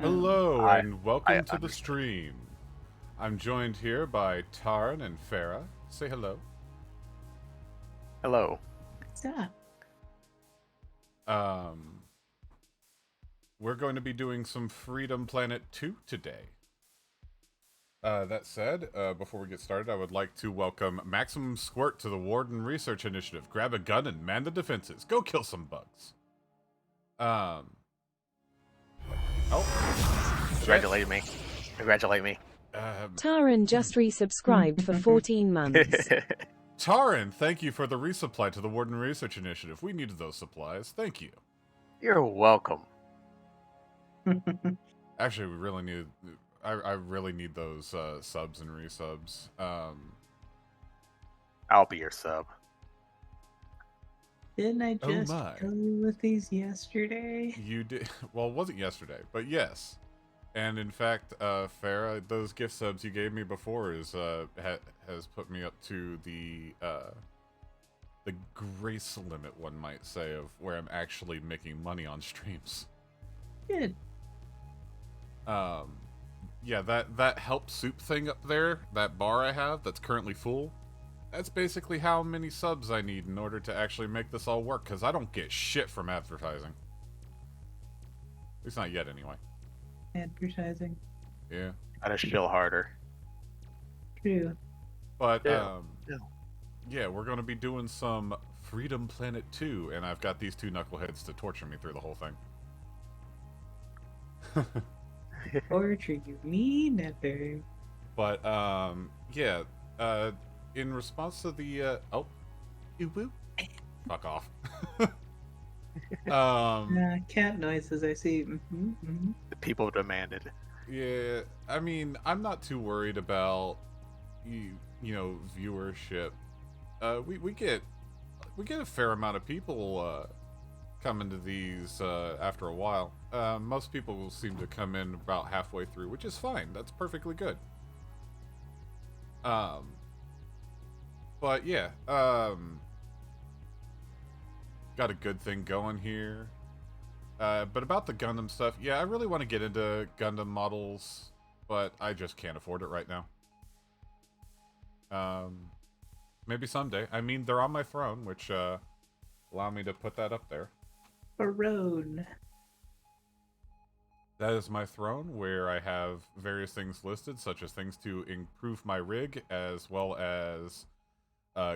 Hello I and I welcome to the understand. stream. I'm joined here by Tarn and Farah. Say hello. Hello. Stop. Um, we're going to be doing some Freedom Planet 2 today. That said, before we get started, I would like to welcome Maximum Squirt to the Warden Research Initiative. Grab a gun and man the defenses. Go kill some bugs. Shit. Congratulate me. Congratulate me. Taran just resubscribed for 14 months. Taran, thank you for the resupply to the Warden Research Initiative. We needed those supplies. Thank you. You're welcome. Actually, we really need. I really need those subs and resubs. I'll be your sub. Didn't I Oh just my. kill you with these yesterday? You did. Well, it wasn't yesterday, but yes. And in fact, Farah, those gift subs you gave me before has put me up to the grace limit, one might say, of where I'm actually making money on streams. Good. Yeah, that help soup thing up there, that bar I have that's currently full, that's basically how many subs I need in order to actually make this all work, because I don't get shit from advertising. At least not yet, anyway. Advertising. Yeah. Gotta chill harder. True. But, Yeah. yeah, we're going to be doing some Freedom Planet 2, and I've got these two knuckleheads to torture me through the whole thing. Torture me never. But, yeah, in response to the, woo, fuck off. Cat noises I see. The people demanded. Yeah, I mean, I'm not too worried about you know, viewership. We get a fair amount of people coming to these after a while. Most people will seem to come in about halfway through, which is fine. That's perfectly good. But yeah, got a good thing going here. But about the Gundam stuff, yeah, I really want to get into Gundam models, but I just can't afford it right now. Maybe someday. I mean, they're on my throne, which allow me to put that up there. Barone. That is my throne, where I have various things listed, such as things to improve my rig, as well as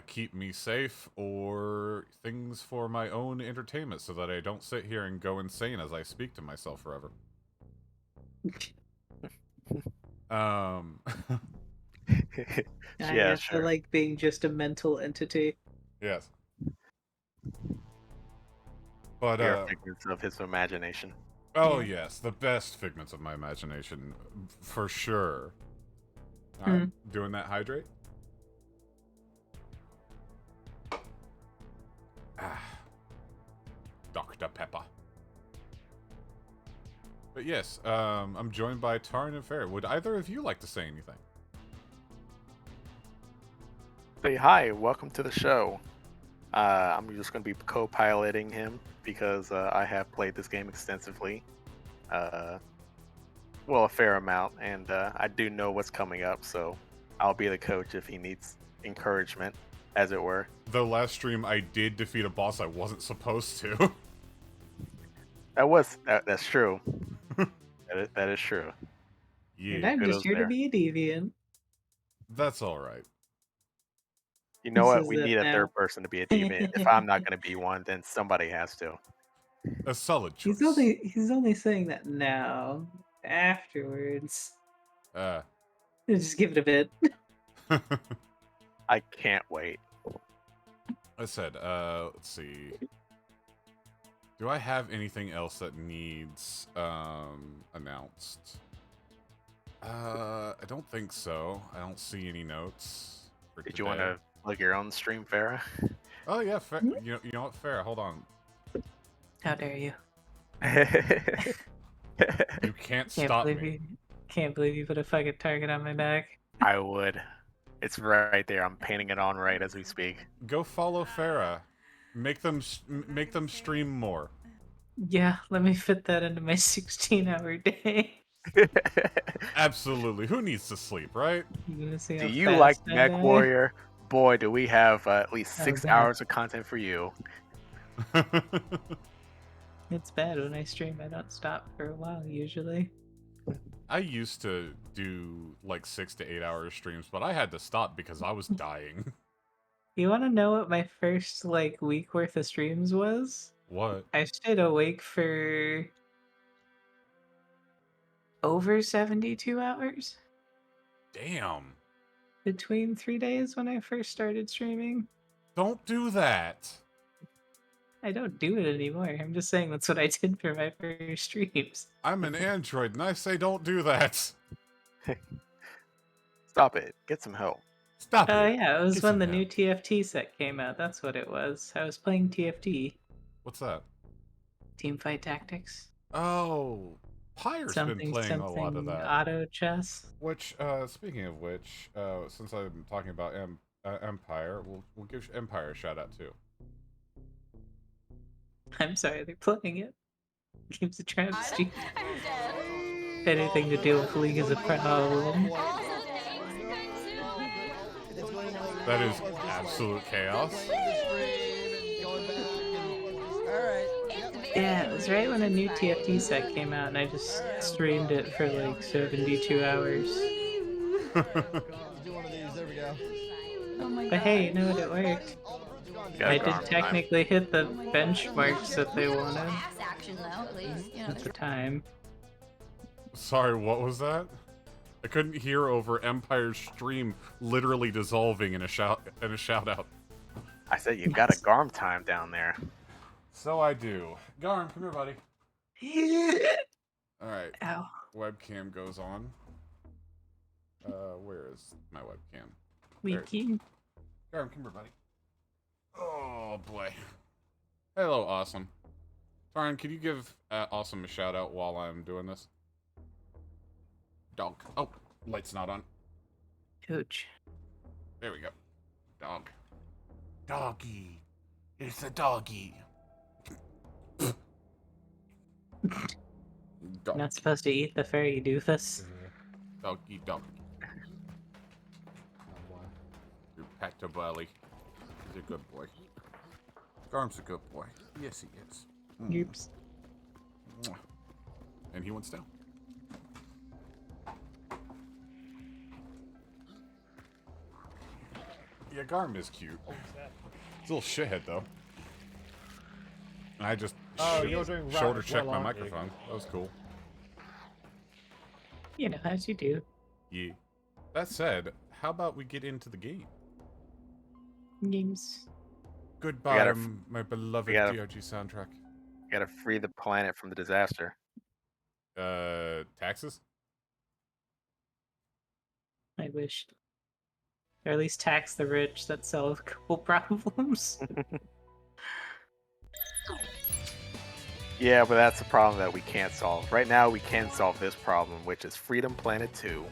keep me safe, or things for my own entertainment, so that I don't sit here and go insane as I speak to myself forever. I Yeah, have to sure. like being just a mental entity. Yes. But, We are figments of his imagination. oh Yeah. yes, the best figments of my imagination, for sure. Alright, doing that hydrate. Ah. Dr. Pepper. But yes, I'm joined by Tarn and Fair. Would either of you like to say anything? Hey, hi, welcome to the show. I'm just going to be co-piloting him because I have played this game extensively. Well, a fair amount, and I do know what's coming up, so I'll be the coach if he needs encouragement, as it were. The last stream, I did defeat a boss I wasn't supposed to. That's true. that is true. And Yeah, I'm just Kudos here to there. be a deviant. that's alright. You Who know what? says We that need a now? third person to be a deviant. If I'm not going to be one, then somebody has to. A solid choice. He's only saying that now. Afterwards. Uh, Just give it a bit. I can't wait. I said, let's see. Do I have anything else that needs, announced? I don't think so. I don't see any notes for Did today. you want to plug your own stream, Farah? Oh yeah, you know what, Fair, hold on. How dare you? You can't stop me. Can't believe you put a fucking target on my back. I would. It's right there. I'm painting it on right as we speak. Go follow Farah. Make them stream more. Yeah, let me fit that into my 16-hour day. Absolutely. Who needs to sleep, right? You gonna see Do how you like fast I Mech die? Warrior? Boy, do we have at least Oh, 6 God. hours of content for you. It's bad when I stream. I don't stop for a while usually. I used to do like 6 to 8 hour streams, but I had to stop because I was dying. You want to know what my first like week worth of streams was? What? I stayed awake for over 72 hours Damn. between 3 days when I first started streaming. Don't do that. I don't do it anymore. I'm just saying that's what I did for my first streams. I'm an android and I say don't do that. Stop it. Get some help. Stop Oh it. yeah, it was Get when some the help. new TFT set came out. That's what it was. I was playing TFT, What's that? Teamfight Tactics. Oh, Pyre's been playing a lot of that. Auto chess. Which, speaking of which, since I'm talking about Empire, we'll give Empire a shout out too. I'm sorry, they're playing it. Game's a travesty. Anything to do with League is a problem. That is absolute chaos. Yeah, it was right when a new TFT set came out, and I just streamed it for like 72 hours. But hey, you know what? It worked. Gotta I go did on time. technically hit the benchmarks that they wanted Action though, at least. You know, at the time. Sorry, what was that? I couldn't hear over Empire's stream literally dissolving in a shout out. I said you've got a Garm time down there. So I do. Garm, come here, buddy. All right. Ow. Webcam goes on. Where is my webcam? Leaking. Garm, come here, buddy. Oh boy. Hello, Awesome. Tarn, could you give Awesome a shout out while I'm doing this? Dog. Oh, light's not on. Coach. There we go. Dog. Doggy. It's a doggy. Dog. Not supposed to eat the fairy doofus. Doggy, doggy. You pat the belly. He's a good boy. Garm's a good boy. Yes, he is. Oops. Mwah. And he wants down. Yeah, Garm is cute. He's a little shithead, though. I just you're doing right shoulder as checked well, my aren't you? microphone. That was cool. You know, as you do. Yeah. That said, how about we get into the game? Games. Goodbye, gotta- my beloved we gotta- DRG soundtrack. You gotta free the planet from the disaster. Taxes? I wish. Or at least tax the rich that solve cool problems. Yeah, but that's the problem that we can't solve. Right now, we can solve this problem, which is Freedom Planet 2.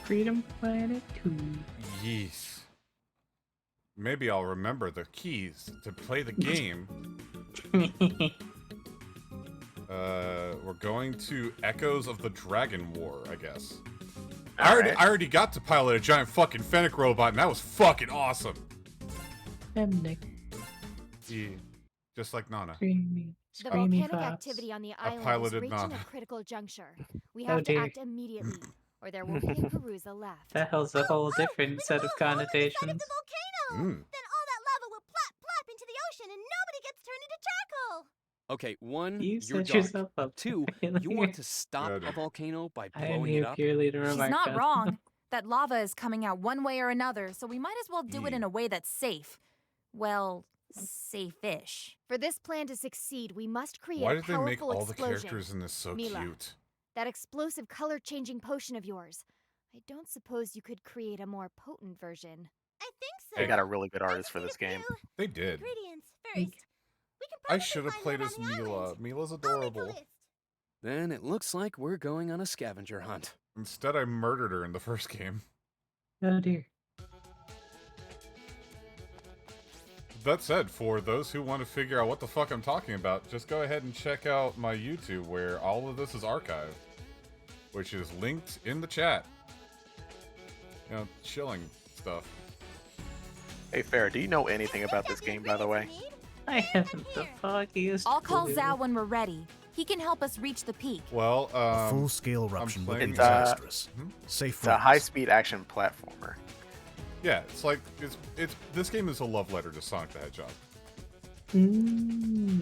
Freedom Planet 2. Yes. Maybe I'll remember the keys to play the game. We're going to Echoes of the Dragon War, I guess. I already got to pilot a giant fucking Fennec robot, and that was fucking awesome. Femnick. Yeah. Just like Nana. Screamy. the Screamy volcanic fox. activity on the island is piloted reaching Nana. a critical juncture. We Oh, have to dear. act immediately, or there won't be a Perusa left. That has a whole different set of connotations. volcano! Mm. Then all that lava will plop into the ocean, and nobody gets turned into charcoal. Okay, one, You you're set dark. yourself up. Two, you want to stop Yeah, I a do. volcano by I am blowing it here up? purely to remark She's not on. wrong. That lava is coming out one way or another, so we might as well do it Yeah. in a way that's safe. Well, safe-ish. For this plan to succeed, we must create Why a did they powerful make all the explosion. characters in this so Mila. cute? That explosive color-changing potion of yours. I don't suppose you could create a more potent version. I think so. They got a really good artist for this game. They did. Ingredients Think. first. We can I probably should have find played one as on the Mila. island. Mila's I'll make a adorable. list. Then it looks like we're going on a scavenger hunt. Instead, I murdered her in the first game. Oh dear. That said, for those who want to figure out what the fuck I'm talking about, just go ahead and check out my YouTube where all of this is archived. which is linked in the chat. You know, chilling stuff. Hey, Farrah, do you know anything about this game, by the way? I haven't the foggiest I'll call clue. Zao when we're ready. He can help us reach the peak. Well, Full-scale eruption would be playing- disastrous. Safe It's a routes. high-speed action platformer. yeah, it's like it's this game is a love letter to Sonic the Hedgehog.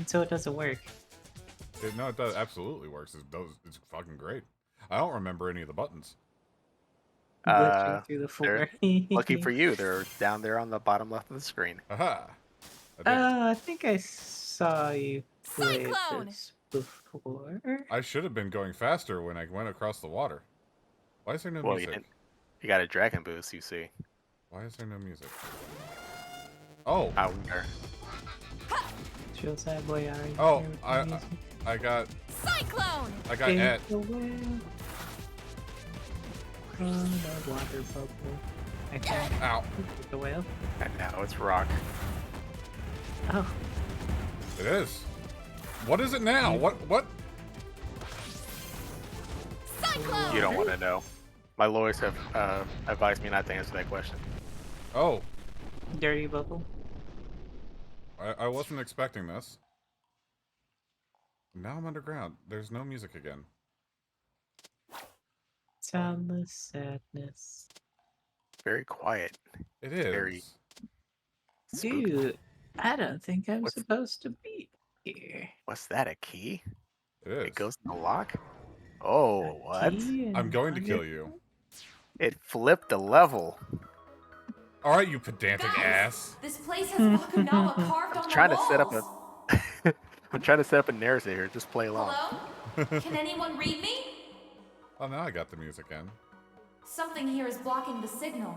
So it doesn't work. No, it does absolutely works. It's fucking great. I don't remember any of the buttons. Glitching through the floor. Lucky for you, they're down there on the bottom left of the screen. Aha! I did. I think I saw you play Cyclone! this before. I should have been going faster when I went across the water. Why is there no Well, music? you got a dragon boost, you see. Why is there no music? Oh, I wonder. Chill side boy, are you Oh, here with the I music? got Cyclone! Et. The whale. Run a water bubble. I can't Ow! with the whale. And now it's rock. Oh, It is. What is it now? What? Cyclone! You don't want to know. My lawyers have advised me not to answer that question. Oh, dirty bubble. I wasn't expecting this. Now I'm underground. There's no music again. Soundless sadness. Very quiet. It is. Very- Spooky. Dude, I don't think I'm What's- supposed to be here. What's that, a key? It is. It goes in the lock? Oh, what? I'm going to kill you. It flipped the level. All right, you pedantic ass. This place has Wakanawa carved on the Trying to set up walls. a I'm trying to set up a narrative here. Just play along. Hello? Can anyone read me? Oh, now I got the music in. Something here is blocking the signal.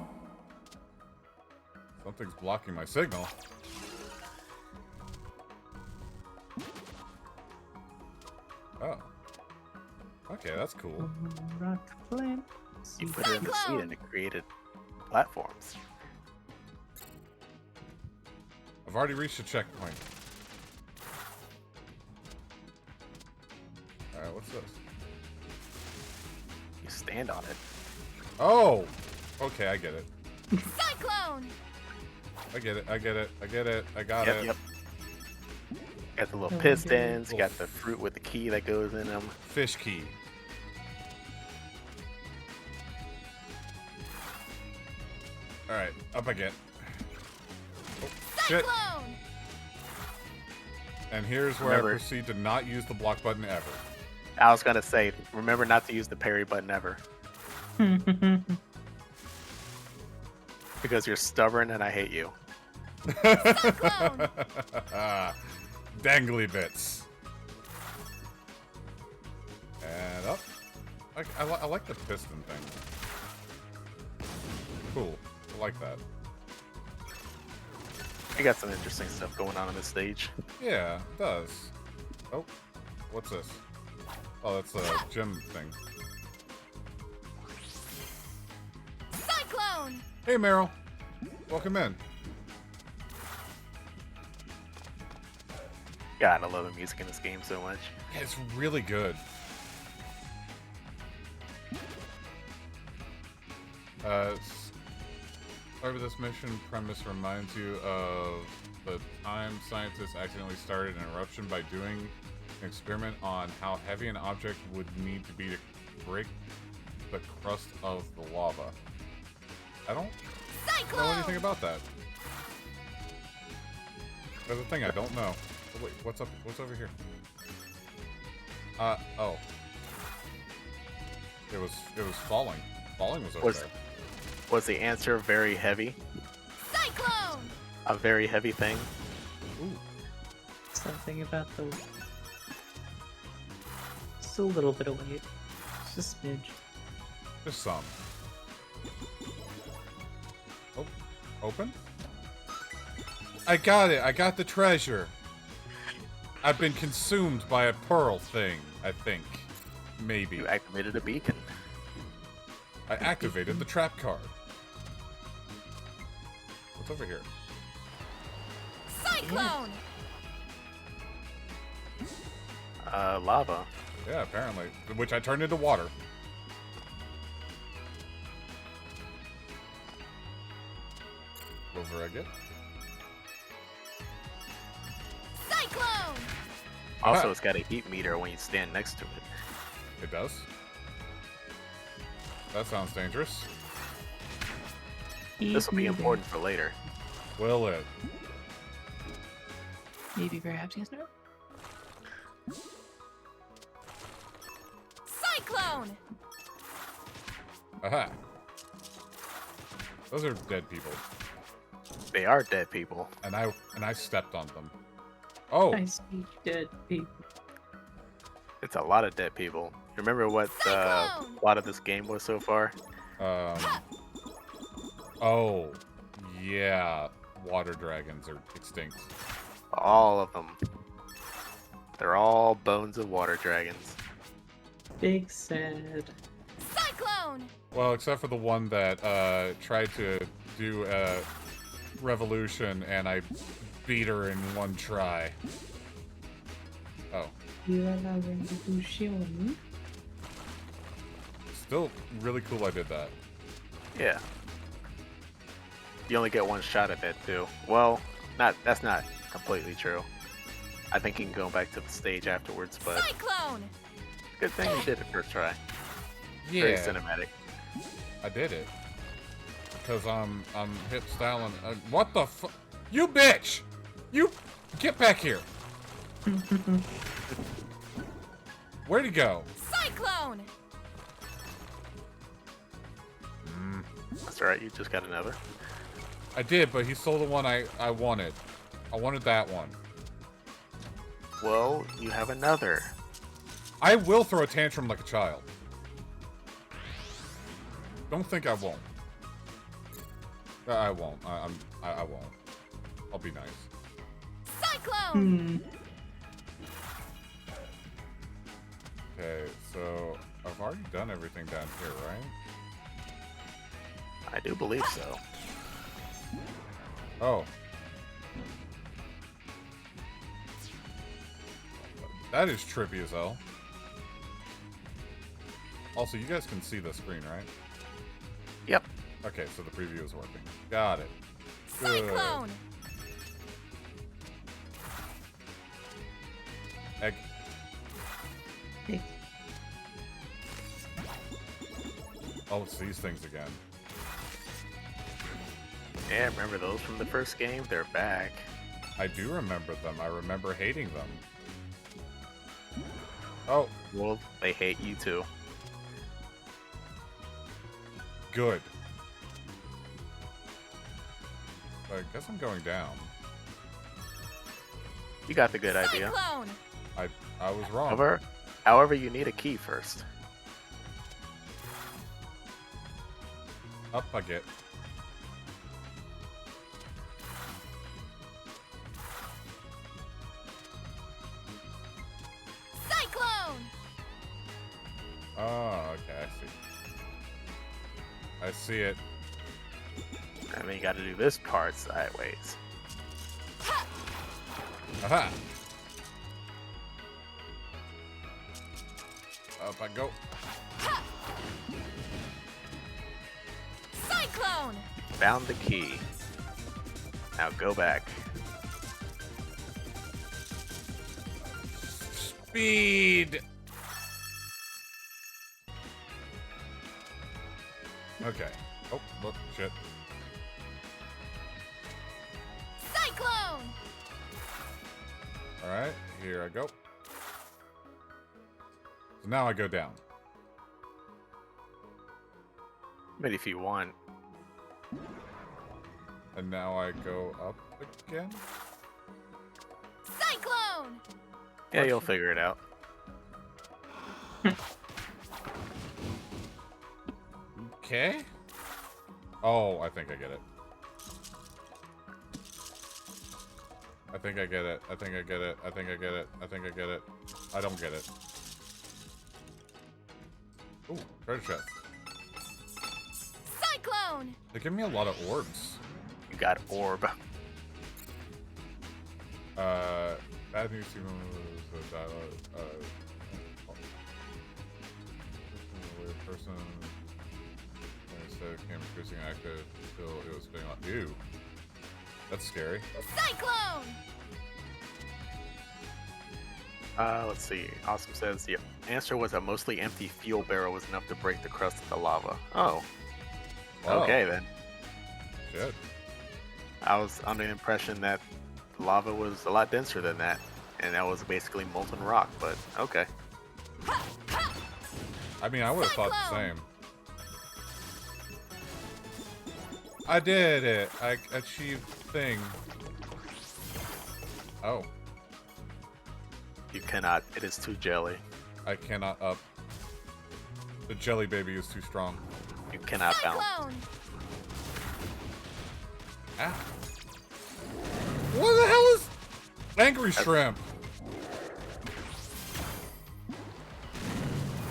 Something's blocking my signal. Oh. Okay, that's cool. Rock plant. You put it in the seed Cyclone! and it created platforms. I've already reached a checkpoint. Alright, what's this? You stand on it. Oh! Okay, I get it. Cyclone! I get it. I get it. I get it. I got Yep, it. yep. Got the little Oh, pistons, you yeah. got the fruit with the key that goes in them. Fish key. Alright, up I get. Oh, shit. Cyclone! And here's where I Remember- proceed to not use the block button ever. I was gonna say, remember not to use the parry button ever. Because you're stubborn and I hate you. Cyclone! Dangly bits. And up. I like the piston thing. Cool. I like that. You got some interesting stuff going on this stage. Yeah, it does. Oh, what's this? Oh, that's a gem thing. Cyclone! Hey, Meryl. Welcome in. God, I love the music in this game so much. Yeah, it's really good. Part of this mission premise reminds you of the time scientists accidentally started an eruption by doing an experiment on how heavy an object would need to be to break the crust of the lava. I don't know anything Cyclone! about that. There's a thing I don't know. Oh, wait, what's up? What's over here? Oh. It was falling. Falling was over Was- there. Was the answer very heavy? Cyclone! A very heavy thing? Ooh. Something about the. Just a little bit of weight. Just a smidge. Just some. Oh, open? I got it. I got the treasure. I've been consumed by a pearl thing, I think. Maybe. You activated a beacon. I activated the trap card. What's over here? Cyclone! Lava. Yeah, apparently. Which I turned into water. silver I get. Cyclone! Also, Ah. it's got a heat meter when you stand next to it. It does. That sounds dangerous. This will be Heat important for later. Will it? Maybe perhaps yes, no? Cyclone! Aha. Those are dead people, They are dead people. and I stepped on them. Oh, I see dead people. It's a lot of dead people. Remember what the Cyclone! plot of this game was so far? Oh, yeah. Water dragons are extinct. All of them. They're all bones of water dragons. Big sad. Cyclone! Well, except for the one that tried to do a revolution, and I beat her in one try. Oh, You are now going to do Shion. still really cool I did that. Yeah. You only get one shot at that too. Well, that's not completely true. I think you can go back to the stage afterwards, but Cyclone! good thing you did it first try. Very Yeah, cinematic. I did it. Because I'm hip styling. What the fu- You bitch! You get back here! Where'd he go? Cyclone! That's alright, you just got another. I did, but he stole the one I wanted. I wanted that one. Well, you have another. I will throw a tantrum like a child. Don't think I won't. I won't. I won't. I'll be nice. Cyclone! Okay, so I've already done everything down here, right? I do believe so. Oh. That is trippy as hell. Also, you guys can see the screen, right? Yep. Okay, so the preview is working. Got it. Good. Cyclone! Egg. Oh, it's these things again. Yeah, remember those from the first game? They're back. I do remember them. I remember hating them. Oh, Well, they hate you too. good. I guess I'm going down. You got the good idea. Cyclone! I was wrong. However, you need a key first. Up I get. Cyclone! Oh, okay, I see. I see it. And then you got to do this part sideways. Aha! Up I go. Cyclone! Found the key. Now go back. Speed! Okay. Oh, look, shit. Cyclone! Alright, here I go. So now I go down. But if you want, And now I go up again? Cyclone! yeah, you'll figure it out. Okay. Oh, I think I get it. I think I get it. I think I get it. I think I get it. I think I get it. I don't get it. Ooh, treasure chest. Cyclone! They give me a lot of orbs. You got orb. Bad news even was a dialogue. A person instead of came increasing active until it was spinning off. Ew. That's scary. Cyclone! Let's see. Awesome says the answer was a mostly empty fuel barrel was enough to break the crust of the lava. Oh. Wow. Okay then. Shit. I was under the impression that lava was a lot denser than that, and that was basically molten rock, but okay. I mean, I would have thought the same. I did it. I achieved thing. Oh. You cannot. It is too jelly. I cannot up. The jelly baby is too strong. You cannot bounce. Cyclone! Ah. What the hell is angry shrimp?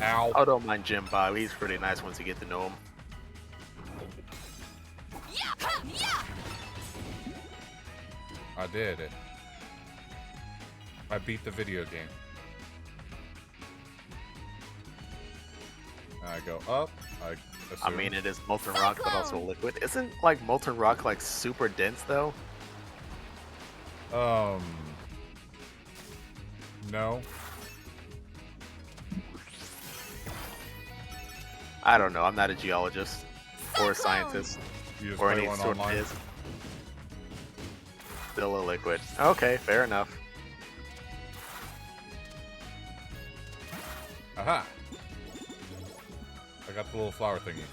Ow. Oh, don't mind Jim Bob. He's pretty nice once you get to know him. I did it. I beat the video game. I go up. I assume. mean, it is molten rock, but also liquid. Isn't like molten rock like super dense though? No. I don't know. I'm not a geologist or a scientist You just or play any one sort online. of. Still a liquid. Okay, fair enough. Aha! I got the little flower thingy.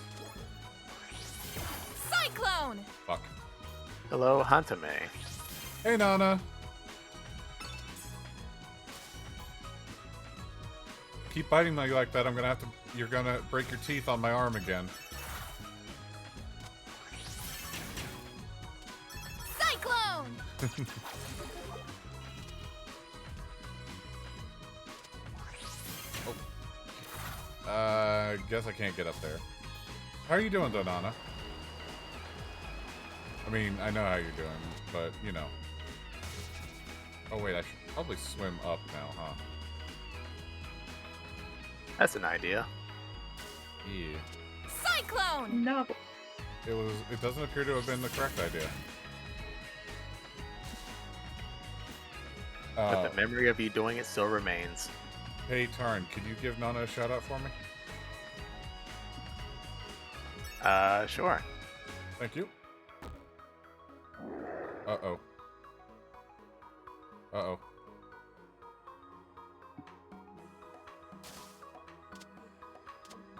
Cyclone! Fuck. Hello, Hantame. Hey, Nana. Keep biting me like that. I'm gonna have to. You're gonna break your teeth on my arm again. Cyclone! Guess I can't get up there. How are you doing, Donana? I mean, I know how you're doing, but, you know. Oh, wait, I should probably swim up now, huh? That's an idea. Yeah. Cyclone! No. It doesn't appear to have been the correct idea. But the memory of you doing it still remains. Hey, Tarn, can you give Nana a shout out for me? Sure. Thank you. Uh-oh. Uh-oh.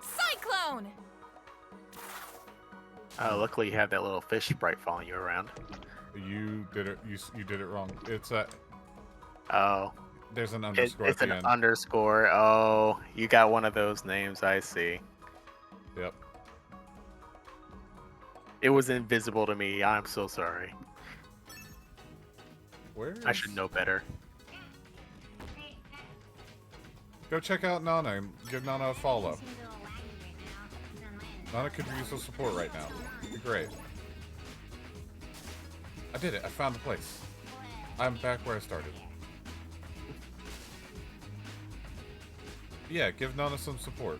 Cyclone! Luckily you have that little fish sprite following you around. You did it. You did it wrong. It's Oh. there's an underscore It's at an the end. underscore. Oh, you got one of those names, I see. Yep. It was invisible to me. I'm so sorry. Where? I should know better. Go check out Nana and give Nana a follow. Nana could use some support right now. It'd be great. I did it. I found the place. I'm back where I started. Yeah, give Nana some support.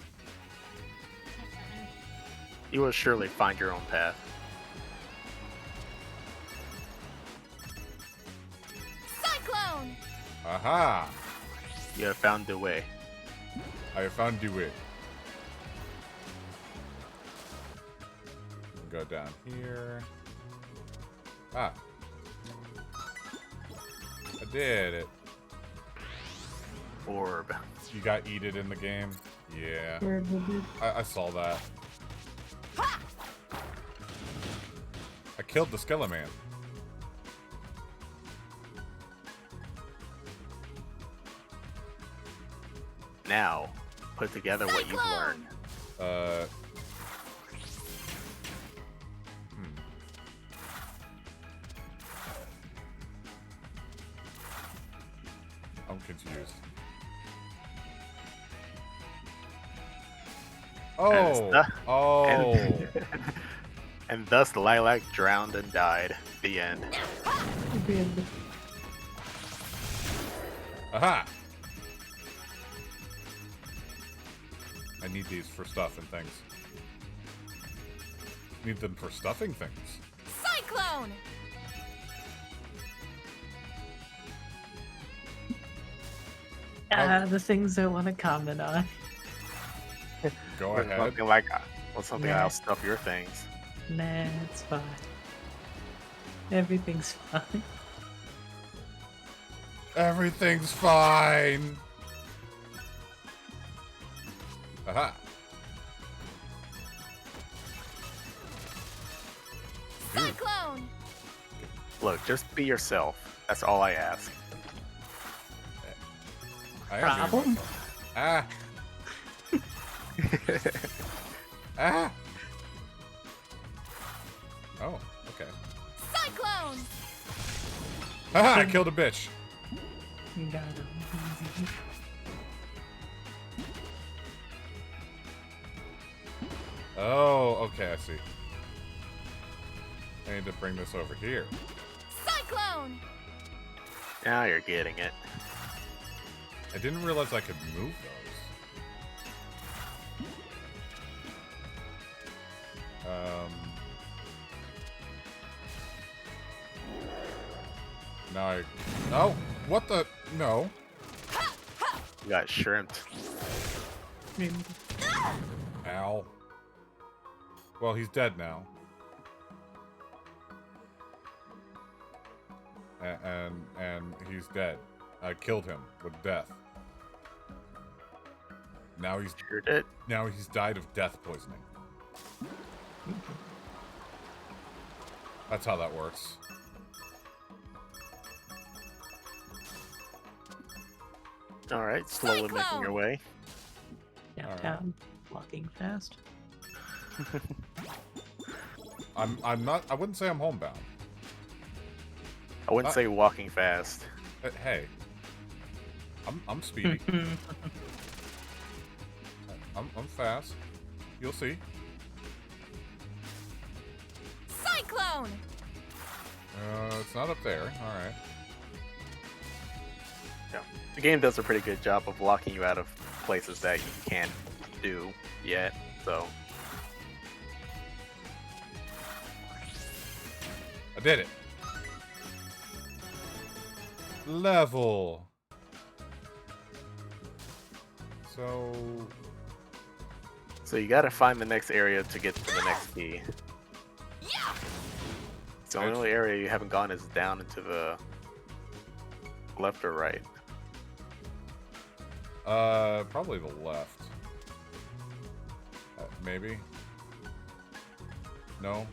You will surely find your own path. Cyclone! Aha! You have found the way. I have found the way. Go down here. Ah. I did it. Orb. You got eated in the game? Yeah. I saw that. I killed the Skeleman. Now, put together what you've learned. I'm confused. And Oh! it's Oh! And thus Lilac drowned and died. The end. Aha! I need these for stuff and things. Need them for stuffing things. Cyclone! The things I want to comment on. Go Or ahead. something like, well, something Nah. I'll stuff your things. Nah, it's fine. Everything's fine. Everything's fine. Aha. Cyclone! Look, just be yourself. That's all I ask. I am being Problem? myself. Ah. Ah. Oh, okay. Cyclone! Haha, I killed a bitch. Got him. Oh, okay, I see. I need to bring this over here. Cyclone! Now you're getting it. I didn't realize I could move those. Now I... Oh! What the... No. You got shrimped. Ow. Well, he's dead now. And he's dead. I killed him with death. Now he's Sure did. died of death poisoning. That's how that works. All right, slowly making Cyclone! your way. Downtown, walking fast. I'm not. I wouldn't say I'm homebound. I wouldn't say walking fast. Hey, I'm speedy. I'm fast. You'll see. Cyclone! It's not up there. All right. Yeah. The game does a pretty good job of locking you out of places that you can't do yet, so. I did it. Level. So you gotta find the next area to get to the next key. Yeah! So the only area you haven't gone is down into the left or right. Probably the left. Maybe. No.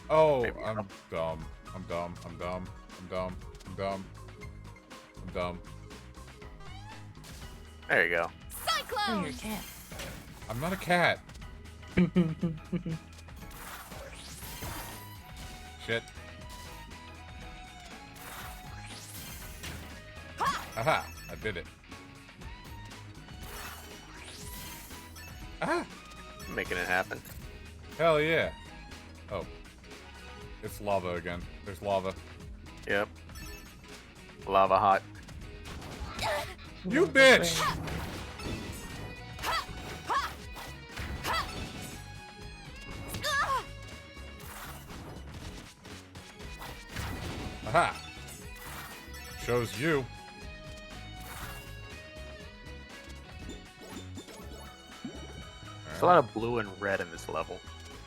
Oh, Maybe I'm up. dumb. I'm dumb. I'm dumb. I'm dumb. I'm dumb. I'm dumb. There you go. Cyclone! I'm not a cat. Shit. Aha! I did it. Ah! Making it happen. Hell yeah. Oh. It's lava again. There's lava. Yep. Lava hot. You bitch! Aha! Shows you. There's a lot of blue and red in this level.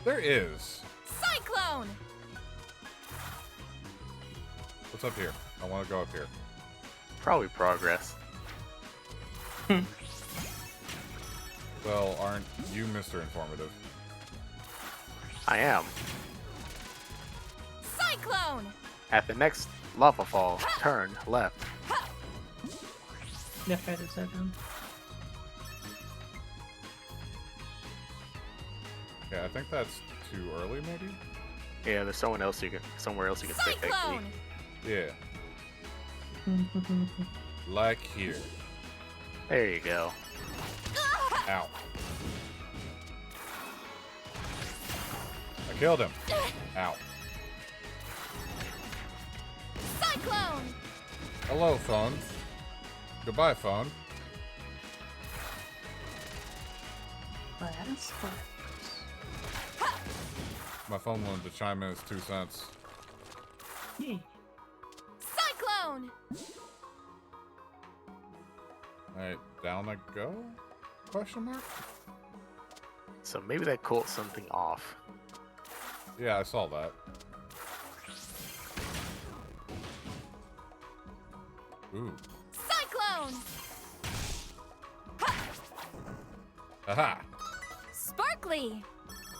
There is. Cyclone! What's up here? I want to go up here. Probably progress. Well, aren't you Mr. Informative? I am. Cyclone! At the next lava fall, turn left. Yeah, right a second. Yeah, I think that's too early, maybe? Yeah, there's somewhere else you can stick that key. Cyclone! Yeah. Like here. There you go. Ow. I killed him. Ow. Cyclone! Hello, phone. Goodbye, phone. Last one. My phone wanted to chime in its 2 cents. Yay. Cyclone! Alright, down I go? Question mark? So maybe that cooled something off. Yeah, I saw that. Ooh. Cyclone! Aha! Sparkly!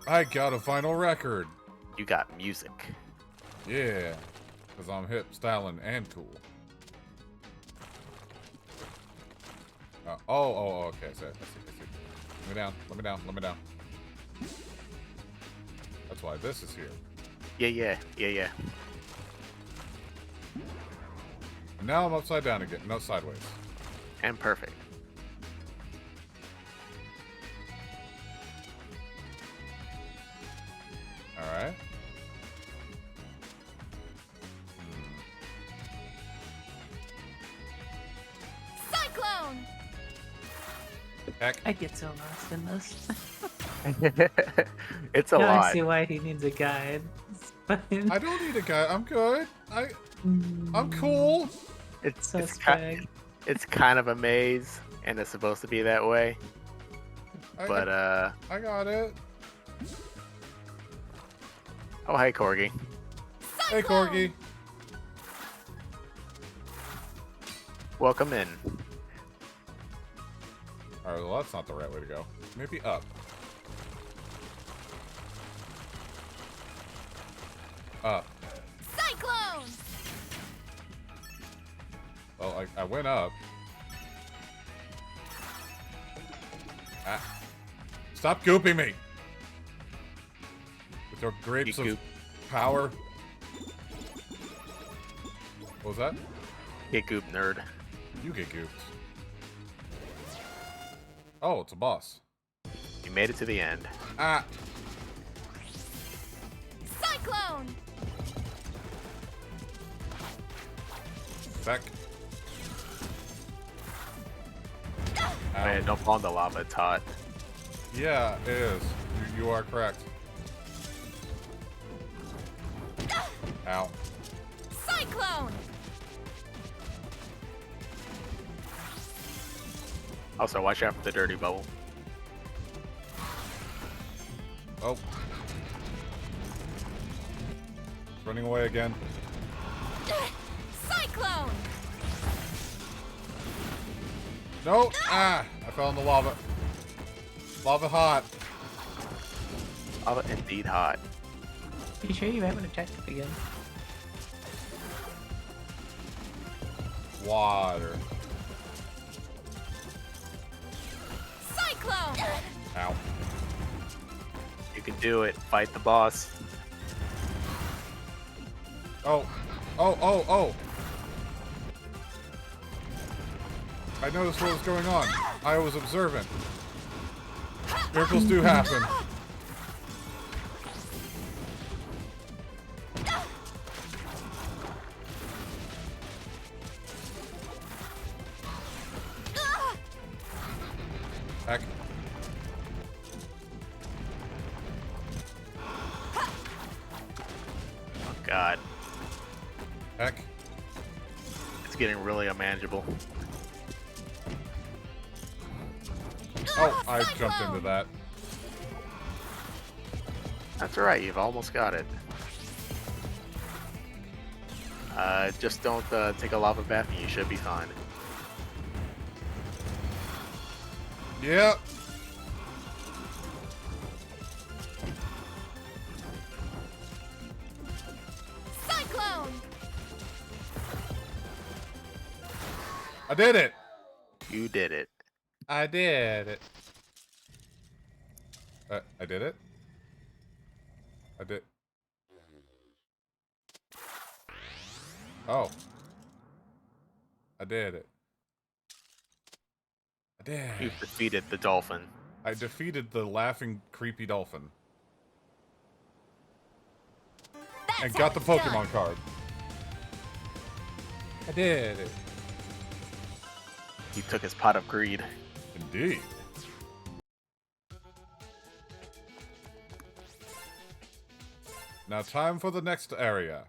I got a final record. You got music. Yeah, because I'm hip, styling, and cool. Okay, I see. Let me down, let me down, let me down. That's why this is here. Yeah. And now I'm upside down again, no, sideways. And perfect. Alright. Cyclone! Heck. I get so lost in this. It's a Now I lot. see why he needs a guide. It's fine. I don't need a guy, I'm good. I'm cool. It's Suspect. it's kind of a maze, and it's supposed to be that way. But I got it. oh hey Corgi. Hey, Corgi. Welcome in. Alright, well, that's not the right way to go. Maybe up. Up. Cyclone! Well, I went up. Ah. Stop gooping me! With your grapes You of goop. power. What was that? Get goop nerd. You get gooped. Oh, it's a boss. You made it to the end. Ah! Cyclone! Back. Ow. Man, don't fall in the lava, it's hot. Yeah, it is. You are correct. Ow. Cyclone! Also, watch out for the dirty bubble. Oh. Running away again. Cyclone! No! Ah! I fell in the lava. Lava hot. Oh, indeed hot. You sure you haven't attacked it again? Water. Cyclone! Ow. You can do it. Fight the boss. Oh. I noticed what was going on. I was observant. Miracles do happen. Heck. Oh god. Heck. It's getting really unmanageable. Oh, I jumped into that. That's alright, you've almost got it. Just don't take a lava bath and you should be fine. Yep. Cyclone! I did it. You did it. I did it. I did it? I did. Oh. I did it. I did. You've defeated the dolphin. I defeated the laughing, creepy dolphin. That's And how got the it's Pokemon done. card. I did it. He took his pot of greed. Indeed. Now time for the next area.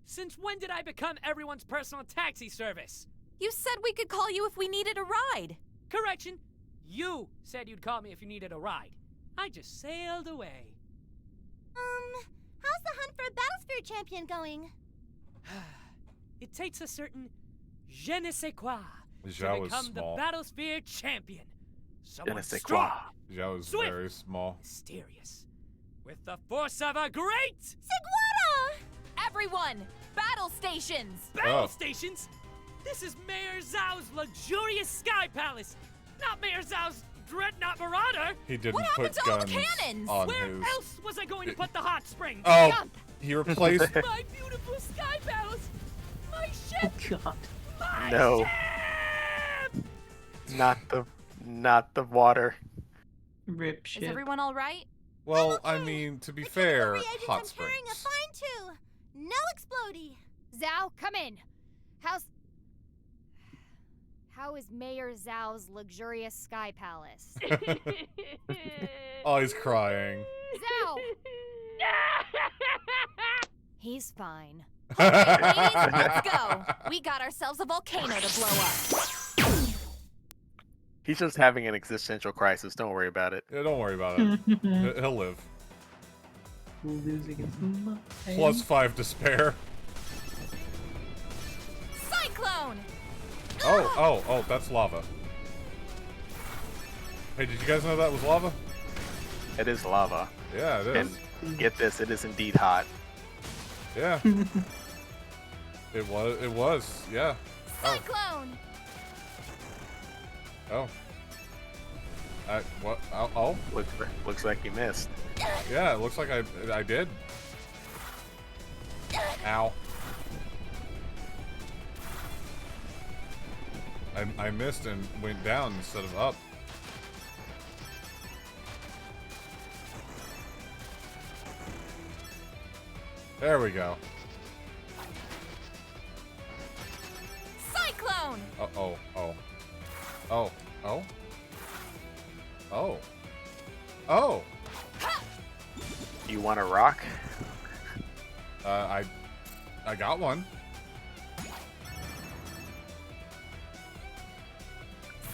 Since when did I become everyone's personal taxi service? You said we could call you if we needed a ride. Correction. You said you'd call me if you needed a ride. I just sailed away. How's the hunt for a Battlesphere champion going? It takes a certain je ne sais quoi Zhao to was become small. the Battlesphere champion. Someone sais strong, quoi. Zhao was Swift. very small. mysterious, with the force of a great Sigwara! Everyone, battle stations. battle Oh. stations. This is Mayor Zhao's luxurious sky palace, not Mayor Zhao's dreadnought marauder. He didn't What put happened to all the guns cannons? on Where his. else was I going to put the hot springs? Oh, Jump. he replaced. My beautiful sky palace. My ship. Oh god. My No. ship. Not the water. Rip Is shit. everyone all right? Well, I mean, to be fair, Reagents hot I'm carrying a springs. fine too. No explodey. Zhao, come in. How is Mayor Zhao's luxurious sky palace? Oh, he's crying. Zhao! He's fine. Ladies, let's go. We got ourselves a volcano to blow up. He's just having an existential crisis. Don't worry about it. Yeah, don't worry about it. He'll live. Losing his mind. +5 despair. Cyclone. Oh, that's lava. Hey, did you guys know that was lava? It is lava. Yeah, it is. And get this, it is indeed hot. Yeah. It was. Yeah. Oh. Cyclone! Oh. What? Oh. Looks like you missed. Yeah, it looks like I did. Ow. I missed and went down instead of up. There we go. Cyclone. Oh. Oh. You want a rock? I got one.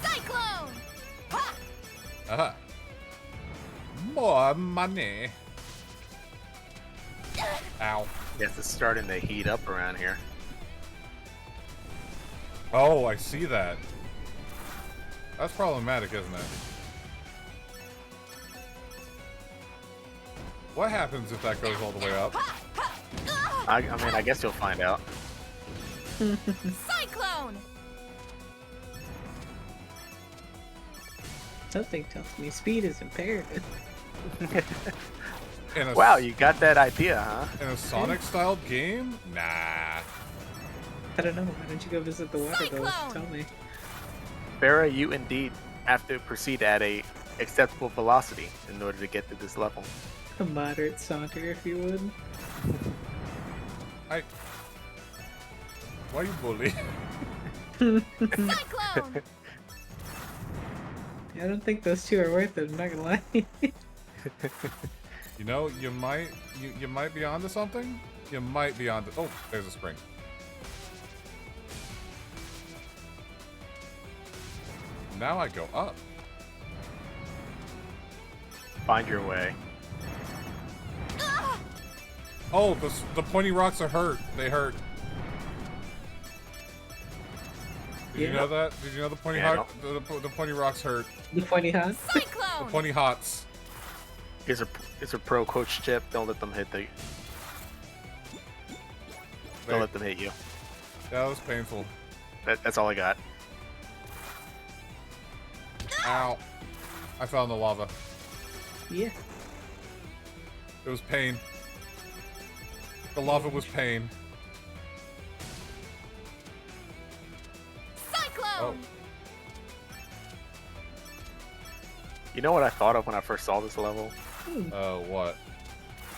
Cyclone! Uh-huh. More money. Ow. Yes, it's starting to heat up around here. Oh, I see that. That's problematic, isn't it? What happens if that goes all the way up? I mean, I guess you'll find out. Cyclone. Something tells me speed is imperative. In a, Wow, you got that idea, huh? in a Sonic-styled game? Nah. I don't know. Why don't you go visit the water ghost? Cyclone! Tell me. Farah, you indeed have to proceed at a acceptable velocity in order to get to this level. A moderate saunter, if you would. Why you bully? Cyclone! I don't think those two are worth it. I'm not gonna lie. You know, you might be onto something. You might be onto. Oh, there's a spring. Now I go up. Find your way. Oh, the pointy rocks are hurt. They hurt. Did you Yeah. know that? Did you know the pointy Yeah, the pointy rocks hurt? The pointy hot. The Cyclone. pointy hots. Here's a pro coach tip. Don't let them hit They- hit you. Yeah, that was painful. That's all I got. Ow. I fell in the lava. Yeah. It was pain. The lava was pain. Cyclone! You know what I thought of when I first saw this level? What?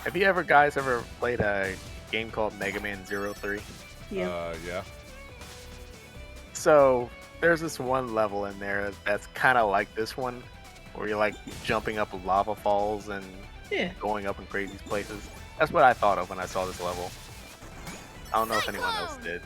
Have you guys ever played a game called Mega Man 03? Yeah. Yeah. So there's this one level in there that's kind of like this one, where you're like jumping up lava falls and Yeah. going up in crazy places. That's what I thought of when I saw this level. I don't know if anyone else Cyclone!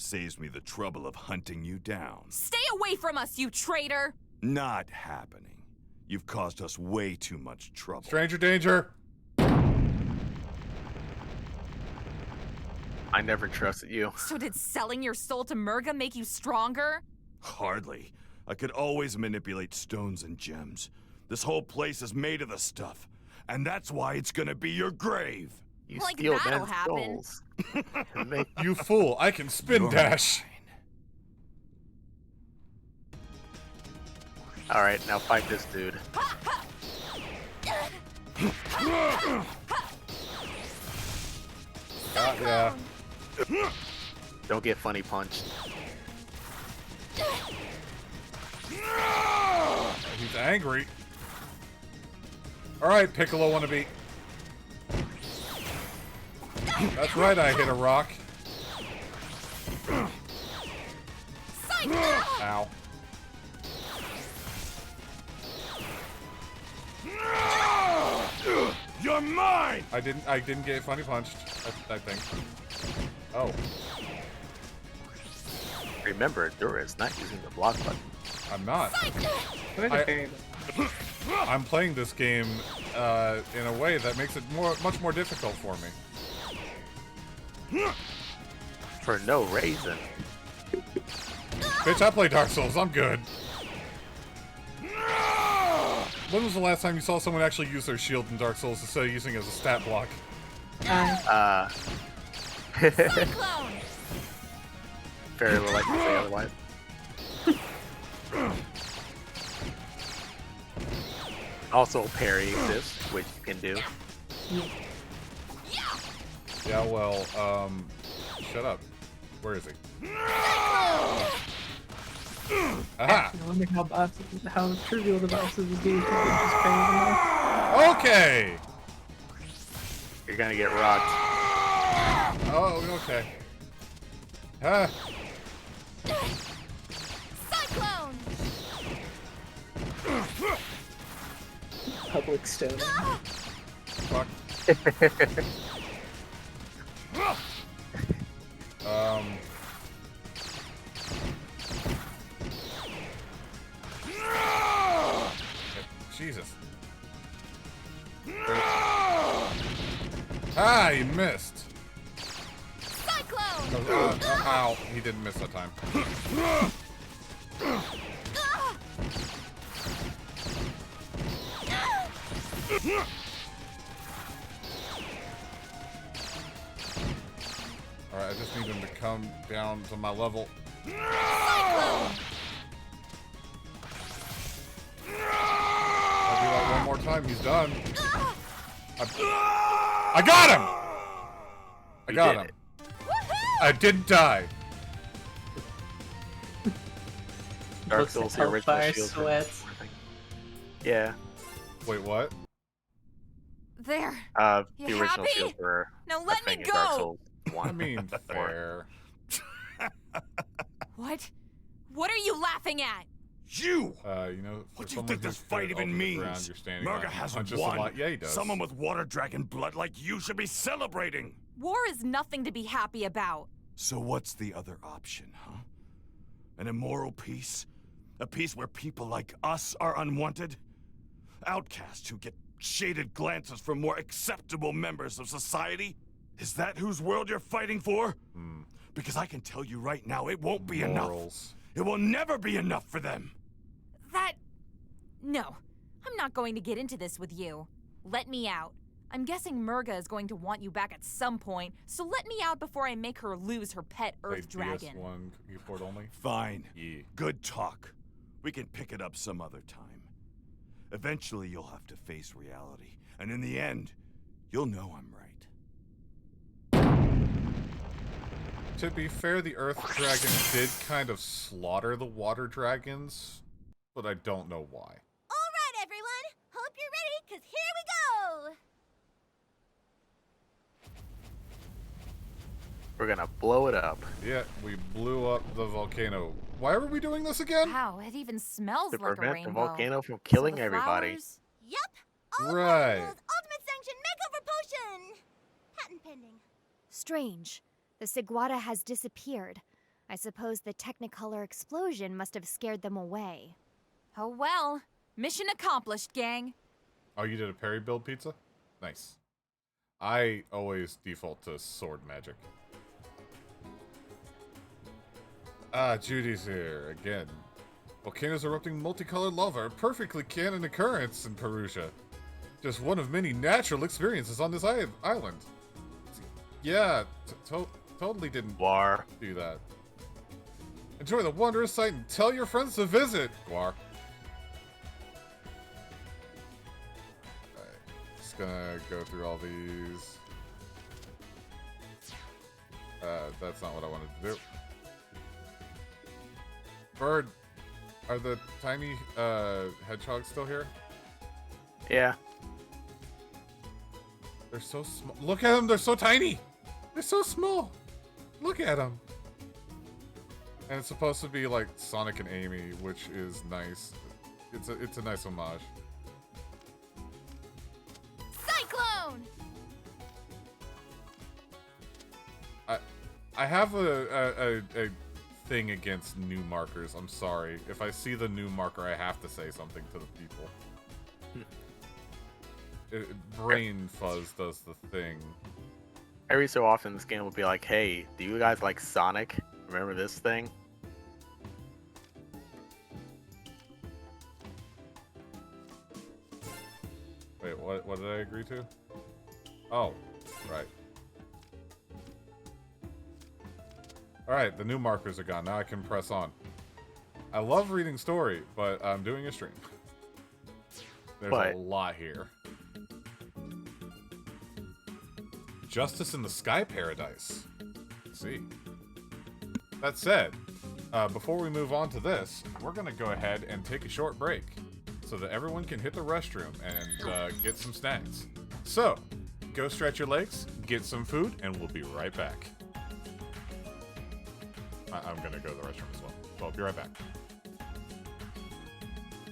Saves me the trouble of hunting you down. Stay away from us, you traitor! Not happening. You've caused us way too much trouble. Stranger danger. I never trusted you. So did selling your soul to Murga make you stronger? Hardly. I could always manipulate stones and gems. This whole place is made of the stuff. And that's why it's gonna be your grave. You Like steal that'll men's happen. souls. And make You fool! I can spin You're dash. All right, now fight this dude. Yeah. Don't get funny punched. He's angry. All right, Piccolo wannabe. That's right. I hit a rock. Ow. You're mine! I didn't get funny punched. I think. Oh, Remember, Dura is not using the block button. I'm not. Okay. I'm playing this game in a way that makes it much more difficult for me. For no reason. Bitch, I play Dark Souls. I'm good. When was the last time you saw someone actually use their shield in Dark Souls instead of using it as a stat block? Cyclone! Very well, like to say otherwise. Also, parry exists, which you can do. Yeah, well, shut up. Where is he? Aha! I wonder how trivial the bosses would be if you could just parry them all. Okay! You're gonna get rocked. Oh, okay. Ah. Cyclone! Public stoning. Fuck. Jesus. Ah, he missed. Cyclone! Ow, he didn't miss that time. Alright, I just need him to come down to my level. Cyclone! I'll do that one more time, he's done. I got him! I got him. I didn't die. Dark Looks Souls, like the original Hellfire shield. sweats. Yeah. Wait, what? There. The You original happy? shields were Now a let me thing in Dark go! Souls 1. I mean, fair. What? What are you laughing at? You! You know, for What do you someone think who's this fight good even off the means? ground, you're standing on, Murga he hasn't punches a won. lot. Yeah, he does. Someone with water dragon blood like you should be celebrating. War is nothing to be happy about. So what's the other option, huh? An immoral peace? A peace where people like us are unwanted? Outcasts who get shaded glances from more acceptable members of society? Is that whose world you're fighting for? Because I can tell you right now, it won't be enough. Morals. It will never be enough for them. No. I'm not going to get into this with you. Let me out. I'm guessing Murga is going to want you back at some point, so let me out before I make her lose her pet Earth Play Dragon. PS1 keyboard only. Fine. Yeah. Good talk. We can pick it up some other time. Eventually, you'll have to face reality. And in the end, you'll know I'm right. To be fair, the Earth Dragon did kind of slaughter the Water Dragons, but I don't know why. Alright, everyone! Hope you're ready, because here we go! We're gonna blow it up. Yeah, we blew up the volcano. Why are we doing this again? Wow, it even smells To like a prevent rainbow. the volcano from So killing the everybody. flowers- Yup! All Right. molecules, ultimate sanction makeover potion! Patent pending. Strange. The Seguata has disappeared. I suppose the Technicolor explosion must have scared them away. Oh well. Mission accomplished, gang. Oh, you did a parry build pizza? Nice. I always default to sword magic. Ah, Judy's here again. Volcanoes erupting multicolored lava are perfectly canon occurrence in Perugia. Just one of many natural experiences on this island. Yeah, totally didn't do that. Enjoy the wondrous sight and tell your friends to visit, Guar. Alright, just gonna go through all these. That's not what I wanted to do. Bird, are the tiny hedgehogs still here? Yeah. They're so small. Look at them, they're so tiny. They're so small. Look at them. And it's supposed to be like Sonic and Amy, which is nice. It's a nice homage. Cyclone! I have a thing against new markers. I'm sorry. If I see the new marker, I have to say something to the people. Brain fuzz does the thing. Every so often, this game will be like, "Hey, do you guys like Sonic? Remember this thing?" Wait, what did I agree to? Oh, right. Alright, the new markers are gone. Now I can press on. I love reading story, but I'm doing a stream. There's a lot here. Justice in the Sky Paradise. Let's see. That said, before we move on to this, we're going to go ahead and take a short break so that everyone can hit the restroom and get some snacks. So, go stretch your legs, get some food, and we'll be right back. I'm going to go to the restroom as well. So I'll be right back.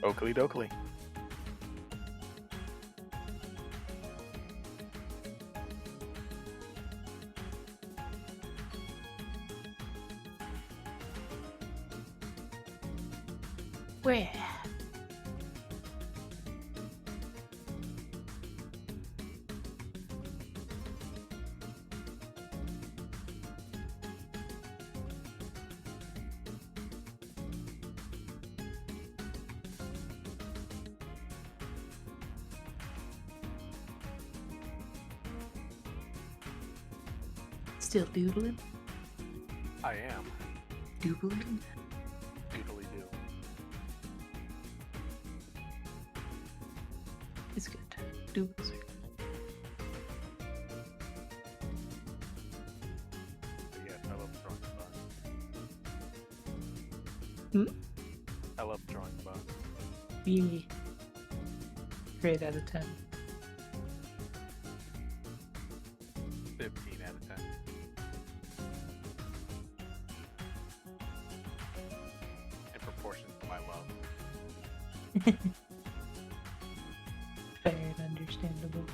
Oakley dokley. Where? Still doodling? I am. Doodling? Doodly do. It's good. Doodles are good. Yes, I love drawing bugs. Hmm? I love drawing bugs. Yeah. 8 out of 10. 15 out of 10. In proportion to my love. Fair and understandable.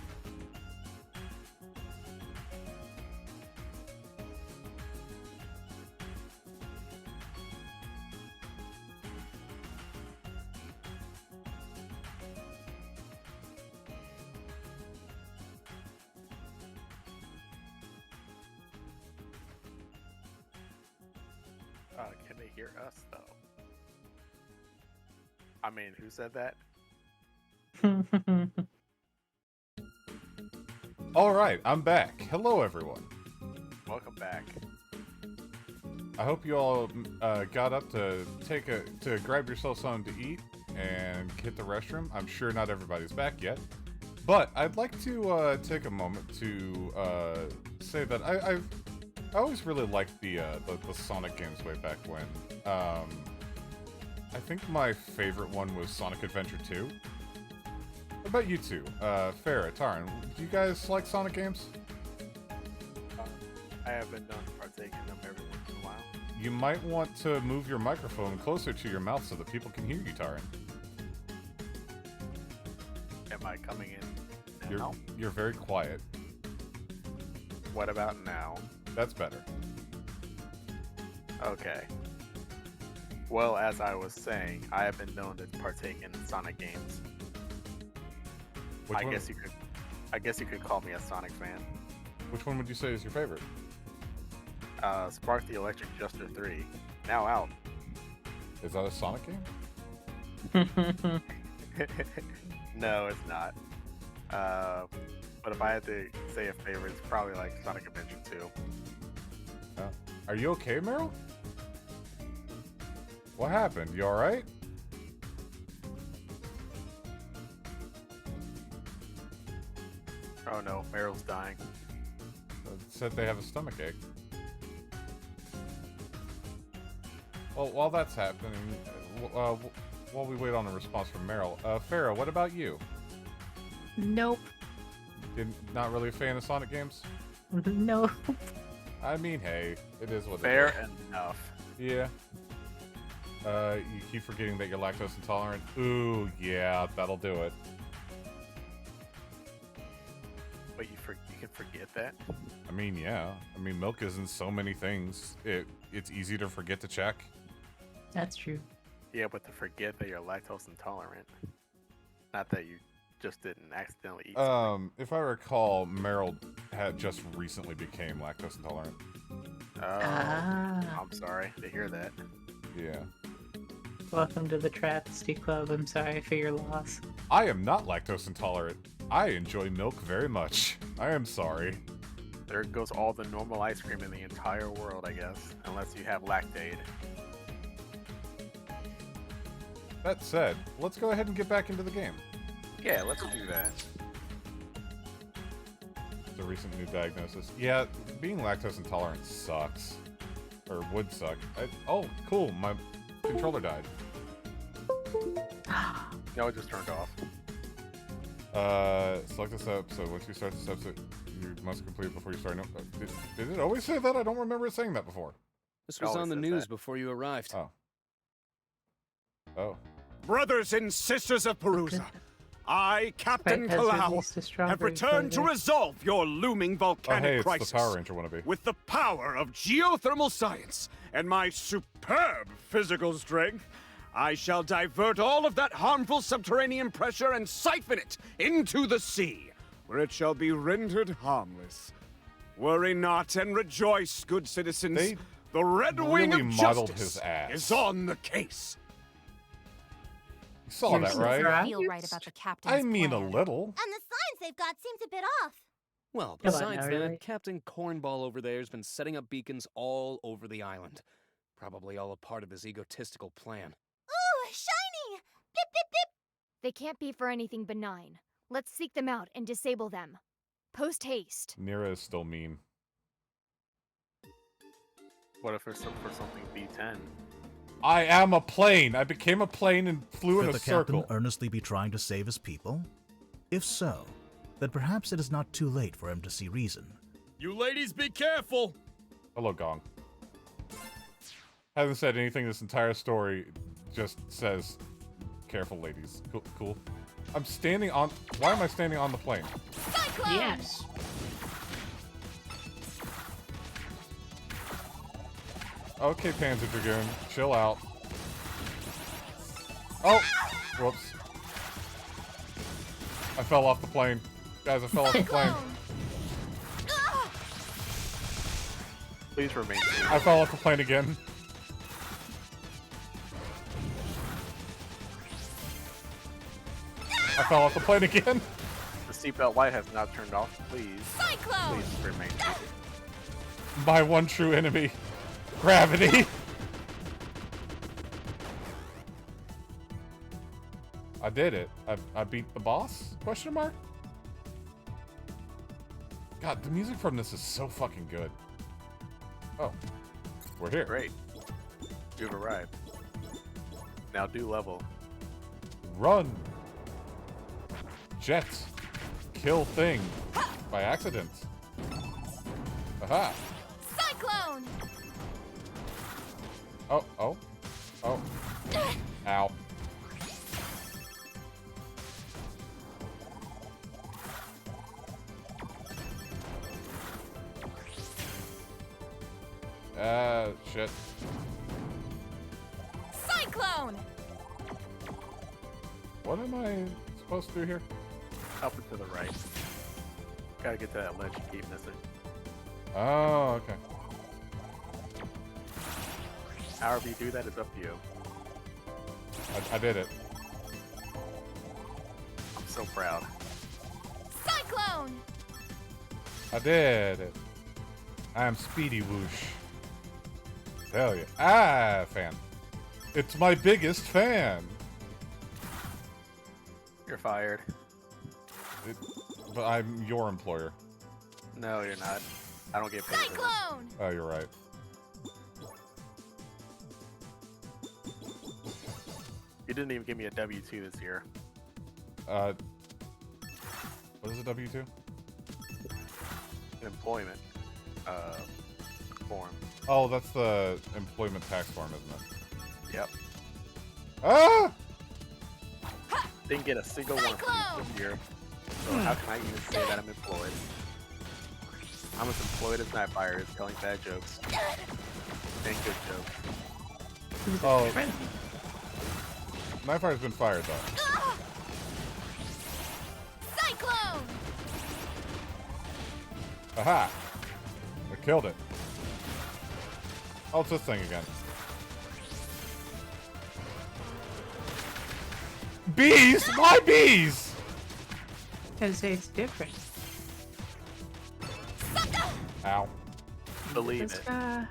Can they hear us, though? I mean, who said that? Alright, I'm back. Hello, everyone. Welcome back. I hope you all got up to grab yourself something to eat and hit the restroom. I'm sure not everybody's back yet. But I'd like to take a moment to say that I always really liked the Sonic games way back when. I think my favorite one was Sonic Adventure 2. What about you two? Farrah, Taran, do you guys like Sonic games? I have been known to partake in them every once in a while. You might want to move your microphone closer to your mouth so that people can hear you, Taran. Am I coming in now? You're very quiet. What about now? That's better. Okay. Well, as I was saying, I have been known to partake in Sonic games. Which I one? guess you could call me a Sonic fan. Which one would you say is your favorite? Spark the Electric Adjuster 3, now out. Is that a Sonic game? No, it's not. But if I had to say a favorite, it's probably like Sonic Adventure 2. Are you okay, Meryl? What happened? You alright? Oh no, Meryl's dying. It said they have a stomach ache. Well, while that's happening, while we wait on a response from Meryl, Farrah, what about you? Nope. Not really a fan of Sonic games? Nope. I mean, hey, it is what Fair it is. enough. Yeah. You keep forgetting that you're lactose intolerant. Ooh, yeah, that'll do it. But you can forget that. I mean, yeah. I mean, milk is in so many things. It's easy to forget to check. That's true. Yeah, but to forget that you're lactose intolerant. Not that you just didn't accidentally eat something. If I recall, Meryl had just recently became lactose intolerant. I'm sorry to hear that. Yeah. Welcome to the Travesty Club. I'm sorry for your loss. I am not lactose intolerant. I enjoy milk very much. I am sorry. There goes all the normal ice cream in the entire world, I guess. Unless you have Lactaid. That said, let's go ahead and get back into the game. Yeah, let's do that. The recent new diagnosis. Yeah, being lactose intolerant sucks. Or would suck. Oh, cool. My controller died. No, it just turned off. Select this episode. Once you start this episode, you must complete it before you start. No, did it always say that? I don't remember it saying that before. This was on the news before you arrived. Oh. Oh. Brothers and sisters of Perusa, I, Captain Sprite has Kalau, released a have strawberry returned to flavor. resolve your looming volcanic Oh, hey, it's crisis. the Power Ranger wannabe. With the power of geothermal science and my superb physical strength, I shall divert all of that harmful subterranean pressure and siphon it into the sea, where it shall be rendered harmless. Worry not and rejoice, good citizens. The Red Wing really of modeled Justice his ass. is on the case. You saw that, right? Feel right about the captain's I mean, plan. a little. And the signs they've got seems a bit off. Well, Come on besides now, that, really? Captain Cornball over there has been setting up beacons all over the island. Probably all a part of his egotistical plan. Ooh, shiny! Blip, blip, blip! They can't be for anything benign. Let's seek them out and disable them. Post haste. Nira is still mean. What if it's for something B10? I am a plane. I became a plane and flew in Could a the captain circle. earnestly be trying to save his people? If so, then perhaps it is not too late for him to see reason. You ladies be careful! Hello, Gong. Hasn't said anything this entire story. Just says, "Careful, ladies." Cool. Cool. I'm standing on. Why am I standing on the plane? Cyclone! Yes. Okay, Panzer Dragoon, chill out. Oh! Whoops. I fell off the plane. Guys, I fell off the plane. Please remain I fell off the plane again. I fell off the plane again. The seatbelt light has not turned off. Please. Cyclone! Please remain seated. My one true enemy. Gravity. I did it. I beat the boss? Question mark? God, the music from this is so fucking good. Oh. We're here. Great. You've arrived. Now do level. Run. Jet. Kill thing. By accident. Aha. Cyclone! Oh, oh. Oh. Ow. Shit. Cyclone! What am I supposed to do here? Up and to the right. Gotta get to that ledge you keep missing. Oh, okay. However you do that is up to you. I did it. I'm so proud. Cyclone! I did it. I am Speedy Whoosh. Tell you. Ah, fan. It's my biggest fan. You're fired. But I'm your employer. No, you're not. I don't get paid for this. Cyclone! Oh, you're right. You didn't even give me a W-2 this year. What is a W-2? An employment form. Oh, that's the employment tax form, isn't it? Yep. Ah! Didn't get a single one from this year. So how can I even say that I'm employed? I'm as employed as Nightfire is telling bad jokes. And good jokes. Oh. Nightfire's been fired, though. Cyclone! Aha! I killed it. Oh, it's this thing again. Bees? Why bees? Because it's different. Ow. Believe This it. guy.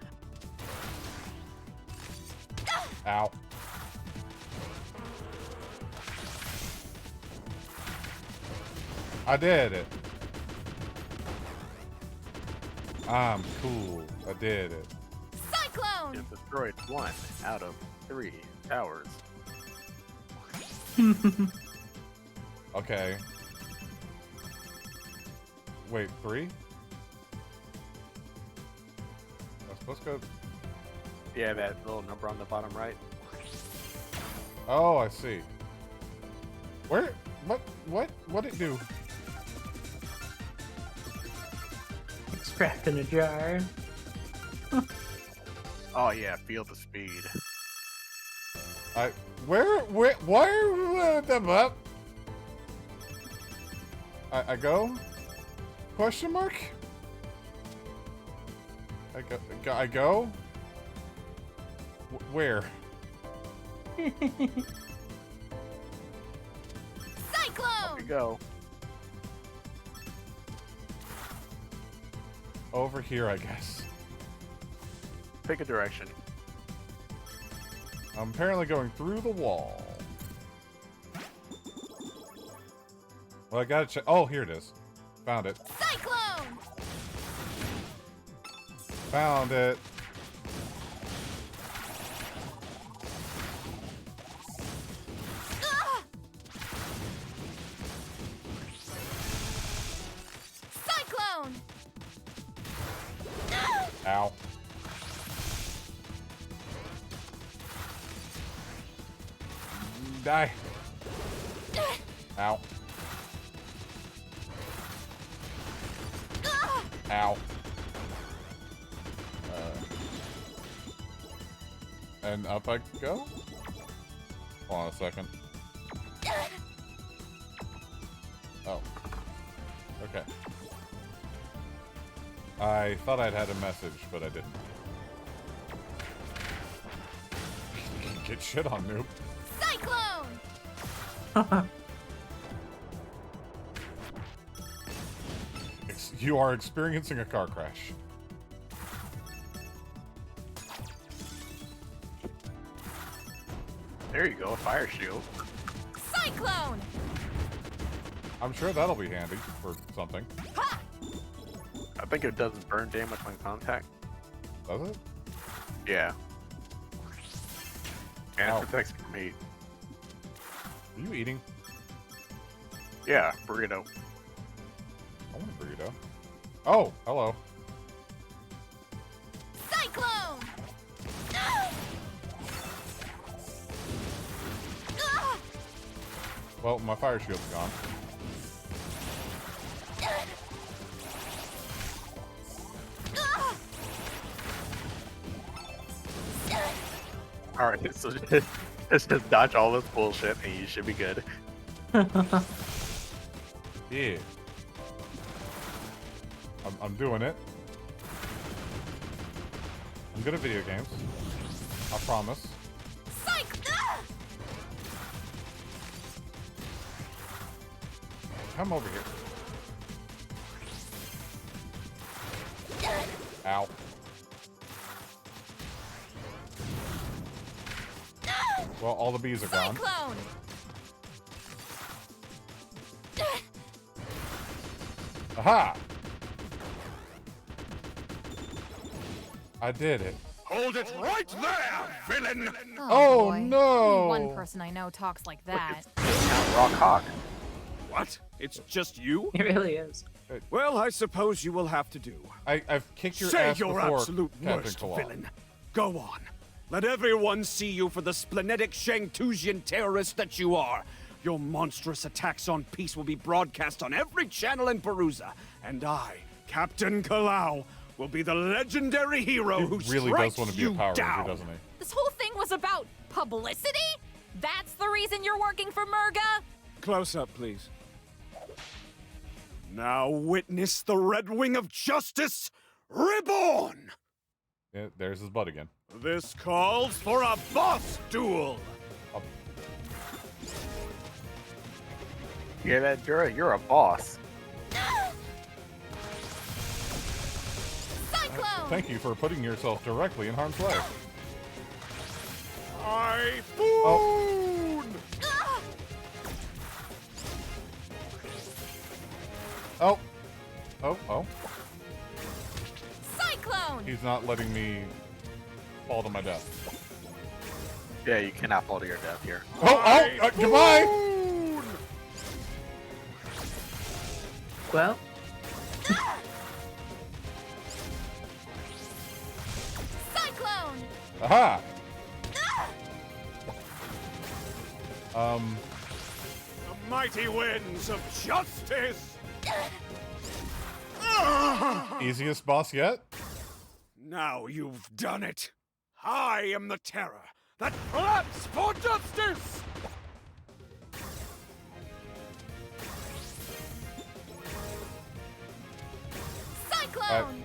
Ow. I did it. I'm cool. I did it. Cyclone! You've destroyed 1 out of 3 towers. Okay. Wait, 3? I'm supposed to go... Yeah, that little number on the bottom right. Oh, I see. Where? What'd it do? It's trapped in a jar. Oh yeah, feel the speed. Where them up? I go? Question mark? I go? Where? Cyclone! You go. Over here, I guess. Pick a direction. I'm apparently going through the wall. Well, I gotta check. Oh, here it is. Found it. Cyclone! Found it. Cyclone! Ow. Die. Ow. Ow. And up I go? Hold on a second. Oh. Okay. I thought I'd had a message, but I didn't. Get shit on, noob. Cyclone! You are experiencing a car crash. There you go, a fire shield. Cyclone! I'm sure that'll be handy for something. I think it doesn't burn damage when contact. Does it? Yeah. And Ow. it protects from heat. Are you eating? Yeah, burrito. I want a burrito. Oh, hello. Cyclone! Well, my fire shield's gone. Alright, so just dodge all this bullshit and you should be good. Yeah. I'm doing it. I'm good at video games. I promise. Psych! Come over here. Ow. Well, all the bees are gone. Cyclone! Aha! I did it. Hold it right there, villain! Oh, boy. no! Only one person I know talks like that. Count Rock Hawk. What? It's just you? It really is. Well, I suppose you will have to do. I've kicked your Say ass your before, absolute Captain worst, Kalal. villain. Go on. Let everyone see you for the splenetic Shangtusian terrorist that you are. Your monstrous attacks on peace will be broadcast on every channel in Perusa. And I, Captain Kalau, will be the legendary hero who He really strikes does want to be you a Power down. Ranger, doesn't he? This whole thing was about publicity? That's the reason you're working for Murga? Close up, please. Now witness the Red Wing of Justice reborn! Yeah, there's his butt again. This calls for a boss duel! You hear that, Dura? You're a boss. Cyclone! Thank you for putting yourself directly in harm's way. Typhoon! Oh. Oh, oh. Cyclone! He's not letting me fall to my death. Yeah, you cannot fall to your death here. Oh, goodbye! Well, Cyclone! Aha! The mighty winds of justice! Easiest boss yet? Now you've done it. I am the terror that plants for justice! Cyclone!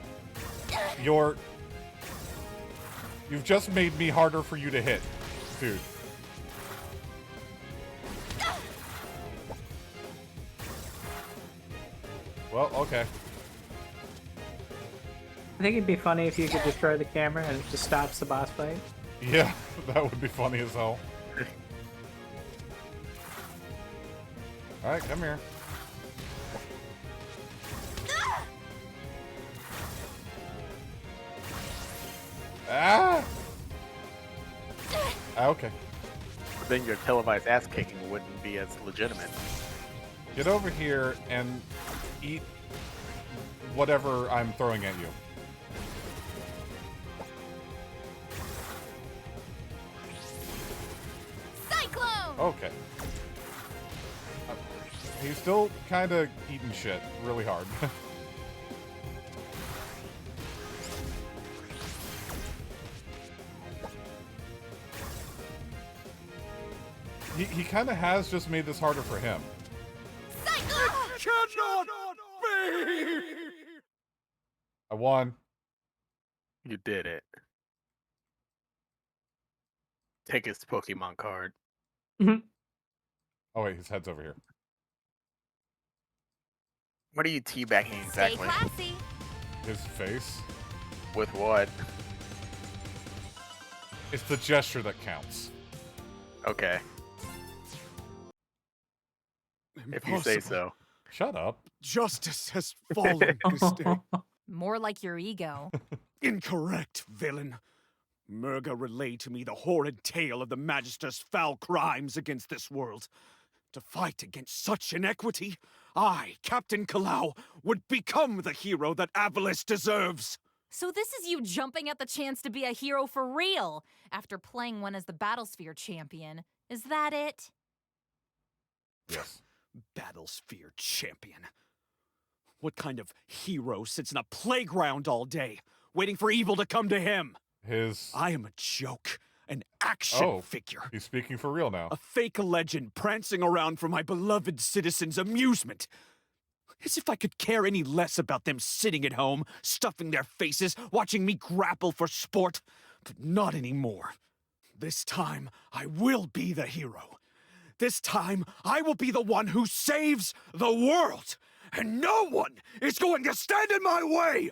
You've just made me harder for you to hit, dude. Well, okay. I think it'd be funny if you could destroy the camera and it just stops the boss fight. Yeah, that would be funny as hell. Alright, come here. Ah! Okay. But then your televised ass kicking wouldn't be as legitimate. Get over here and eat whatever I'm throwing at you. Cyclone! Okay. He's still kind of eating shit really hard. He kind of has just made this harder for him. Cannot be! I won. You did it. Take his Pokemon card. Oh wait, his head's over here. What are you teabagging exactly? Stay classy. His face. With what? It's the gesture that counts. Okay. If you say so. Shut up. Justice has fallen this day. More like your ego. Incorrect, villain. Murga relayed to me the horrid tale of the Magister's foul crimes against this world. To fight against such inequity, I, Captain Kalau, would become the hero that Avalis deserves. So this is you jumping at the chance to be a hero for real, after playing one as the Battlesphere champion. Is that it? Yes. Battlesphere champion. What kind of hero sits in a playground all day, waiting for evil to come to him? His... I am a joke, An action Oh, figure. he's speaking for real now. A fake legend prancing around for my beloved citizens' amusement. As if I could care any less about them sitting at home, stuffing their faces, watching me grapple for sport. But not anymore. This time, I will be the hero. This time, I will be the one who saves the world. And no one is going to stand in my way!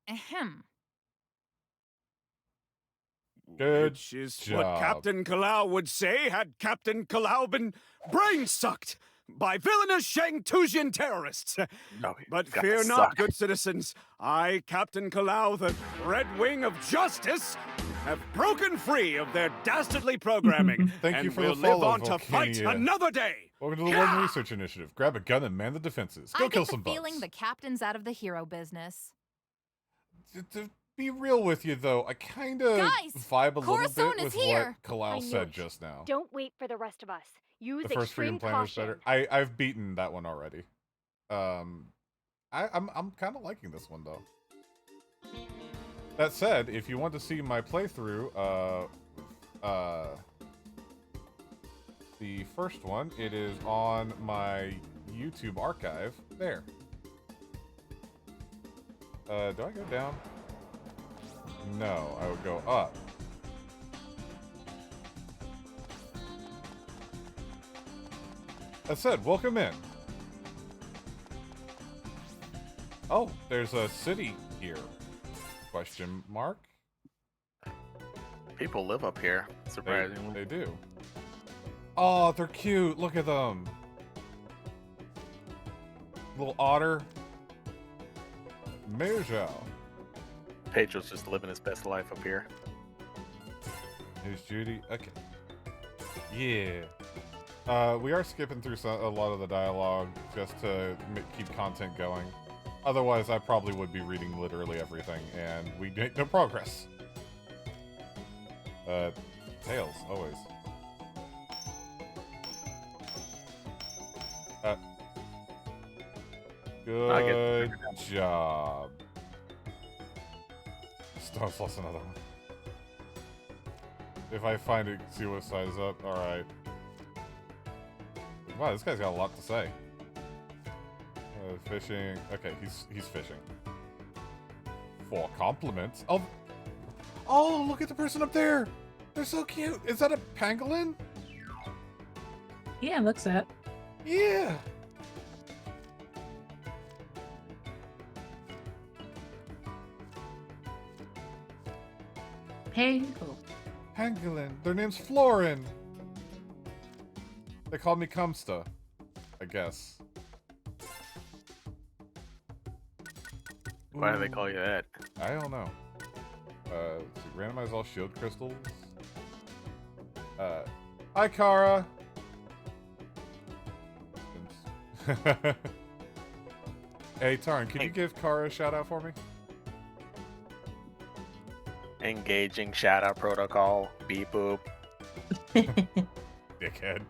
Ahem. Good Which is job. what Captain Kalau would say had Captain Kalau been brain sucked by villainous Shangtusian terrorists. No, But you got fear to not, suck. good citizens. I, Captain Kalau, the Red Wing of Justice, have broken free of their dastardly programming. Thank and you for will the live follow, on to fight Volcania. another day. Welcome to the Warden Research Initiative. Grab a gun and man the defenses. Go I kill get some the feeling bugs. the captain's out of the hero business. To be real with you, though, I kind of Guys, vibe a little Corazon bit is with here. what Kalal I said know. just now. Don't wait for the rest of us. Use The first extreme Freedom Plan was caution. better. I've beaten that one already. I'm kind of liking this one though. That said, if you want to see my playthrough, the first one, it is on my YouTube archive. There. Do I go down? No, I would go up. That said, welcome in. Oh, there's a city here. Question mark? People live up here, surprisingly. They do. Oh, they're cute. Look at them. Little otter. Meow. Pedro's just living his best life up here. Here's Judy. Okay. Yeah. We are skipping through a lot of the dialogue just to keep content going. Otherwise, I probably would be reading literally everything, and we make no progress. Tails, always. Good job. Stone's lost another one. If I find it, see what size up. Alright. Wow, this guy's got a lot to say. Fishing. Okay, he's fishing. For compliments. Oh, look at the person up there. They're so cute. Is that a pangolin? Yeah, looks that. Yeah. Pango. Pangolin. Their name's Florin. They called me Cumsta, I guess. Why do they call you that? I don't know. Let's see, randomize all shield crystals. Hi, Kara. Hey, Tarn, can you give Kara a shout out for me? Engaging shout out protocol. Beep boop. Dickhead.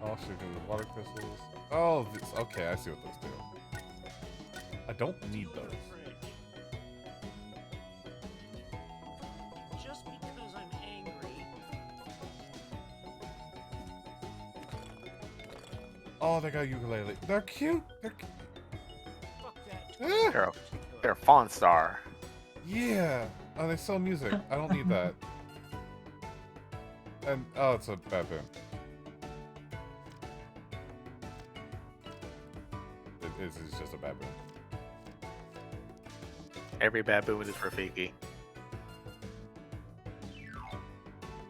Oh, shoot, water crystals. Oh, okay, I see what those do. I don't need those. Just because I'm angry. Oh, they got ukulele. They're cute. They're cute. Fuck that. Ah, They're a Fawn Star. yeah. Oh, they sell music. I don't need that. And oh, it's a baboon. It's just a baboon. Every baboon is Rafiki.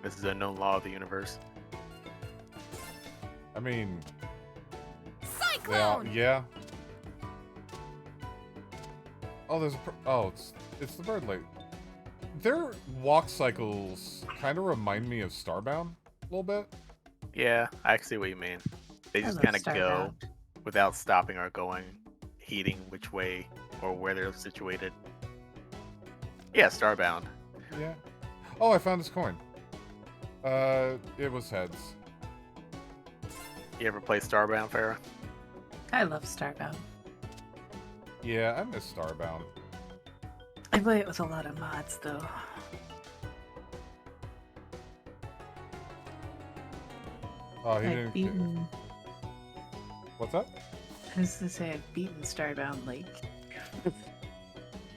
This is a known law of the universe. I mean, Cyclone! yeah. Oh, there's a it's the bird lake. Their walk cycles kind of remind me of Starbound a little bit. Yeah, I see what you mean. They I just love kind of go Starbound. without stopping or going, heeding which way or where they're situated. Yeah, Starbound. Yeah. Oh, I found this coin. It was heads. You ever play Starbound, Farrah? I love Starbound. Yeah, I miss Starbound. I play it with a lot of mods though. Oh, he I've didn't. beaten. What's that? I was to say I've beaten Starbound like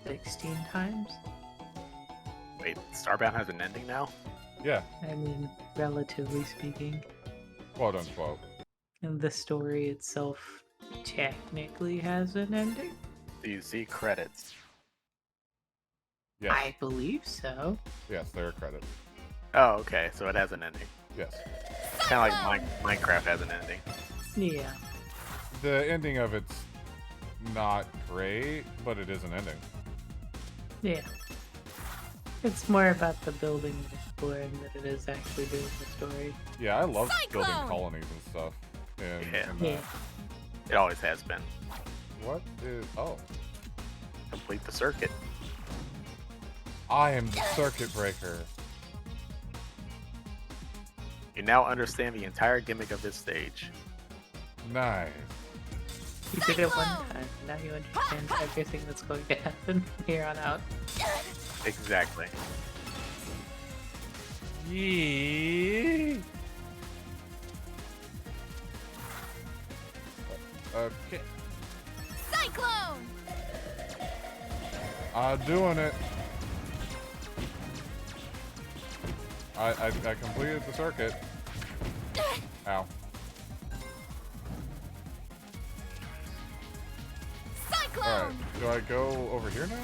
16 times. Wait, Starbound has an ending now? Yeah. I mean, relatively speaking. Quote unquote. And the story itself technically has an ending? Do you see credits? Yes. I believe so. Yes, there are credits. Oh, okay, so it has an ending. Yes. Kind of like Minecraft has an ending. Yeah. The ending of it's not great, but it is an ending. Yeah. It's more about the building and exploring than it is actually doing the story. Yeah, I love building colonies and stuff. And, Yeah. and, Yeah. It always has been. What is... Oh. Complete the circuit. I am the circuit breaker. You now understand the entire gimmick of this stage. Nice. You did it one time, now you understand everything that's going to happen from here on out. Exactly. Yee. Okay. Cyclone! I'm doing it. I completed the circuit. Ow. Cyclone! Alright, do I go over here now?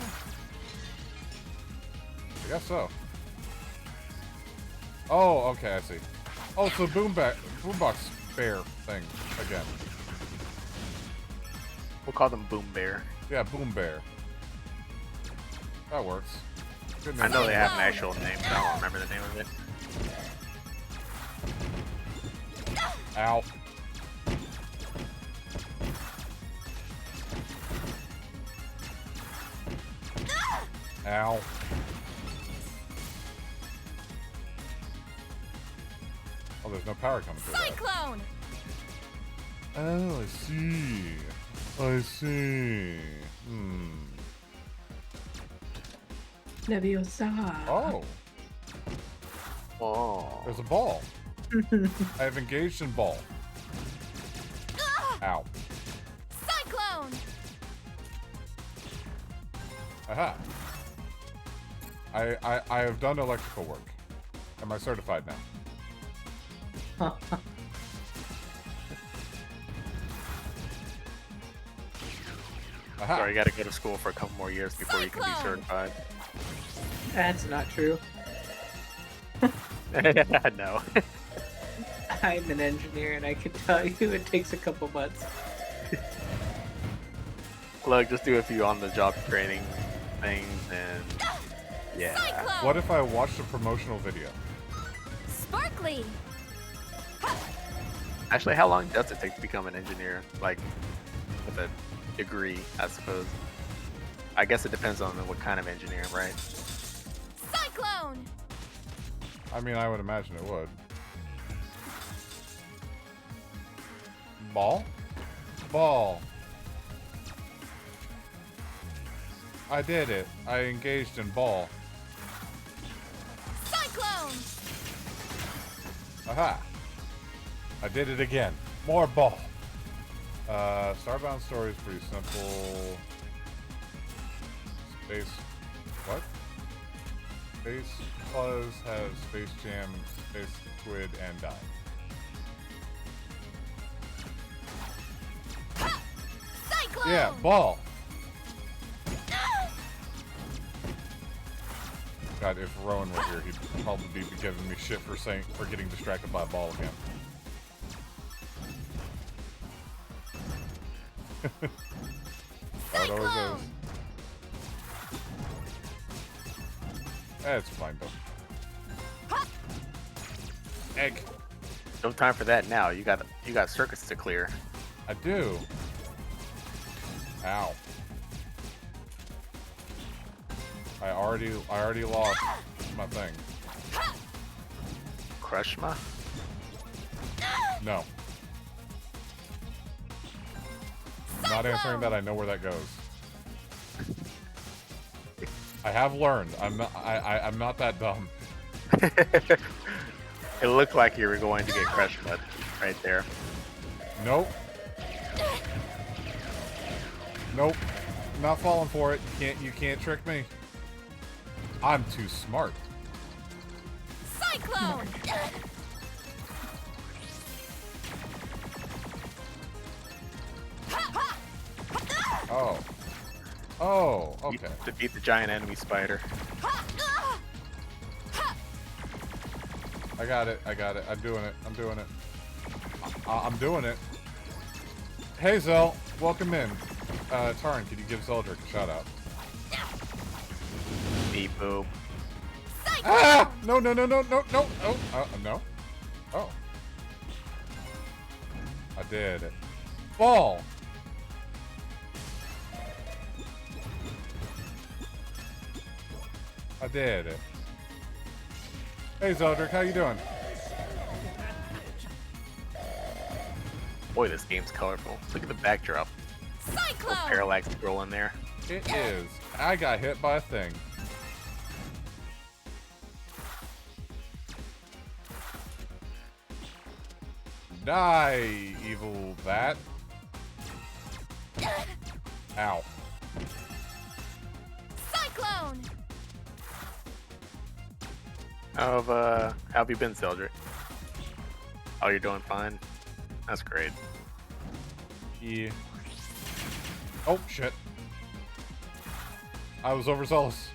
I guess so. Oh, okay, I see. Oh, it's the boombox bear thing again. We'll call them Boom Bear. Yeah, Boom Bear. That works. Good I name. know they have an actual name, but I don't remember the name of it. Ow. Ow. Oh, there's no power coming through that. Cyclone! Oh, I see. I see. Leviosa. Oh. Oh. There's a ball. I have engaged in ball. Ow. Cyclone! Aha. I have done electrical work. Am I certified now? Aha. Sorry, you gotta go to school for a couple more years before you can be certified. That's not true. No. I'm an engineer and I can tell you it takes a couple months. Look, just do a few on-the-job training things and... Yeah. What if I watched a promotional video? Sparkly! Actually, how long does it take to become an engineer? Like, with a degree, I suppose. I guess it depends on what kind of engineer, right? Cyclone! I mean, I would imagine it would. Ball? Ball. I did it. I engaged in ball. Cyclone! Aha. I did it again. More ball. Starbound story is pretty simple. Space... What? Space Fuzz has Space Jam, Space Squid, and Die. Cyclone! Yeah, ball! God, if Rowan were here, he'd probably be giving me shit for getting distracted by a ball again. How it always is. It's fine though. Egg. No time for that now. You got circuits to clear. I do. Ow. I already lost my thing. Crushma? No. I'm not answering that. I know where that goes. I have learned. I'm not that dumb. It looked like you were going to get Crushma. right there. Nope. Nope. Not falling for it. You can't trick me. I'm too smart. Cyclone! Oh. Oh, okay. Defeat the giant enemy spider. I got it. I got it. I'm doing it. I'm doing it. I'm doing it. Hey, Zell. Welcome in. Tarn, could you give Zeldrick a shout out? Beep boop. Ah! No, no, no, no, no, no. Oh, no. Oh. I did it. Ball. I did it. Hey, Zeldrick, how you doing? Boy, this game's colorful. Look at the backdrop. Cyclone! Parallax scroll in there. It is. I got hit by a thing. Die, evil bat. Ow. Cyclone! How have you been, Zeldrick? Oh, you're doing fine? That's great. Yeah. Oh, shit. I was overzealous.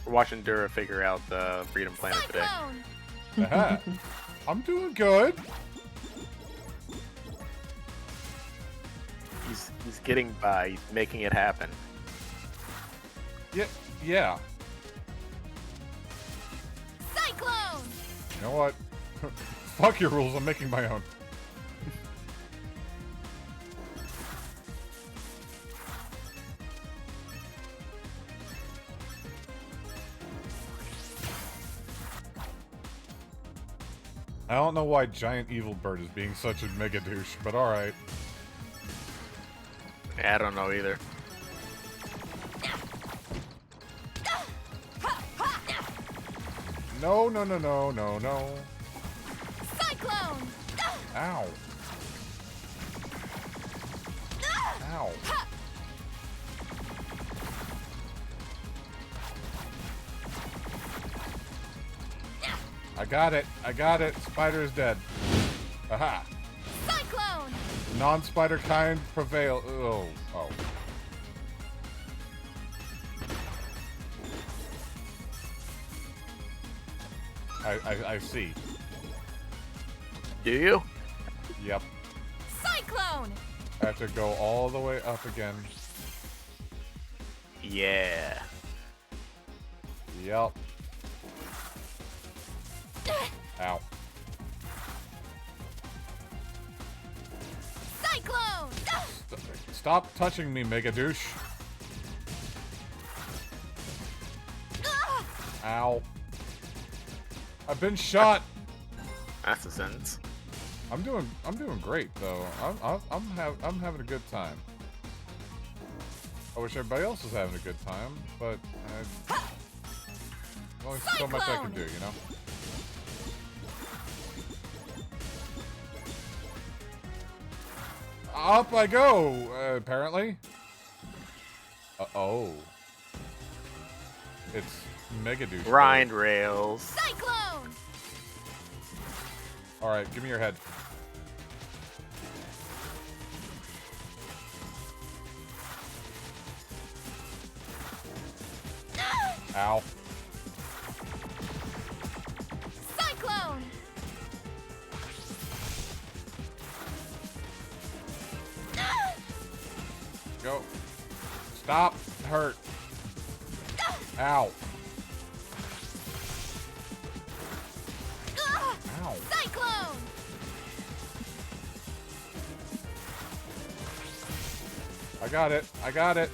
We're watching Dura figure out the Freedom Planet today. Uh-huh. I'm doing good. He's getting by. He's making it happen. Yeah. Yeah. Cyclone! You know what? Fuck your rules. I'm making my own. I don't know why Giant Evil Bird is being such a mega douche, but alright. I don't know either. No, no, no, no, no, no. Cyclone! Ow. Ow. I got it. I got it. Spider is dead. Aha. Cyclone! Non-spider kind prevail. Oh. Oh. I see. Do you? Yep. Cyclone! I have to go all the way up again. Yeah. Yep. Ow. Cyclone! Stop touching me, mega douche. Ow. I've been shot. That's a sentence. I'm doing great though. I'm having a good time. I wish everybody else was having a good time, but there's only so much I can do, you know. Up I go, apparently. Uh-oh. It's Mega Douche. Grind rails. Cyclone! Alright, give me your head. Ow. Cyclone! Go. Stop. Hurt. Ow. Ow. Cyclone! I got it. I got it.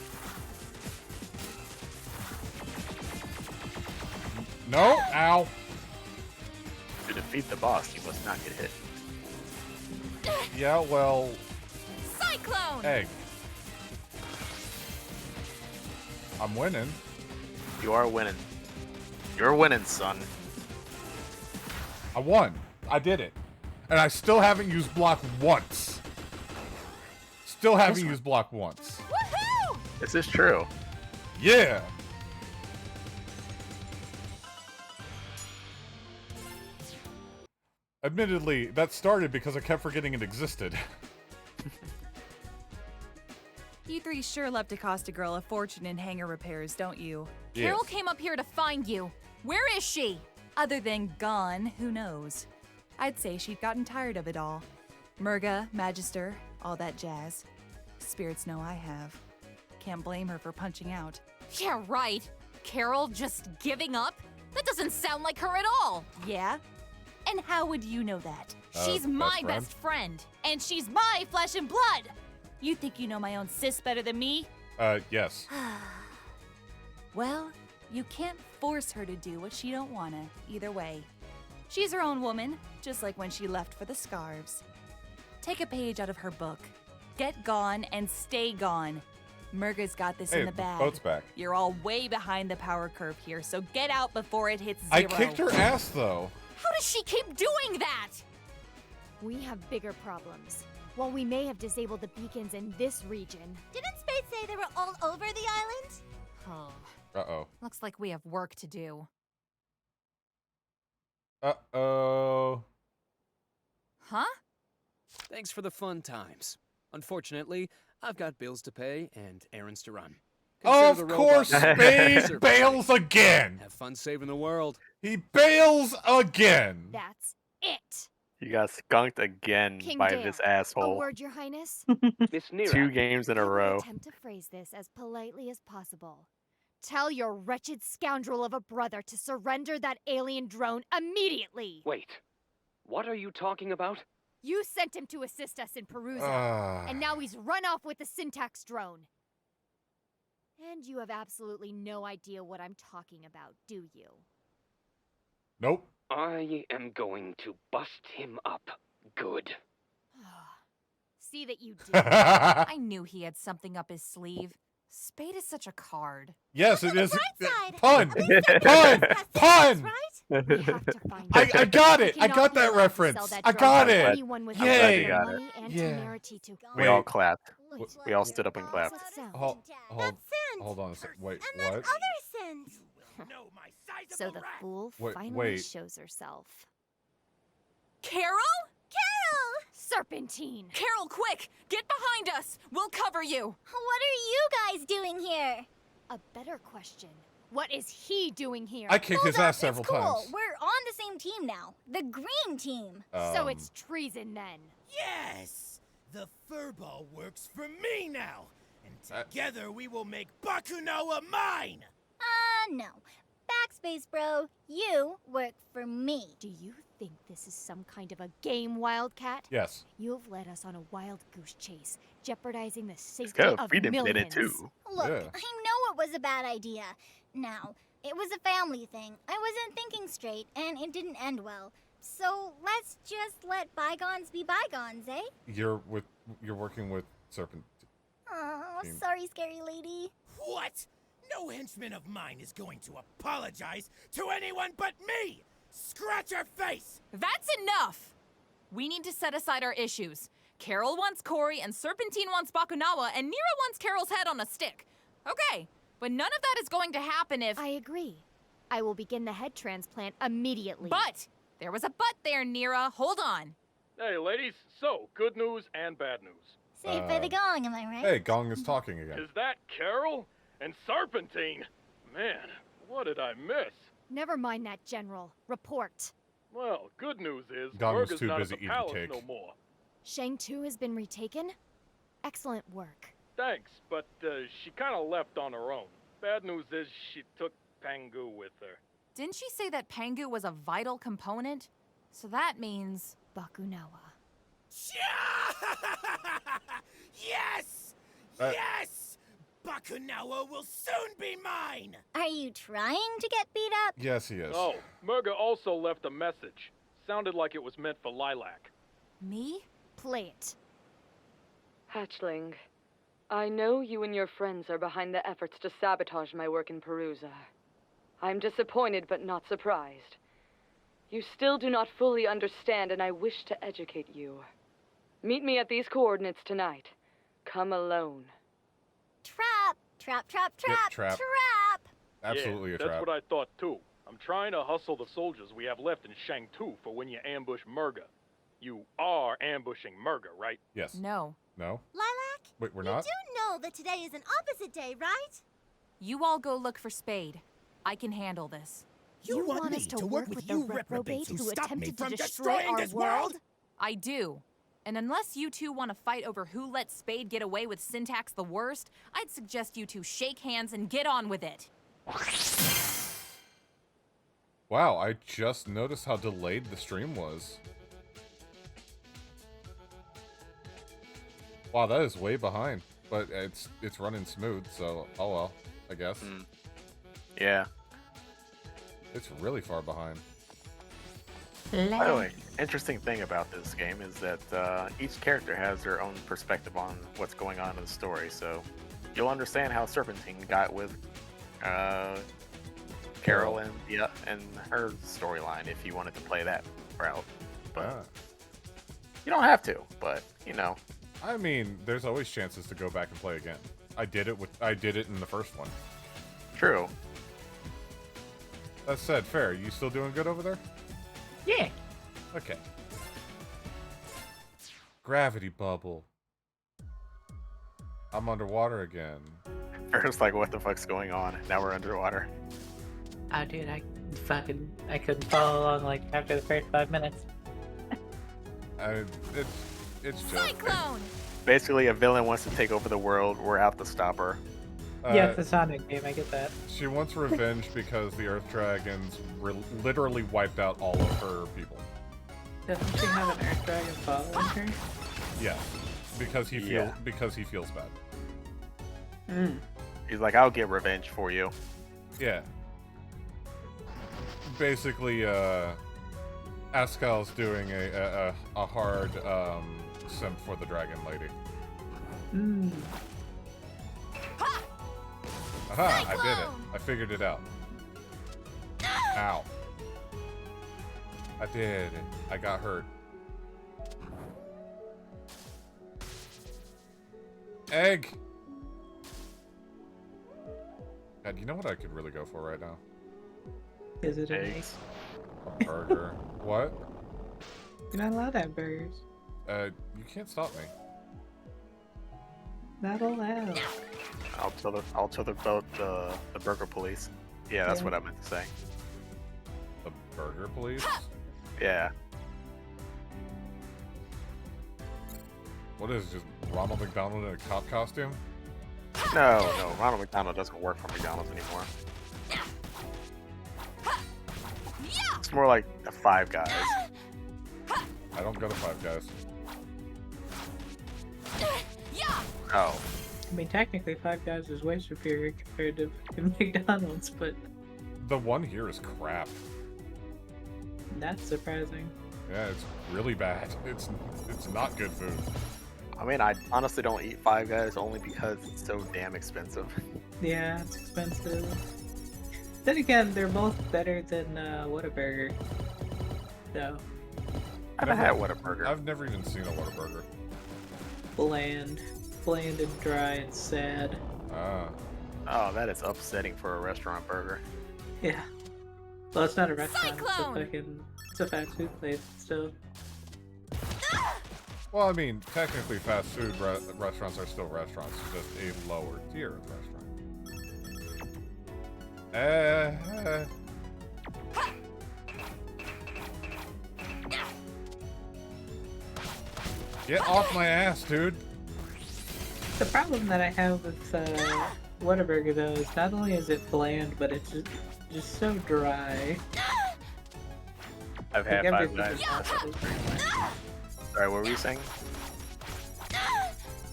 No. Ow. To defeat the boss, you must not get hit. Yeah, well... Cyclone! Egg. I'm winning. You are winning. You're winning, son. I won. I did it. And I still haven't used block once. Still haven't used block once. Woohoo! This is true. Yeah. Admittedly, that started because I kept forgetting it existed. You three sure love to cost a girl a fortune in hangar repairs, don't you? Yes. Carol came up here to find you. Where is she? Other than gone, who knows? I'd say she'd gotten tired of it all. Murga, Magister, all that jazz. Spirits know I have. Can't blame her for punching out. Yeah, right. Carol just giving up? That doesn't sound like her at all. Yeah? And how would you know that? She's my best friend, and she's my flesh and blood. You think you know my own sis better than me? Yes. Well, you can't force her to do what she don't wanna, either way. She's her own woman, just like when she left for the Scarves. Take a page out of her book. Get gone and stay gone. Murga's got this in the bag. Boat's back. You're all way behind the power curve here, so get out before it hits 0. I kicked her ass, though. How does she keep doing that? We have bigger problems. While we may have disabled the beacons in this region... Didn't Spade say they were all over the island? Oh. Uh-oh. Looks like we have work to do. Uh-oh. Huh? Thanks for the fun times. Unfortunately, I've got bills to pay and errands to run. Of course, Spade bails again. Have fun saving the world. He bails again. That's it. You got skunked again King by Dale, this A asshole. word, Your Highness. Miss Nira. 2 games in a row. Attempt to phrase this as politely as possible. Tell your wretched scoundrel of a brother to surrender that alien drone immediately. Wait, what are you talking about? You sent him to assist us in Perusa, and now he's run off with the Syntax drone. And you have absolutely no idea what I'm talking about, do you? Nope. I am going to bust him up good. See that you did. I knew he had something up his sleeve. Spade is such a card. Yes, it is. Pun! Pun! Pun! I got it! I got that reference! I got it! Yay! Yeah. We all clapped. We all stood up and clapped. Hold on a second. Wait, And that what? other sense. So the fool finally wait. shows herself. Carol? Carol! Serpentine! Carol, quick! Get behind us! We'll cover you! What are you guys doing here? A better question. What is he doing here? I kicked his ass several Cool. times. We're on the same team now. The green team. So it's treason then. Yes! The furball works for me now. And together we will make Bakunawa mine! No. Backspace, bro. You work for me. Do you think this is some kind of a game, Wildcat? Yes. You have led us on a wild goose chase, jeopardizing the safety got a of freedom in millions. it too. Look, I know it was a bad idea. Now, it was a family thing. I wasn't thinking straight, and it didn't end well. So let's just let bygones be bygones, eh? You're working with Serpent. Oh, sorry, scary lady. What? No henchman of mine is going to apologize to anyone but me! Scratch her face! That's enough! We need to set aside our issues. Carol wants Cory, and Serpentine wants Bakunawa, and Nira wants Carol's head on a stick. Okay, but none of that is going to happen if... I agree. I will begin the head transplant immediately. But! There was a but there, Nira. Hold on. Hey, ladies. So, good news and bad news. Save for the gong, am I right? Hey, Gong is talking again. Is that Carol? And Serpentine? Man, what did I miss? Never mind that, General. Report. Well, good news is Gong was Murga's too not busy at the eating palace cake. no more. Shang 2 has been retaken? Excellent work. Thanks, but she kind of left on her own. Bad news is she took Pangu with her. Didn't she say that Pangu was a vital component? So that means... Bakunawa. Yes! Yes! Bakunawa will soon be mine! Are you trying to get beat up? Yes, he is. Oh, Murga also left a message. Sounded like it was meant for Lilac. Me? Play it. Hatchling, I know you and your friends are behind the efforts to sabotage my work in Perusa. I'm disappointed but not surprised. You still do not fully understand, and I wish to educate you. Meet me at these coordinates tonight. Come alone. Trap! Trap, trap, trap, trap. trap! Absolutely yeah, a trap. That's what I thought too. I'm trying to hustle the soldiers we have left in Shang 2 for when you ambush Murga. You are ambushing Murga, right? Yes. No. No? Lilac? Wait, we're you not? do know that today is an opposite day, right? You all go look for Spade. I can handle this. You want us to work with you reprobates who stop me from destroying this world? I do. And unless you two want to fight over who let Spade get away with Syntax the worst, I'd suggest you two shake hands and get on with it. Wow, I just noticed how delayed the stream was. Wow, that is way behind. But it's running smooth, so oh well, I guess. Yeah. It's really far behind. By the way, interesting thing about this game is that each character has their own perspective on what's going on in the story, so you'll understand how Serpentine got with Carol and her storyline if you wanted to play that route. But you don't have to, but you know. I mean, there's always chances to go back and play again. I did it in the first one. True. That said, Fair, you still doing good over there? Yeah. Okay. Gravity bubble. I'm underwater again. Fair's like, what the fuck's going on? Now we're underwater. Oh, dude, I couldn't follow along like after the first 5 minutes. It's just Cyclone! Basically, a villain wants to take over the world. We're out to stop her. Yeah, it's a Sonic game, I get that. She wants revenge because the Earth Dragons literally wiped out all of her people. Doesn't she have an Earth Dragon following her? Yeah, because he feels bad. Mm. He's like, I'll get revenge for you. Yeah. Basically, Askal's doing a hard simp for the Dragon Lady. Mm. Aha! I did it. I figured it out. Ow. I did it. I got hurt. Egg! God, you know what I could really go for right now? Is it an egg? A burger. What? You're not allowed to have burgers. You can't stop me. Not allowed. I'll tell the burger police. Yeah, that's what I meant to say. The burger police? Yeah. What is it, just Ronald McDonald in a cop costume? No, Ronald McDonald doesn't work for McDonald's anymore. It's more like the Five Guys. I don't go to Five Guys. Oh. I mean, technically, Five Guys is way superior compared to McDonald's, but The one here is crap. that's surprising. Yeah, it's really bad. It's not good food. I mean, I honestly don't eat Five Guys only because it's so damn expensive. Yeah, it's expensive. Then again, they're both better than Whataburger. So. I haven't had Whataburger. I've never even seen a Whataburger. Bland and dry and sad. Ah. Oh, that is upsetting for a restaurant burger. Yeah. Well, it's not a restaurant. Cyclone! It's a fast food place still. Well, I mean, technically fast food restaurants are still restaurants, just a lower tier of restaurant. Get off my ass, dude! The problem that I have with Whataburger though is not only is it bland, but it's just so dry. I've had Five Guys. Guys. Sorry, what were you saying?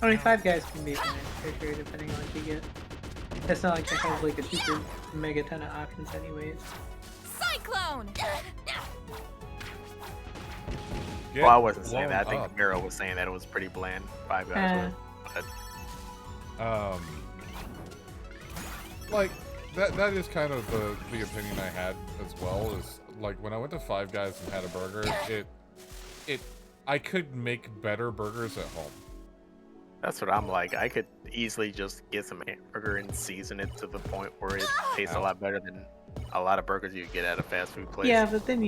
I mean, Five Guys can be fine for sure, depending on what you get. It's not like they have like a super mega ton of options anyways. Cyclone! Well, I wasn't saying that. I think Miro was saying that it was pretty bland. Five Guys was. Like that is kind of the opinion I had as well. Is like when I went to Five Guys and had a burger, I could make better burgers at home. That's what I'm like. I could easily just get some hamburger and season it to the point where it tastes a lot better than a lot of burgers you get at a fast food place. Yeah, but then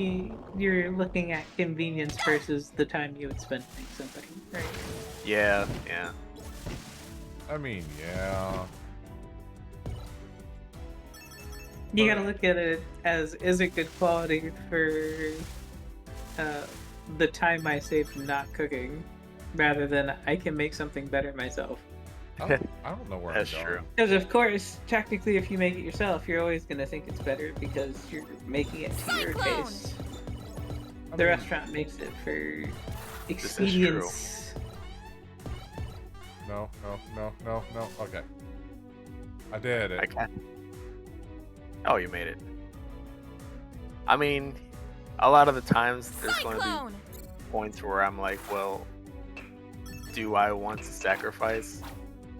you're looking at convenience versus the time you would spend making something, right? Yeah, yeah. I mean, yeah. You gotta look at it as, is it good quality for the time I saved not cooking, rather than I can make something better myself. I don't know where That's I'm going. true. Because of course, technically, if you make it yourself, you're always gonna think it's better because you're making it to your taste. The restaurant makes it for expedience. No. Okay. I did it. I can't. Oh, you made it. I mean, a lot of the times there's going to be points where I'm like, well, do I want to sacrifice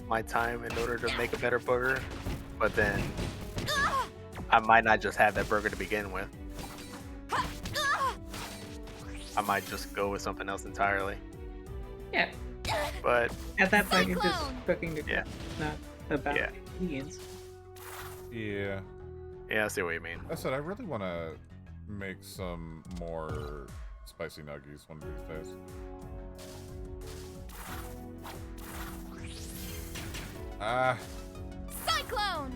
my time in order to make a better burger? But then I might not just have that burger to begin with. I might just go with something else entirely. Yeah. But at that point, you're just cooking to cook, not about Yeah. convenience. Yeah. Yeah, I see what you mean. I said I really want to make some more spicy nuggies one of these days. Cyclone!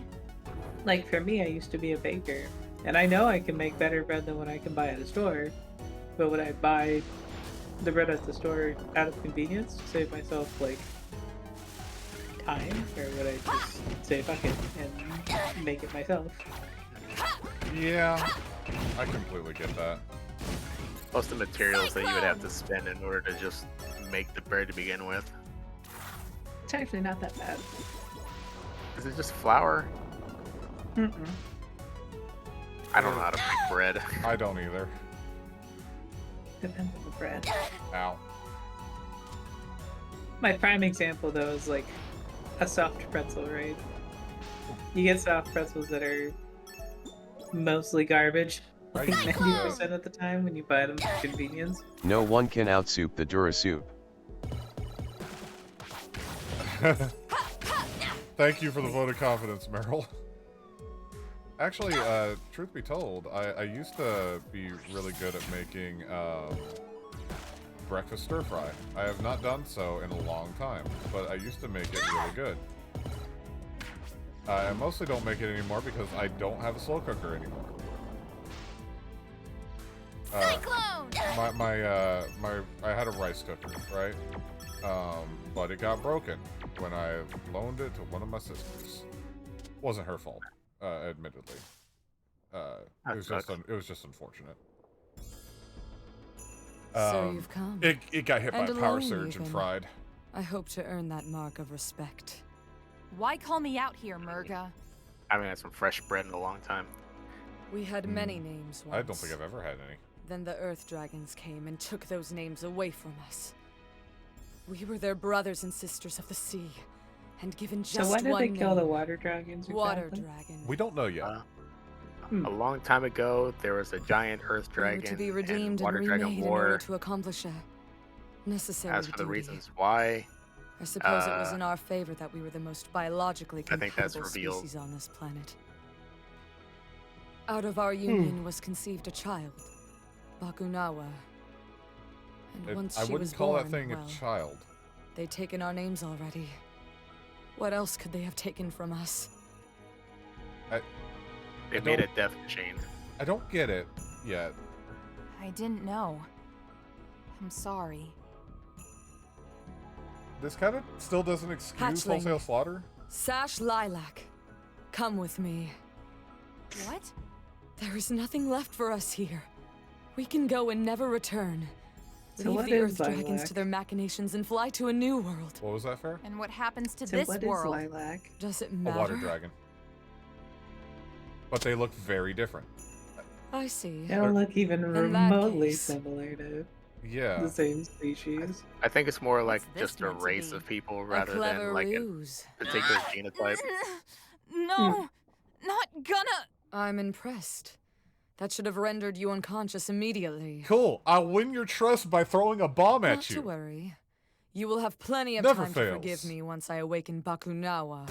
Like for me, I used to be a baker, and I know I can make better bread than what I can buy at a store. But would I buy the bread at the store out of convenience to save myself like time, or would I just say fuck it and make it myself? Yeah, I completely get that. Plus the materials that you would have to spend in order to just make the bread to begin with. It's actually not that bad. Is it just flour? Mm-mm. I don't know how to make bread. I don't either. Depends on the bread. Ow. My prime example though is like a soft pretzel, right? You get soft pretzels that are mostly garbage, like 90% of the time when you buy them for convenience. No one can outsoup the Dura soup. Thank you for the vote of confidence, Meryl. Actually, truth be told, I used to be really good at making breakfast stir fry. I have not done so in a long time, but I used to make it really good. I mostly don't make it anymore because I don't have a slow cooker anymore. I had a rice cooker, right? But it got broken when I loaned it to one of my sisters. Wasn't her fault, admittedly. It was just unfortunate. So you've come. It got hit by a And power alone surge and even. fried. I hope to earn that mark of respect. Why call me out here, Murga? I haven't had some fresh bread in a long time. We had many names once. I don't think I've ever had any. Then the Earth Dragons came and took those names away from us. We were their brothers and sisters of the sea, and given just So why did one they kill name, the water dragons? Water exactly? Dragon. We don't know yet. A long time ago, there was a giant earth We were dragon to be and redeemed water and dragon remade in order war. to accomplish a necessary As for the duty. reasons why, I suppose it was in our favor that we were the most biologically I think that's compatible revealed. species on this planet. Out of our union was conceived a child, Bakunawa. And once I she wouldn't was call born, that thing well, a child. they'd taken our names already. What else could they have taken from us? they made a death chain. I don't get it yet. I didn't know. I'm sorry. This kind of still doesn't excuse Hatchling. wholesale slaughter. Sash Lilac, come with me. What? There is nothing left for us here. We can go and never return. So Leave what the is Earth Dragons Lilac? to their machinations and fly to a new world. What was that, Fair? And what happens to So this what is world? lilac? Does it A matter? water dragon. But they look very different. I see. They don't look even In that remotely case- similar to Yeah. the same species. I think it's more like this just a meant to race be? of people A rather clever than like a ruse. particular genotype. No, not gonna. I'm impressed. That should have rendered you unconscious immediately. Cool. I'll win your trust by throwing a bomb at Not you. to worry. You will have plenty of Never time fails. to forgive me once I awaken Bakunawa.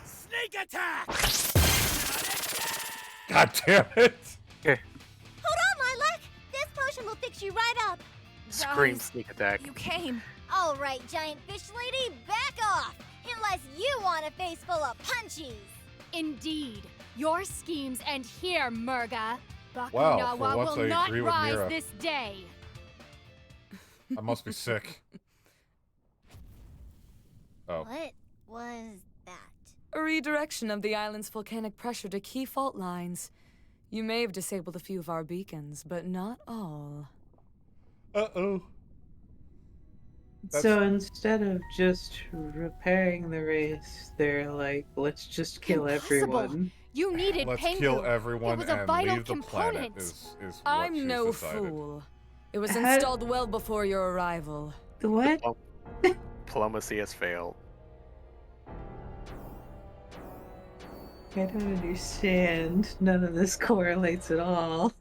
Sneak attack! God damn it! Hold on, Lilac! This potion will fix you right up! Scream Guys, sneak attack. You came. All right, giant fish lady, back off! Unless you want a face full of punchies! Indeed. Your schemes end here, Murga. Wow, Bakunawa for once will I not agree with rise Mira. this day. I must be sick. Oh. What was that? A redirection of the island's volcanic pressure to key fault lines. You may have disabled a few of our beacons, but not all. Uh-oh. So instead of just repairing the race, they're like, let's just kill everyone. You needed Let's Pengu. kill everyone It was a and vital leave the planet component. is what I'm she's no decided. fool. It was How- installed well before your arrival. The what? Diplomacy has failed. I don't understand. None of this correlates at all.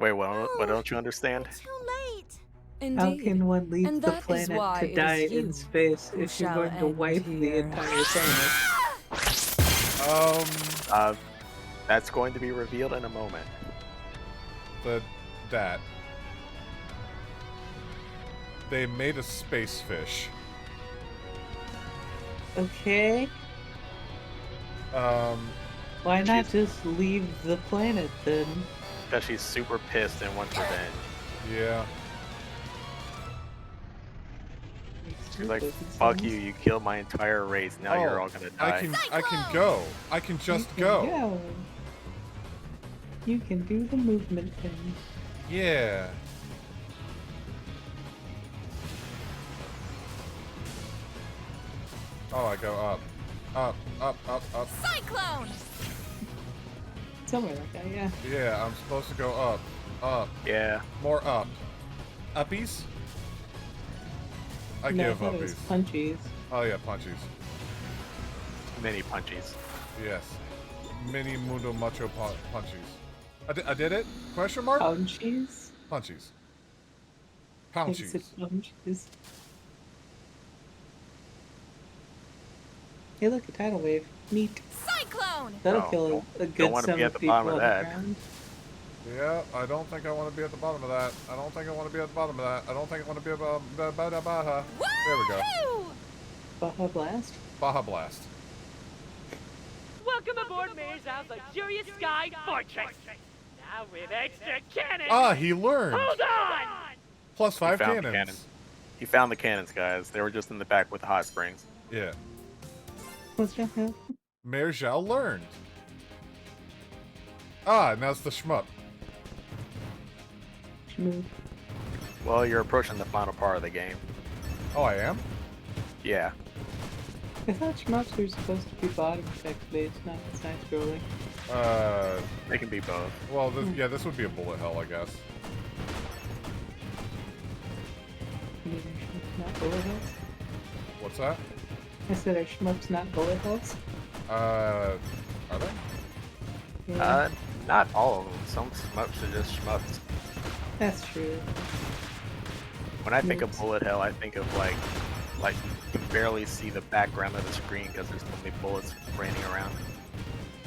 Wait, what don't you understand? Too late. How Indeed. can one leave And the that is planet why to it die is in you space who if you're shall going to end wipe the here. entire planet? That's going to be revealed in a moment. That they made a space fish. Okay. Why not just leave the planet then? Because she's super pissed and wants revenge. Yeah. She's like, fuck you, you killed my entire race, now you're all gonna die. I can go. I can just go. Yeah. You can do the movement thing. Yeah. Oh, I go up. Up, up, up, up. Cyclone! Somewhere like that, yeah. Yeah, I'm supposed to go up. Up. Yeah. More up. Uppies? I No, give thought it was uppies. punchies. Oh yeah, punchies. Many punchies. Yes. Mini mundo macho punchies. I did it? Question mark? Punchies? Punchies. Is it Punchies. punchies? Hey look, a tidal wave. Neat. Cyclone! That'll No, kill don't- a don't good wanna sum be at of the people bottom on of the that. ground. Yeah, I don't think I want to be at the bottom of that. I don't think I want to be at the bottom of that. I don't think I want to be about Baja. There we go. Baja Blast? Baja Blast. Welcome aboard Mayor's House Luxurious Sky Fortress. Now with extra cannons. Ah, he learned. Hold on! Plus 5 He found the cannons. cannon. He found the cannons, guys. They were just in the back with the hot springs. Yeah. What the hell? Mayor Zhao learned. Ah, now it's the shmup. Schmoo. Well, you're approaching the final part of the game. Oh, I am? Yeah. I thought shmups were supposed to be bottom text based, not side scrolling. They can be both. Well, yeah, this would be a bullet hell, I guess. You mean are shmups not bullet hells? What's that? I said are shmups not bullet hells? Are they? Yeah. Not all of them. Some shmups are just shmups. That's true. When I think of bullet hell, I think of like you can barely see the background of the screen because there's so many bullets raining around.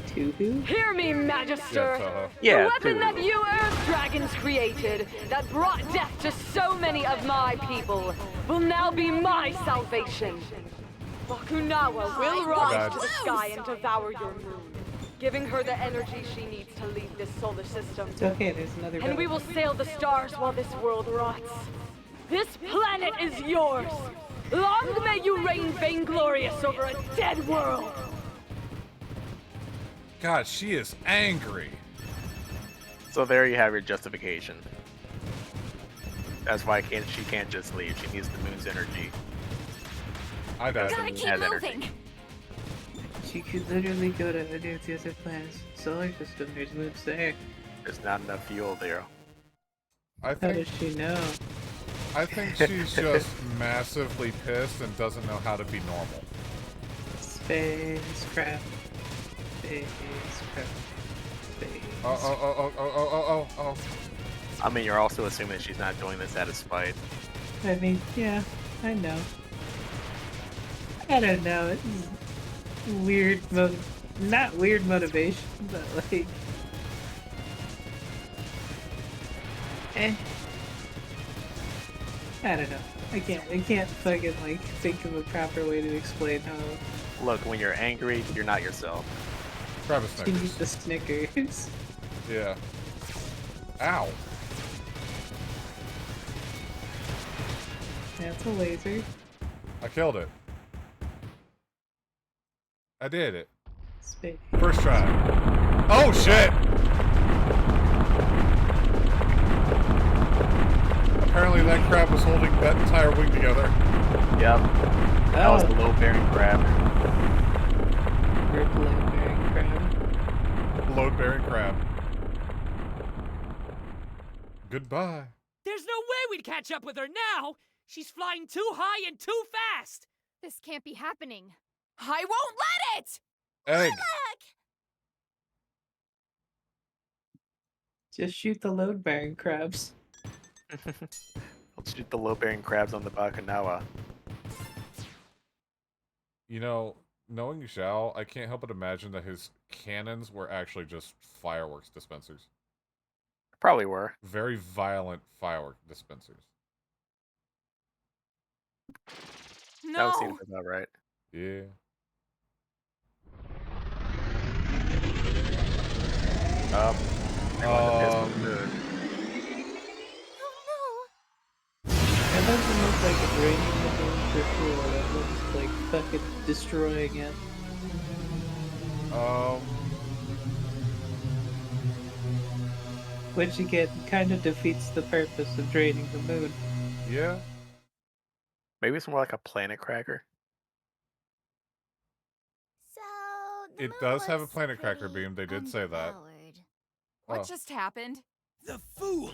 Tubu? Hear me, Magister! Yeah, the weapon Tubu. that you Earth Dragons created, that brought death to so many of my people, will now be my salvation. Bakunawa will rise to the sky and devour your moon, giving her the energy she needs to lead this solar system. It's okay, there's another And we will sail the stars while this world rots. This planet is yours! Long may you reign vainglorious over a dead world! God, she is angry. So there you have your justification. That's why she can't just leave. She needs the moon's energy. I died. Gotta keep moving! She could literally go to any of the other planets in the solar system. There's moons there. There's not enough fuel there. I How think does she know? I think she's just massively pissed and doesn't know how to be Spacecraft. Spacecraft. Oh. I mean, you're also assuming she's not doing this out of spite. I mean, yeah, I know. I don't know. It's weird, not weird motivation, but like, I don't know. I can't fucking like think of a proper way to explain how. Look, when you're angry, you're not yourself. Grab a You Snickers. need the Snickers. Yeah. Ow. That's a laser. I killed it. I did it. Space. First try. Oh shit! Apparently that crab was holding that entire wing together. Yep. That was the load-bearing crab. Rip load-bearing crab. Load-bearing crab. Goodbye. There's no way we'd catch up with her now! She's flying too high and too fast! This can't be happening. I won't let it! Egg. Just shoot the load-bearing crabs. Let's shoot the load-bearing crabs on the Bakunawa. You know, knowing Zhao, I can't help but imagine that his cannons were actually just fireworks dispensers. Probably were. Very violent firework dispensers. That would seem about right. Yeah. That doesn't look like it's raining the moon for sure. That looks like fucking destroying it. Which again kind of defeats the purpose of draining the moon. Yeah. Maybe it's more like a planet cracker. It does have a planet cracker beam. They did say that. What just happened? The fool!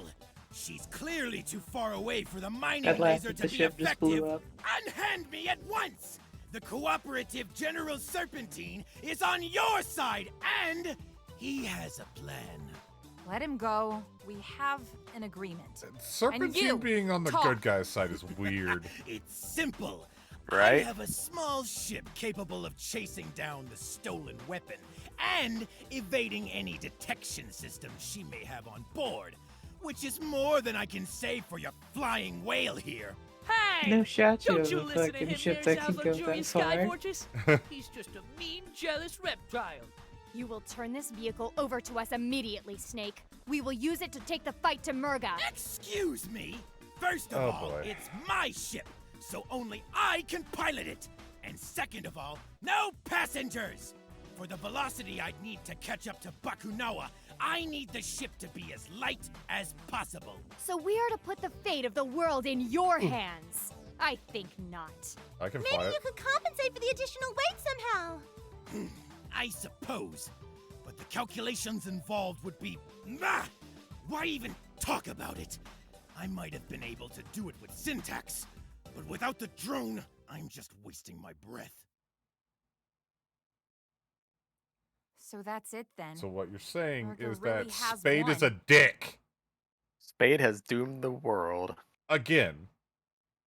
She's clearly too far away for the mining At last, laser the to be ship just blew effective. up. Unhand me at once! The cooperative General Serpentine is on your side, and he has a plan. Let him go. We have an agreement. Serpentine being on the good guy's side is weird. It's simple. Right? I have a small ship capable of chasing down the stolen weapon and evading any detection system she may have on board, which is more than I can say for your flying whale here. Hey! No shot you Don't of you a listen to fucking him ship there, that can Zhao's go luxurious that sky far. fortress? He's just a mean, jealous reptile. You will turn this vehicle over to us immediately, Snake. We will use it to take the fight to Murga. Excuse me? First of all, it's my ship, so only I can pilot it. And second of all, no passengers! For the velocity I'd need to catch up to Bakunawa, I need the ship to be as light as possible. So we are to put the fate of the world in your hands. I think not. I can Maybe fly it. you could compensate for the additional weight somehow. I suppose, but the calculations involved would be... Why even talk about it? I might have been able to do it with syntax, but without the drone, I'm just wasting my breath. So that's it then. So what you're saying Murga is really that has Spade is a won. dick. Spade has doomed the world. Again.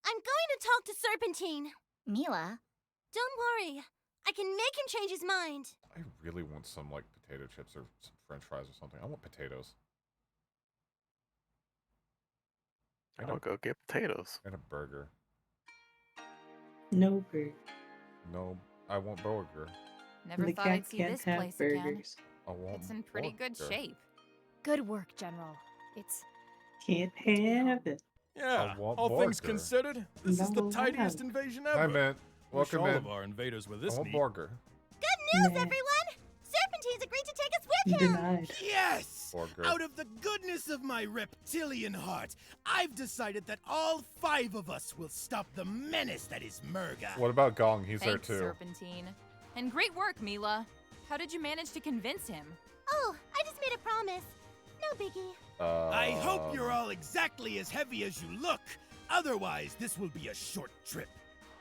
I'm going to talk to Serpentine. Mila? Don't worry. I can make him change his mind. I really want some, like, potato chips or some french fries or something. I want potatoes. I'll go get potatoes. And a burger. No burger. No, I want burger. Never The thought cat I'd see can't this have place again. burgers. I want It's in pretty good burger. shape. Good work, General. It's Can't have it. Yeah, I want all things burger. considered, this is the No, tidiest no. invasion ever. Hi, man. Wish Welcome all in. of our invaders were I this want neat. burger. Good news, everyone! Serpentine's agreed to take us with him! Denied. Yes! Burger. Out of the goodness of my reptilian heart, I've decided that all 5 of us will stop the menace that is Murga. What about Gong? He's Thanks, there too. Serpentine. And great work, Mila. How did you manage to convince him? Oh, I just made a promise. No biggie. I hope you're all exactly as heavy as you look. Otherwise, this will be a short trip.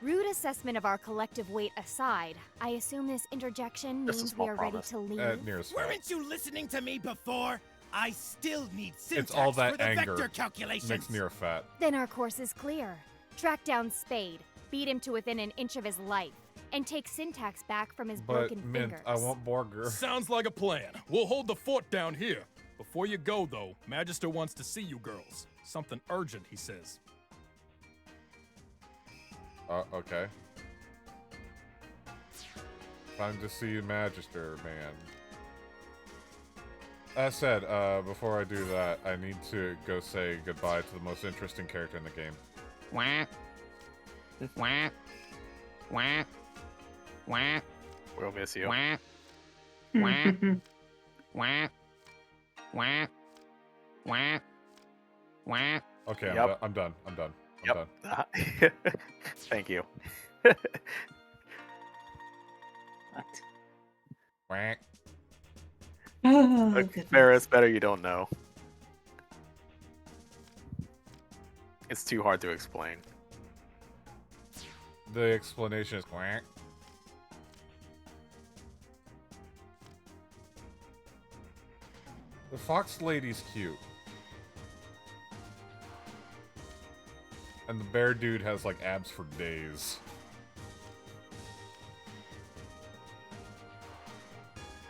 Rude assessment of our collective weight aside, I assume this interjection Just a means we small are promise. ready to leave. Nearest fair. Weren't you listening to me before? I still need syntax It's all for that the anger vector calculations. makes Nero fat. Then our course is clear. Track down Spade, beat him to within an inch of his life, and take Syntax back from his But broken Mint, fingers. I want Borger. Sounds like a plan. We'll hold the fort down here. Before you go, though, Magister wants to see you girls. Something urgent, he says. Okay. Time to see Magister, man. As said, before I do that, I need to go say goodbye to the most interesting character in the game. Wah. Wah. Wah. Wah. We'll miss you. Wah. Wah. Wah. Wah. Wah. Wah. Okay, Yep. I'm done. I'm done. Yep. Thank you. Quack. Oh, Ferris, better you don't know. It's too hard to explain. The explanation is quack. The fox lady's cute. And the bear dude has like abs for days.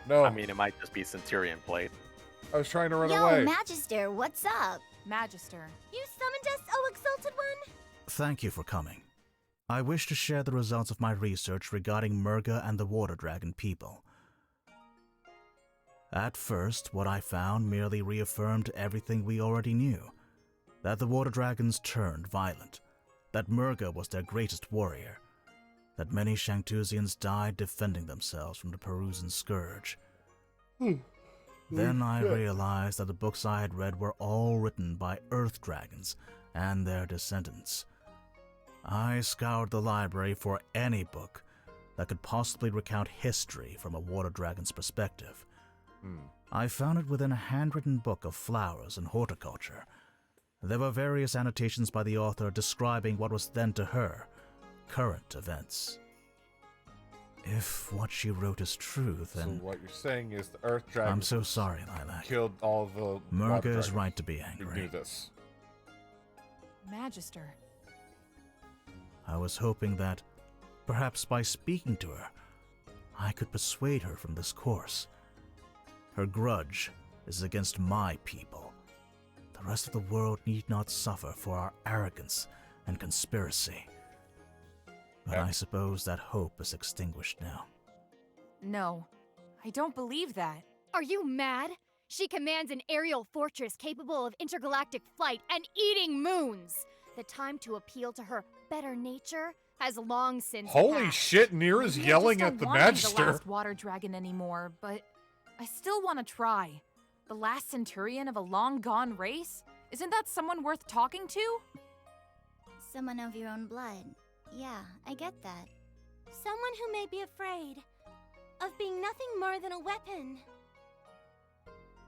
No. I mean, it might just be Centurion plate. I was trying to run Yo, away. Magister, what's up? Magister. You summoned us, oh exalted one? Thank you for coming. I wish to share the results of my research regarding Murga and the Water Dragon people. At first, what I found merely reaffirmed everything we already knew. That the Water Dragons turned violent. That Murga was their greatest warrior. That many Shangtusians died defending themselves from the Perusian scourge. Then I realized that the books I had read were all written by Earth Dragons and their descendants. I scoured the library for any book that could possibly recount history from a Water Dragon's perspective. I found it within a handwritten book of flowers and horticulture. There were various annotations by the author describing what was then to her current events. If what she wrote is true, then... So what you're saying is the Earth Dragon... I'm so sorry, Lilac. ...killed all the... Murga is right to be angry. You knew this. Magister. I was hoping that, perhaps by speaking to her, I could persuade her from this course. Her grudge is against my people. The rest of the world need not suffer for our arrogance and conspiracy. But I suppose that hope is extinguished now. No, I don't believe that. Are you mad? She commands an aerial fortress capable of intergalactic flight and eating moons. The time to appeal to her better nature has long since Holy passed. shit, Nira's Maybe yelling I at just the don't want to be Magister. the last water dragon anymore, but I still want to try. The last centurion of a long-gone race? Isn't that someone worth talking to? Someone of your own blood. Yeah, I get that. Someone who may be afraid of being nothing more than a weapon.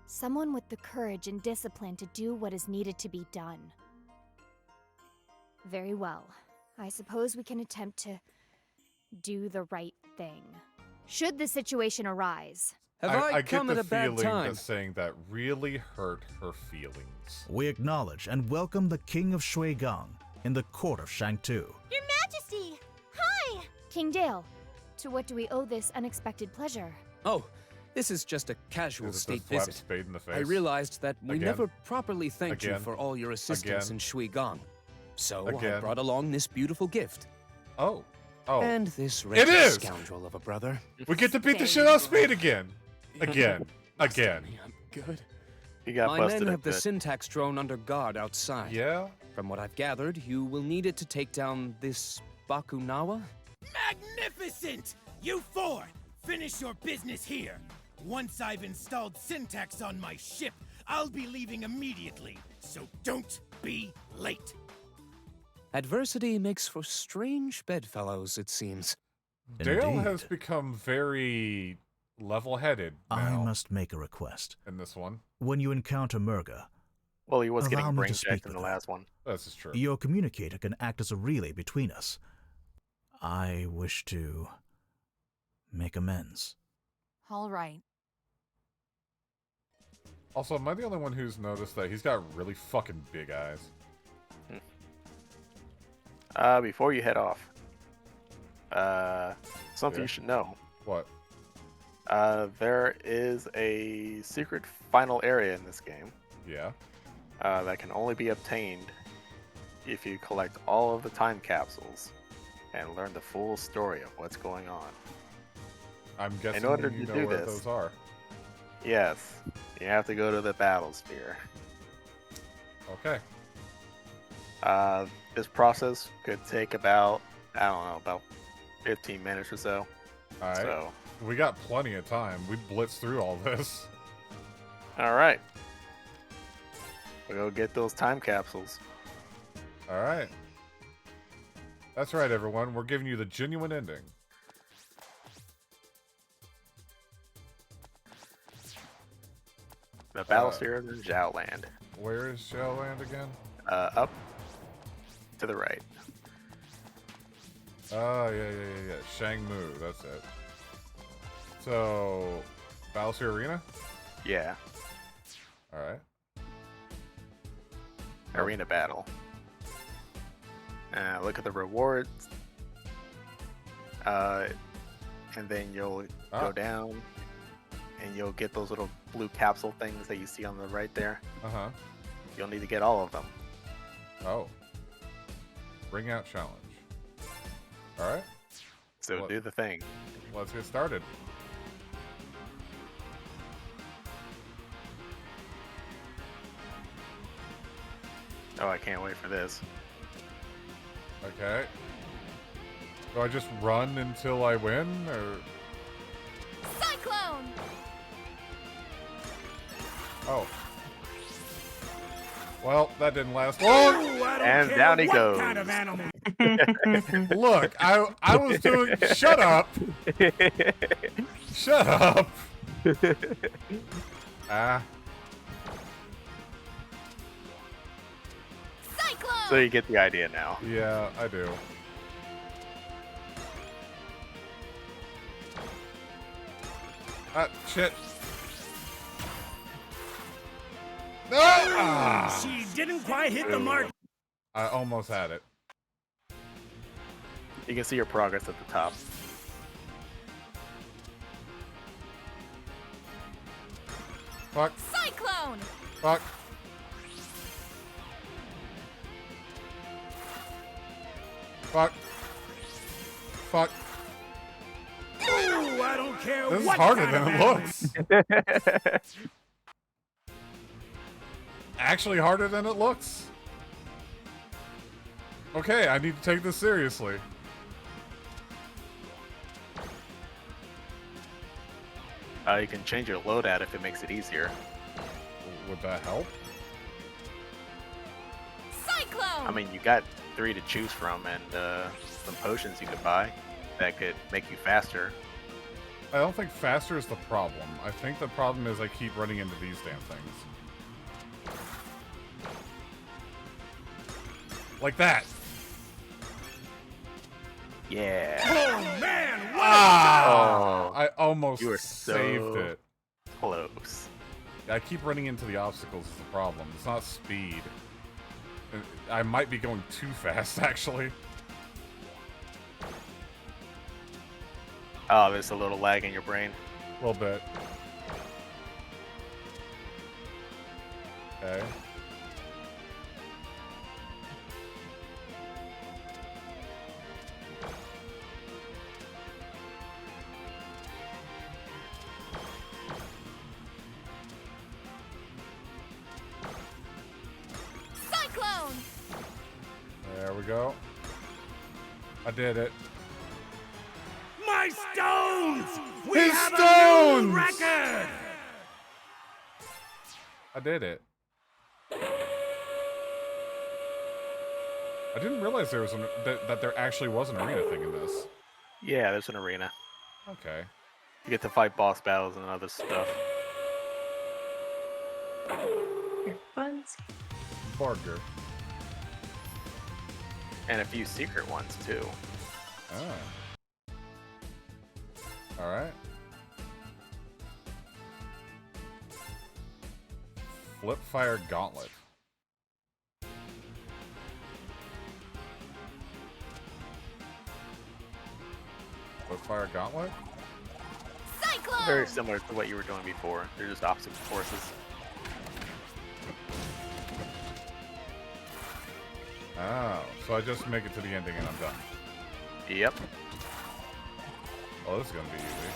Someone with the courage and discipline to do what is needed to be done. Very well. I suppose we can attempt to do the right thing. Should the situation arise. I get come the at a bad feeling time? that saying that really hurt her feelings. We acknowledge and welcome the King of Shuigang in the court of Shangtu. Your Majesty! Hi! King Dale, to what do we owe this unexpected pleasure? Oh, this is just a casual Is it the state slap visit. Spade in the I face? realized that we Again? never properly thanked you Again? for all your assistance Again? in Shuigang. So I Again? brought along this beautiful gift. Oh. Oh. And this It wretched is! scoundrel of a brother. We get to beat the shit out of Spade again. Again. Again. Good. You got My busted men up have the good. syntax drone under guard outside. Yeah? From what I've gathered, you will need it to take down this Bakunawa? Magnificent! You four, finish your business here. Once I've installed syntax on my ship, I'll be leaving immediately, so don't be late. Adversity makes for strange bedfellows, it seems. Dale Indeed. has become very level-headed I now must make a request. in this one. When you encounter Murga, Well, he was allow getting me brain to speak checked in with the her. last one. This is true. Your communicator can act as a relay between us. I wish to make amends. All right. Also, am I the only one who's noticed that he's got really fucking big eyes? Before you head off, something you should know. What? There is a secret final area in this game. Yeah. That can only be obtained if you collect all of the time capsules and learn the full story of what's going on. I'm guessing in order you to know do where this, those are. Yes, you have to go to the battle sphere. Okay. This process could take about, I don't know, about 15 minutes or so. Alright. So, we got plenty of time. We blitzed through all this. alright. We'll go get those time capsules. Alright. That's right, everyone. We're giving you the genuine ending. The Battlesphere is in Zhaoland. Where is Zhaoland again? Up to the right. Oh, yeah. Shangmu, that's it. So, Battlesphere Arena? Yeah. Alright. Arena battle. Look at the rewards. And then you'll go down and you'll get those little blue capsule things that you see on the right there. Uh-huh. You'll need to get all of them. Oh. Ring out challenge. Alright. So do the thing. Let's get started. Oh, I can't wait for this. Okay. Do I just run until I win, or...? Cyclone! Oh. Well, that didn't last long. And down he goes. Kind of animal. Look, I was doing... Shut up! Shut up! Ah. Cyclone! So you get the idea now. Yeah, I do. Ah, shit. No! Ah. She didn't quite hit the mark. I almost had it. You can see your progress at the top. Fuck. Cyclone! Fuck. Fuck. Fuck. Ooh, I don't care This is what harder kind than of it animal. looks. Actually harder than it looks. Okay, I need to take this seriously. You can change your loadout if it makes it easier. Would that help? Cyclone! I mean, you got 3 to choose from, and some potions you could buy that could make you faster. I don't think faster is the problem. I think the problem is I keep running into these damn things. Like that. Yeah. Oh man! What Ah! I almost you were saved so it. Close. I keep running into the obstacles is the problem. It's not speed. I might be going too fast, actually. Oh, there's a little lag in your brain. A little bit. Okay. Cyclone! There we go. I did it. My stones! We His have a stones! new record! I did it. I didn't realize there was that there actually was an arena thing in this. Yeah, there's an arena. Okay. You get to fight boss battles and other stuff. Buns. Barger. And a few secret ones, too. Ah. Alright. Flip Fire Gauntlet. Flip Fire Gauntlet? Cyclone! Very similar to what you were doing before. They're just opposite forces. Oh, so I just make it to the ending and I'm done. Yep. Oh, this is gonna be easy.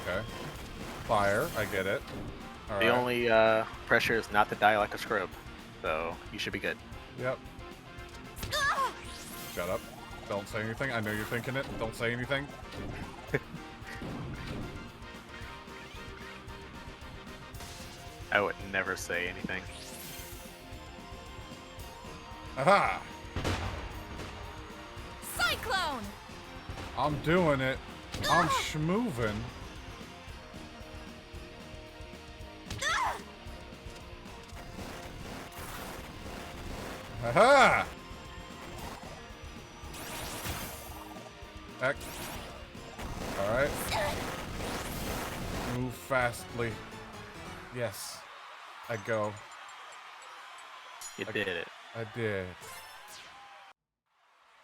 Okay. Fire, I get it. All The right. only pressure is not to die like a scrub, so you should be good. Yep. Shut up. Don't say anything. I know you're thinking it. Don't say anything. I would never say anything. Aha! Cyclone! I'm doing it. I'm schmoving. Aha! Heck. Alright. Move fastly. Yes. I go. You did it. I did.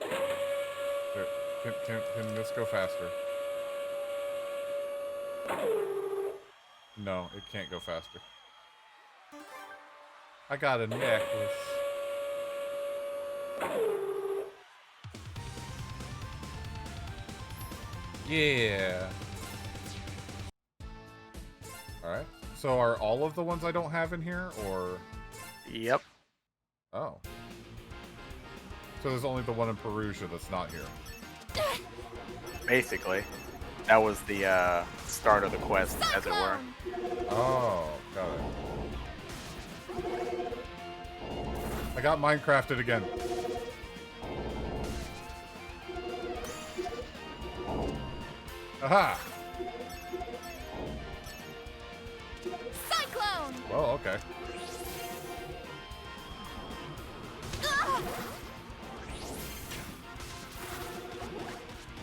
Here, can this go faster? No, it can't go faster. I got a necklace. Yeah. Alright. So are all of the ones I don't have in here, or? Yep. Oh. So there's only the one in Perugia that's not here. Basically. That was the start of the quest, as it were. Oh, got it. I got Minecrafted again. Aha! Cyclone! Well, okay.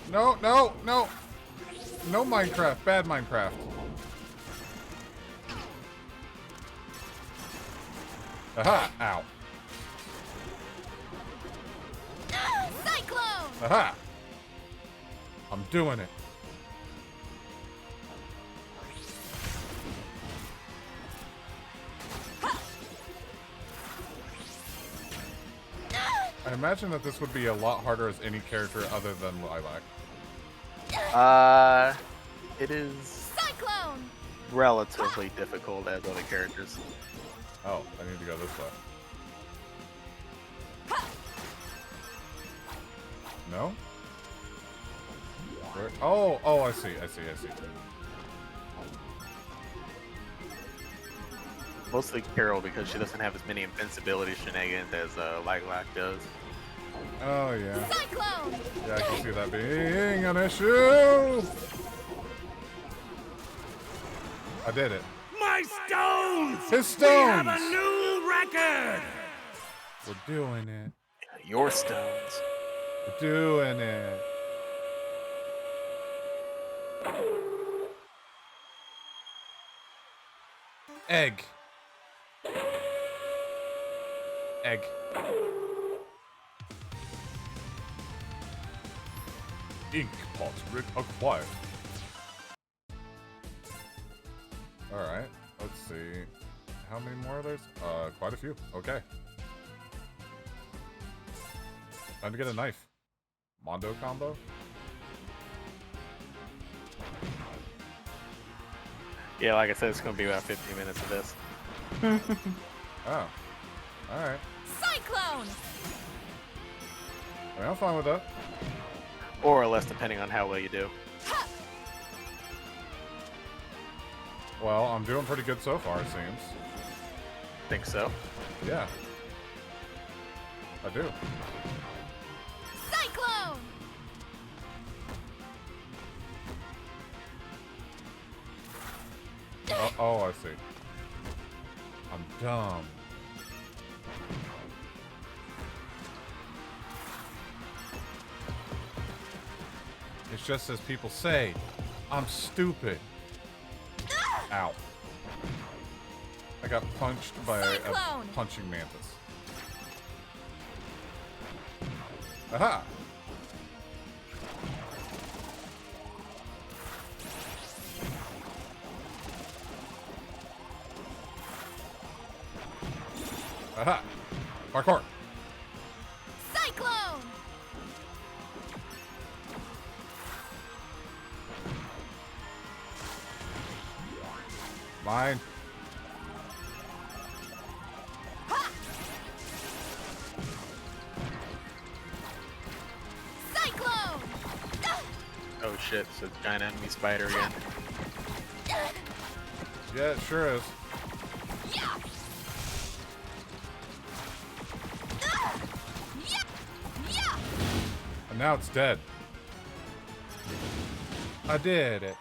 No, no, no! No Minecraft, bad Minecraft. Aha! Ow. Cyclone! Aha! I'm doing it. I imagine that this would be a lot harder as any character other than Lilac. It is Cyclone! relatively difficult as other characters. Oh, I need to go this way. No? Where? Oh, oh, I see, I see, I see. Mostly Carol because she doesn't have as many invincibility shenanigans as Lilac does. Oh, yeah. Cyclone! Yeah, I can see that being an issue! I did it. My stones! His stones! We have a new record! We're doing it. Your stones. We're doing it. Egg. Egg. Ink pot acquired. Alright, let's see. How many more are there? Quite a few. Okay. Time to get a knife. Mondo combo? Yeah, like I said, it's gonna be about 15 minutes of this. Oh. Alright. Cyclone! I mean, I'm fine with that. Or less, depending on how well you do. Well, I'm doing pretty good so far, it seems. Think so? Yeah. I do. Cyclone! Oh, I see. I'm dumb. It's just as people say. I'm stupid. Ow. I got punched by a punching mantis. Aha! Aha! Parkour! Cyclone! Mine. Cyclone! Oh shit, so giant enemy spider again. Yeah, it sure is. And now it's dead. I did it.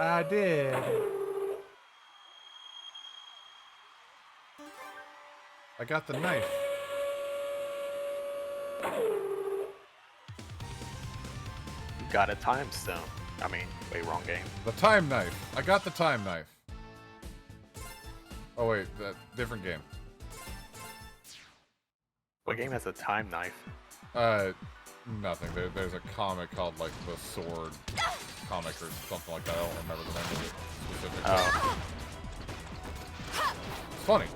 I did. I got the knife. You got a time stone. I mean, wait, wrong game. The time knife. I got the time knife. Oh wait, that different game. What game has a time knife? Nothing. There's a comic called like the Sword comic or something like that. I don't remember the name of it specifically. Oh. It's funny.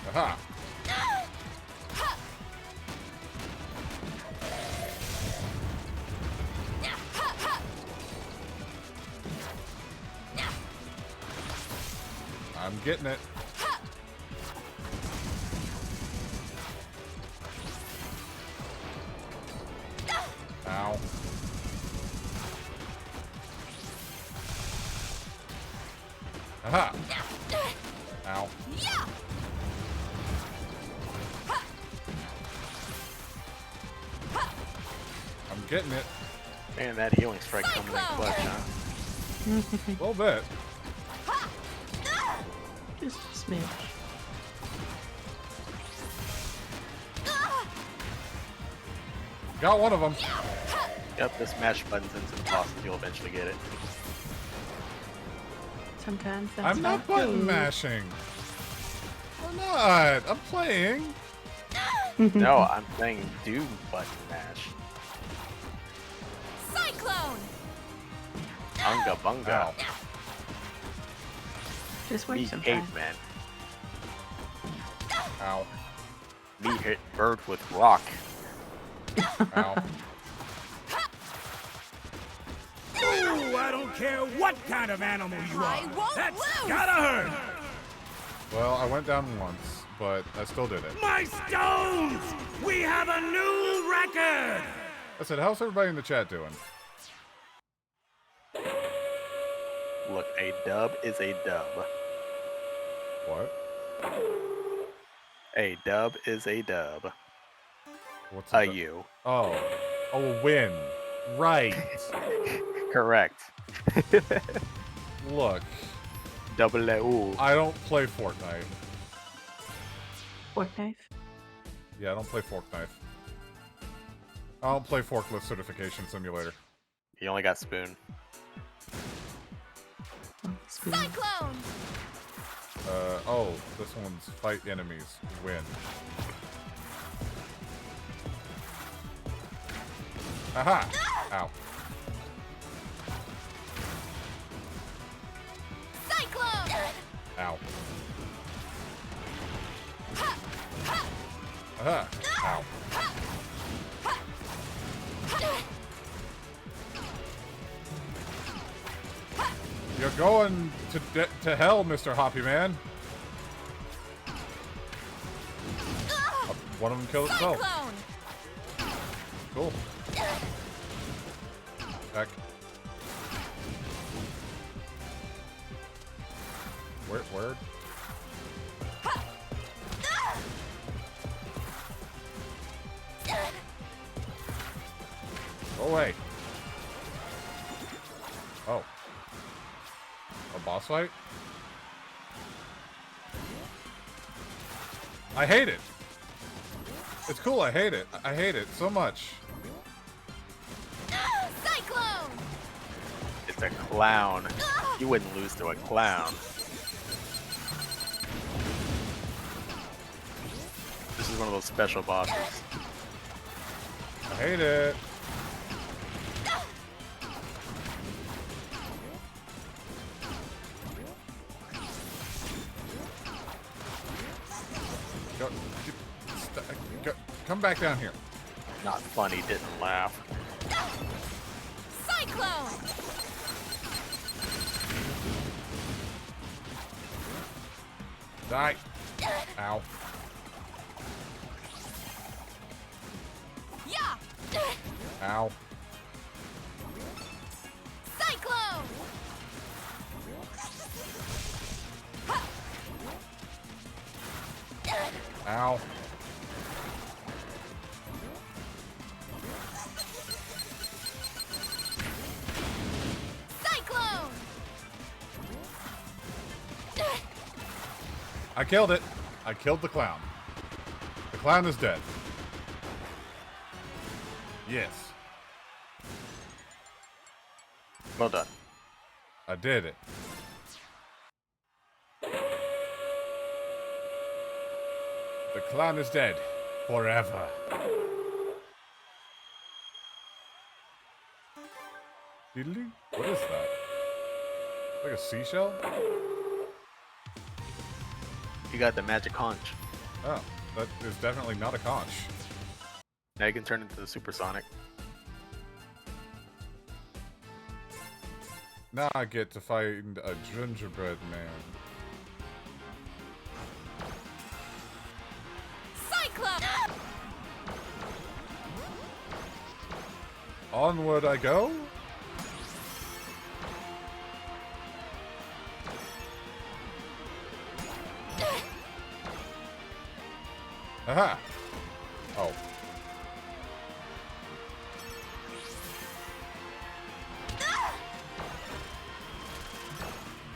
Aha. I'm getting it. Ow. Aha. Ow. I'm getting it. Man, that healing strike coming in clutch, huh? A little bit. Just a smidge. Got one of them. Yep, this mash button's impossible. You'll eventually get it. Sometimes that's I'm not button mashing. I'm not. I'm playing. No, I'm saying do button mash. Cyclone! Bunga bunga. Just Me wait sometime. caveman. Ow. Me hit bird with rock. Ow. Ooh, I don't care what kind of animal you are. That's gotta hurt. Well, I went down once, but I still did it. My stones! We have a new record! I said, how's everybody in the chat doing? Look, a dub is a dub. What? A dub is a dub. What's a U? Oh. Oh, a win. Right. Correct. Look. Double A-U. I don't play Fortnite. Fork knife? Yeah, I don't play Fork Knife. I don't play Forklift Certification Simulator. You only got spoon. Cyclone! Oh, this one's fight enemies, win. Aha! Ow. Cyclone! Ow. Aha! Ow. You're going to hell, Mr. Hoppy Man. One of them killed itself. Cool. Heck. Where? Go away. Oh. boss fight? I hate it. It's cool, I hate it. I hate it so much. Cyclone! It's a clown. You wouldn't lose to a clown. This is one of those special bosses. I hate it. Come back down here. Not funny, didn't laugh. Cyclone! Die. Ow. Yeah! Ow. Cyclone! Ow. Cyclone! I killed it. I killed the clown. The clown is dead. Yes. Well done. I did it. The clown is dead. Forever. Diddly? What is that? Like a seashell? You got the magic conch. Oh, that is definitely not a conch. Now you can turn into the supersonic. Now I get to find a gingerbread man. Cyclone! Onward I go. Aha! Oh.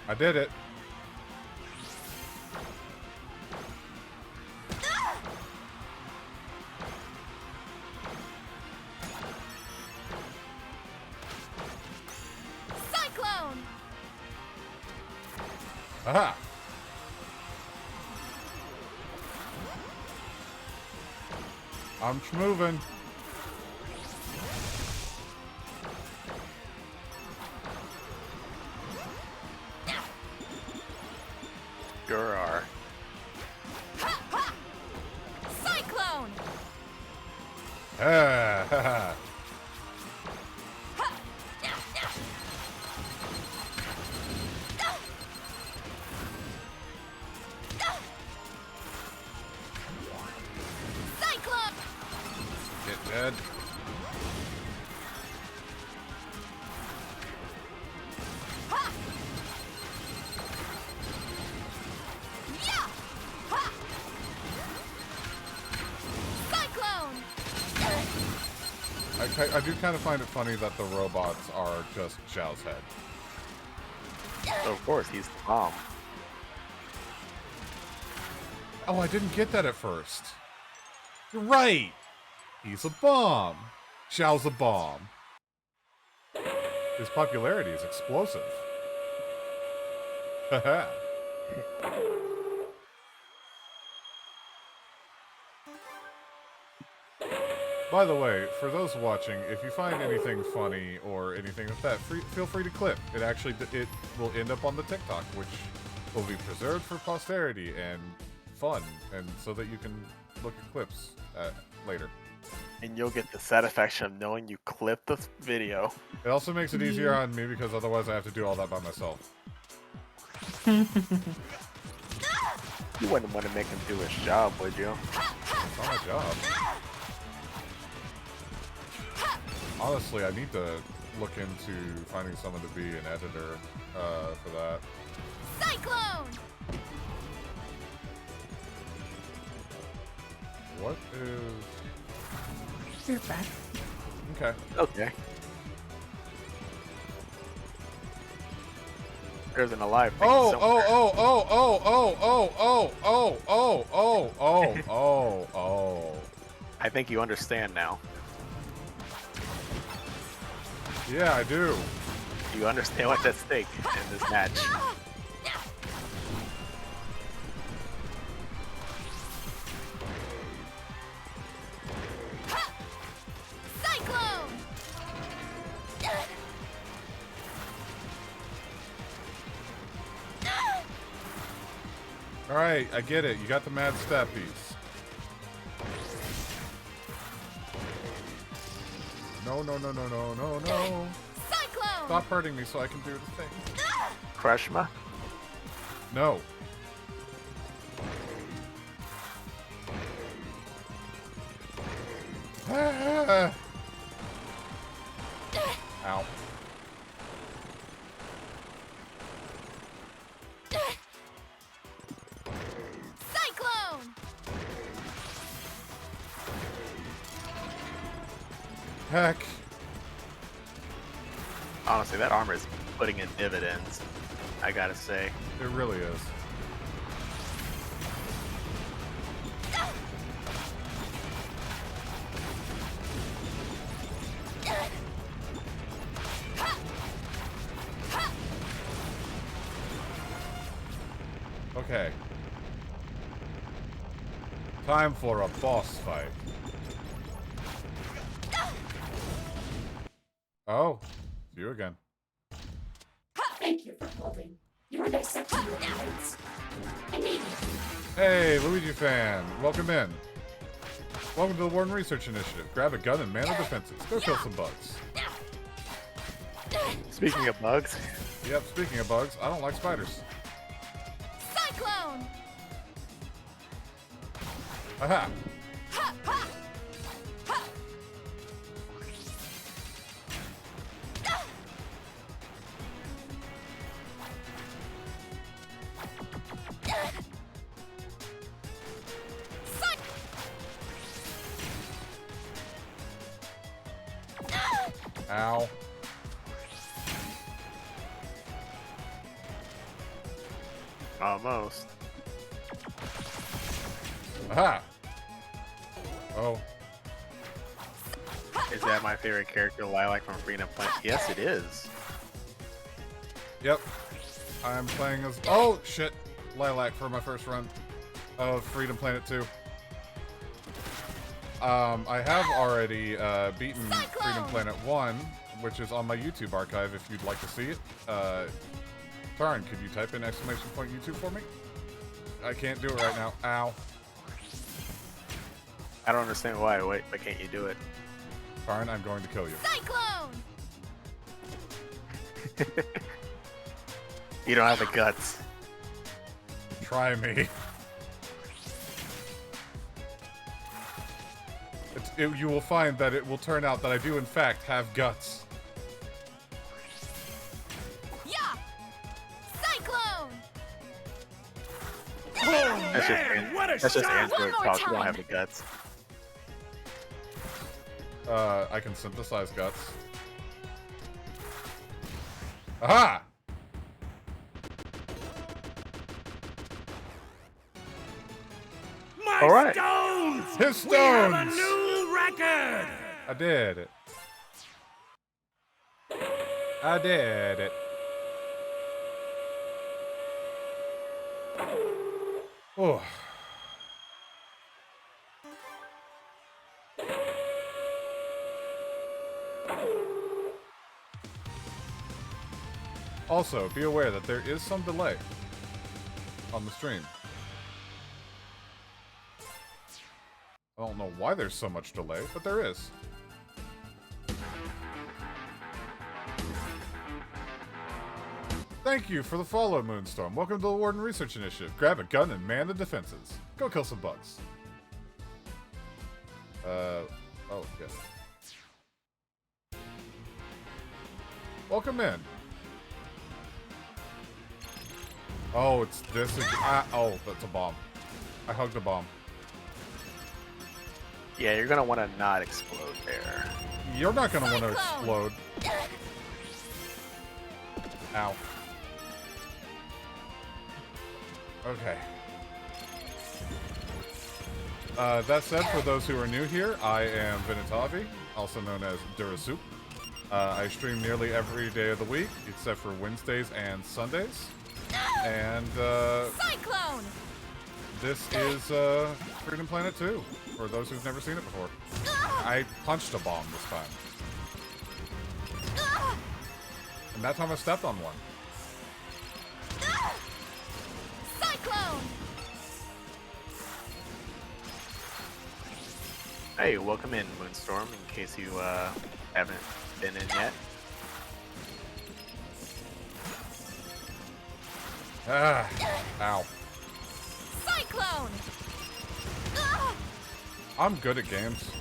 I did it. Cyclone! Aha! I'm moving. Sure are. Ha, ha. Cyclone! Ha ha ha. Cyclone! Get dead. Ha! Yeah! Ha! Cyclone! I do kind of find it funny that the robots are just Xiao's head. Of course, he's the bomb. Oh, I didn't get that at first. You're right. He's a bomb. Xiao's a bomb. His popularity is explosive. Haha. By the way, for those watching, if you find anything funny or anything like that, feel free to clip. It actually it will end up on the TikTok, which will be preserved for posterity and fun, and so that you can look at clips later. And you'll get the satisfaction of knowing you clipped the video. It also makes it easier on me because otherwise I have to do all that by myself. You wouldn't want to make him do his job, would you? It's not my job. Honestly, I need to look into finding someone to be an editor for that. Cyclone! What is... You're back. Okay. Okay. There's an alive thing Oh, somewhere. oh. I think you understand now. Yeah, I do. You understand what's at stake in this match. Cyclone! Alright, I get it. You got the mad stat piece. No. Cyclone! Stop hurting me so I can do the thing. Crushma? No. Ow. Cyclone! Heck. Honestly, that armor is putting in dividends, I gotta say. It really is. Okay. Time for a boss fight. Oh, it's you again. Thank you for holding. You're an exceptional defense. Hey, Luigi fan, welcome in. Welcome to the Warden Research Initiative. Grab a gun and man the defenses. Go kill some bugs. Speaking of bugs. Yep, speaking of bugs, I don't like spiders. Cyclone! Aha! Ha, ha. Ha. Ow. Almost. Aha! Oh. Is that my favorite character, Lilac from Freedom Planet? Yes, it is. Yep. I'm playing as... Oh, shit. Lilac for my first run of Freedom Planet 2. I have already beaten Freedom Planet 1, which is on my YouTube archive if you'd like to see it. Tarn, could you type in !YouTube for me? I can't do it right now. Ow. I don't understand why. Why can't you do it? Tarn, I'm going to kill you. Cyclone! You don't have the guts. Try me. You will find that it will turn out that I do in fact have guts. Yeah! Cyclone! That's just Android talk. You don't have the guts. I can synthesize guts. Aha! My Alright. stones! His stones! We have a new record! I did it. I did it. Oh. Also, be aware that there is some delay on the stream. I don't know why there's so much delay, but there is. Thank you for the follow, Moonstorm. Welcome to the Warden Research Initiative. Grab a gun and man the defenses. Go kill some bugs. Oh, yes. Welcome in. Oh, it's this again. Oh, that's a bomb. I hugged a bomb. Yeah, you're gonna want to not explode there. You're not gonna want to explode. Ow. Okay. That said, for those who are new here, I am Vinatavi, also known as Durasup. I stream nearly every day of the week, except for Wednesdays and Sundays. And, Cyclone! this is, Freedom Planet 2, for those who've never seen it before. I punched a bomb this time. And that time I stepped on one. Cyclone! Hey, welcome in, Moonstorm, in case you haven't been in yet. Ah, ow. Cyclone! I'm good at games.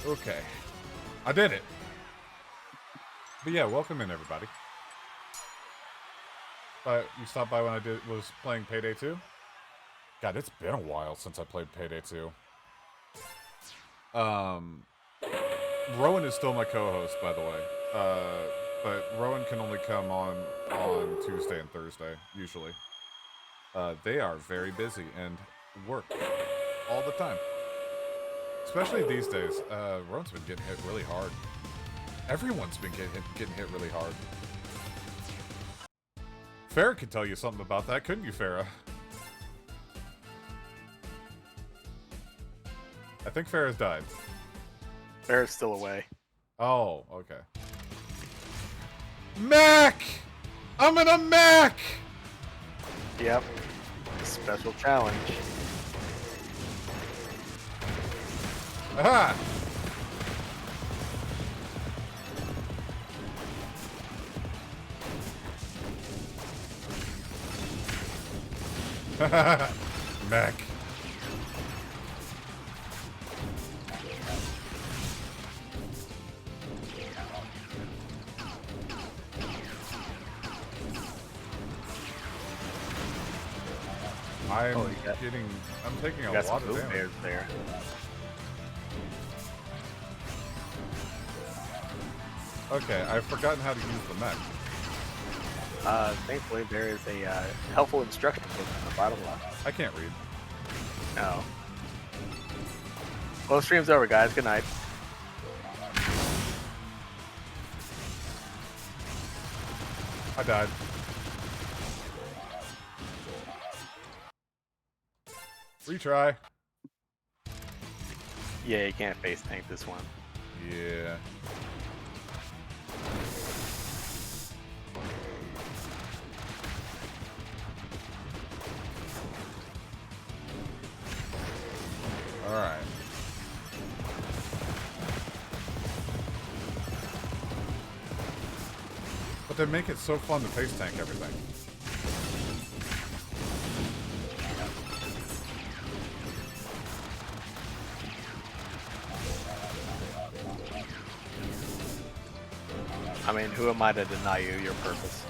Okay. I did it. But yeah, welcome in, everybody. You stopped by when I was playing Payday 2? God, it's been a while since I played Payday 2. Rowan is still my co-host, by the way. But Rowan can only come on Tuesday and Thursday, usually. They are very busy and work all the time. Especially these days. Rowan's been getting hit really hard. Everyone's been getting hit really hard. Farrah could tell you something about that, couldn't you, Farrah? I think Farrah's died. Farrah's still away. Oh, okay. Mac! I'm in a Mac! Yep. Special challenge. Aha! Mac. I'm taking a lot of damage. There. Okay, I've forgotten how to use the mech. Thankfully there is a helpful instruction book on the bottom left. I can't read. No. Well, stream's over, guys. Good night. I died. Retry. Yeah, you can't face tank this one. Yeah. Alright. But they make it so fun to face tank everything. I mean, who am I to deny you your purpose?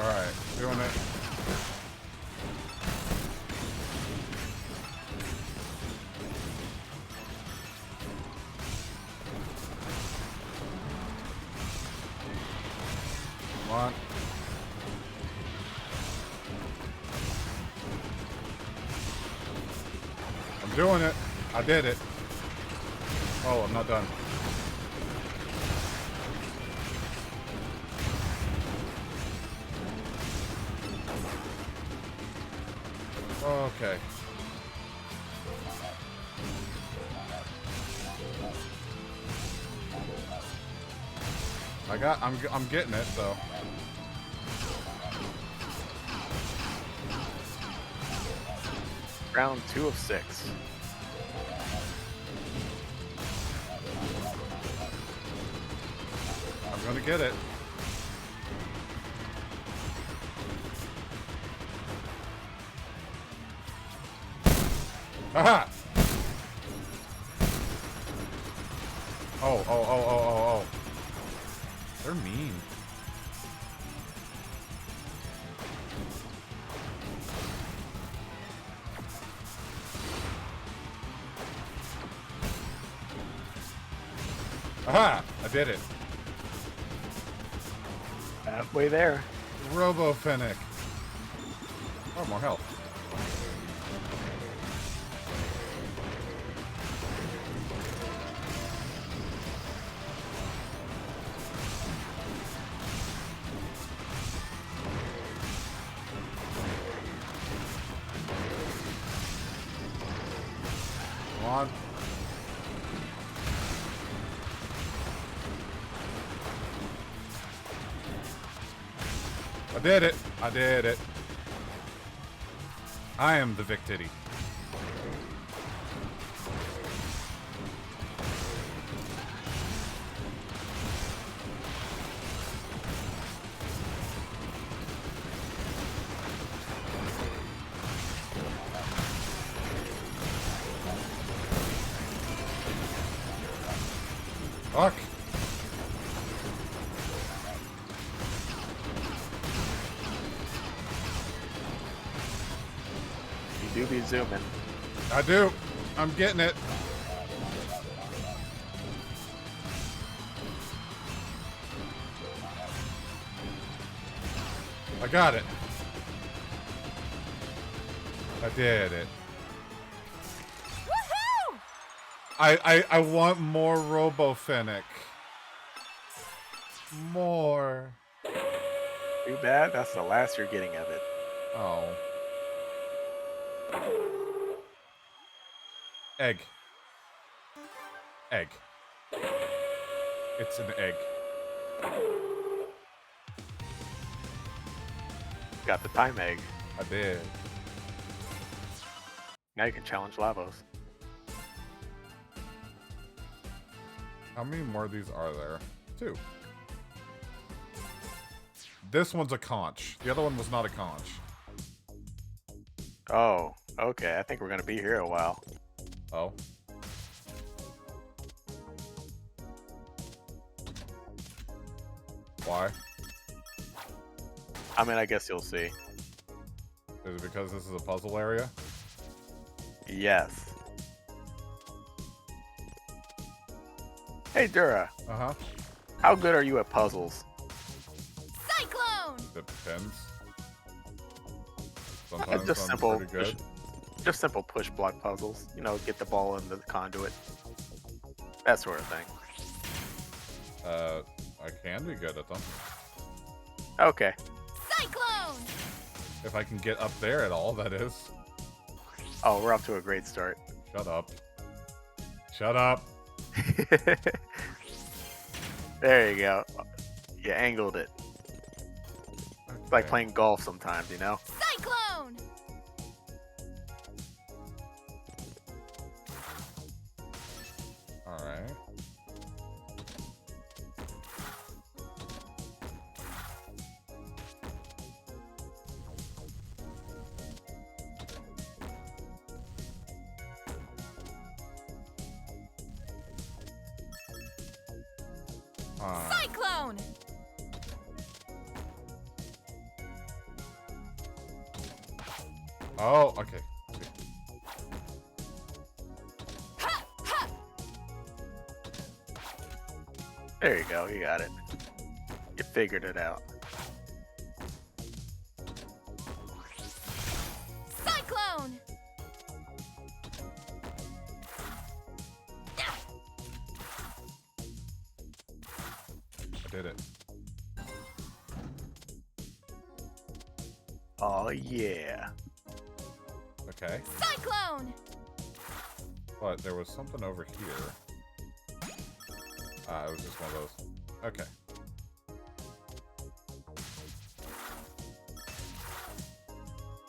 Alright, doing it. Come on. I'm doing it. I did it. Oh, I'm not done. Okay. I'm getting it though. Round 2 of 6. I'm gonna get it. Aha! Oh. They're mean. Aha! I did it. Halfway there. Robo Fennec. Oh, more health. Come on. I did it. I did it. I am the Victity. Fuck. You do be zooming. I do. I'm getting it. I got it. I did it. I want more Robo Fennec. More. Too bad. That's the last you're getting of it. Oh. Egg. Egg. It's an egg. Got the time egg. I did. Now you can challenge Lavos. How many more of these are there? 2. This one's a conch. The other one was not a conch. Oh, okay. I think we're gonna be here a while. Oh. Why? I mean, I guess you'll see. Is it because this is a puzzle area? Yes. Hey, Dura. Uh-huh. How good are you at puzzles? Cyclone! Depends. Sometimes Just I'm simple. pretty good. Just simple push block puzzles. You know, get the ball into the conduit. That sort of thing. I can be good at them. Okay. Cyclone! If I can get up there at all, that is. Oh, we're off to a great start. Shut up. Shut up. There you go. You angled it. It's like playing golf sometimes, you know? Cyclone! Alright. Cyclone! Oh, okay. There you go. You got it. You figured it out. Cyclone! I did it. Oh, yeah. Okay. Cyclone! But there was something over here. It was just one of those. Okay.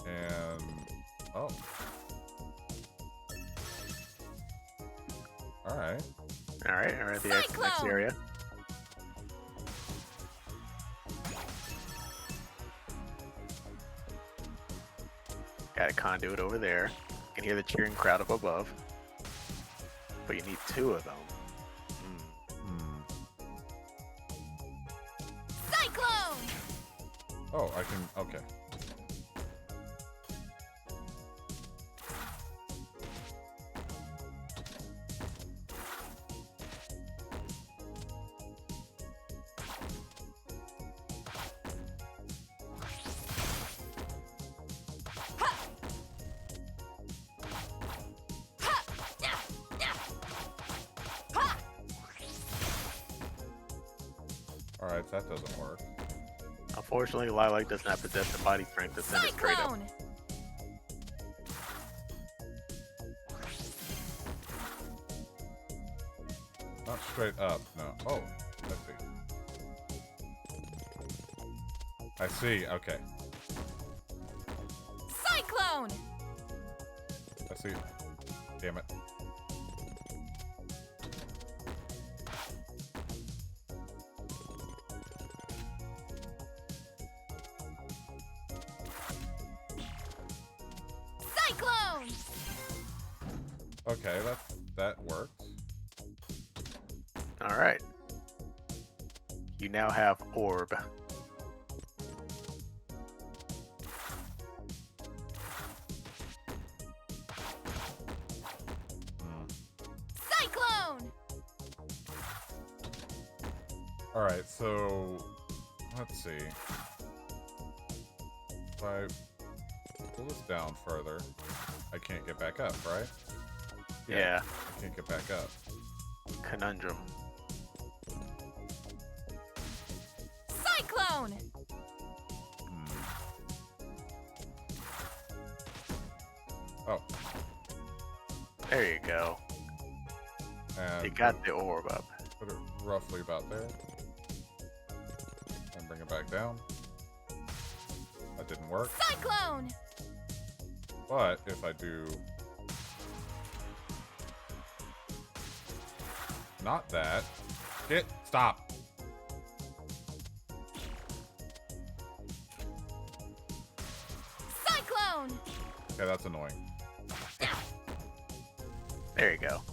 And... oh. Alright. Alright, alright, the next area. Got a conduit over there. You can hear the cheering crowd up above. But you need 2 of them. Oh, I can. Okay. Alright, that doesn't work. Unfortunately, Lilac does not possess the body strength to send it straight up. Not straight up, no. Oh, I see. Okay. Cyclone! I see. Damn it. Cyclone! Okay, that worked. Alright. You now have Orb. Cyclone! Alright, so let's see. If I pull this down further, I can't get back up, right? Yeah. I can't get back up. Conundrum. Cyclone! Oh. There you go. And you got the orb up. Put it roughly about there. And bring it back down. That didn't work. Cyclone! But if I do not that, stop. Cyclone! Okay, that's annoying. There you go.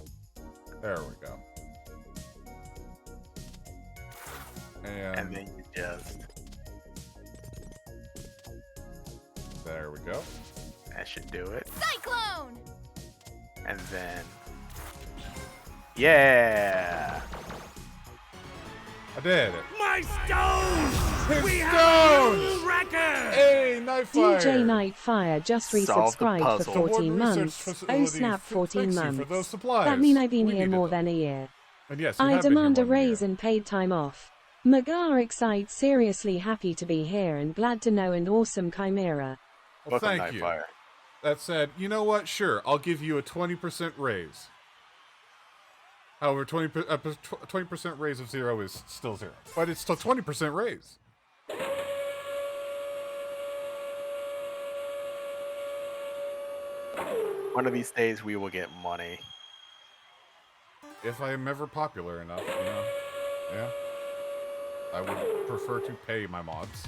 There we go. And then you just... There we go. That should do it. Cyclone! And then... Yeah! I did it. My stones! We Stones! have a new record! Hey, Nightfire! DJ Nightfire just resubscribed for puzzle. 14 Award research months. Oh facility snap, 14 thanks you months. for those supplies. That mean I've been We here needed more them. than a year. And yes, you I have been here demand a more than raise and paid time off. Magar excited, seriously happy to be here and glad to know and awesome Chimera. Well, thank you. That said, you know what? Sure, I'll give you a 20% raise. However, 20% raise of 0 is still 0. But it's still 20% raise. One of these days we will get money. If I am ever popular enough, you know. Yeah. I would prefer to pay my mods.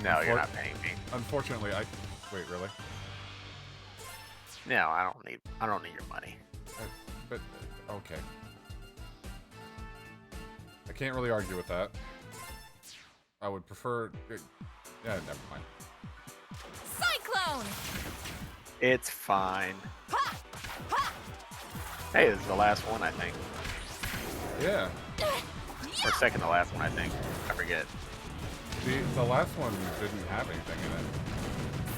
No, you're not paying me. Unfortunately, wait, really? No, I don't need your money. But okay. I can't really argue with that. I would prefer. Yeah, never mind. Cyclone! It's fine. Hey, this is the last one, I think. Yeah. Or second to last one, I think. I forget. The last one didn't have anything in it.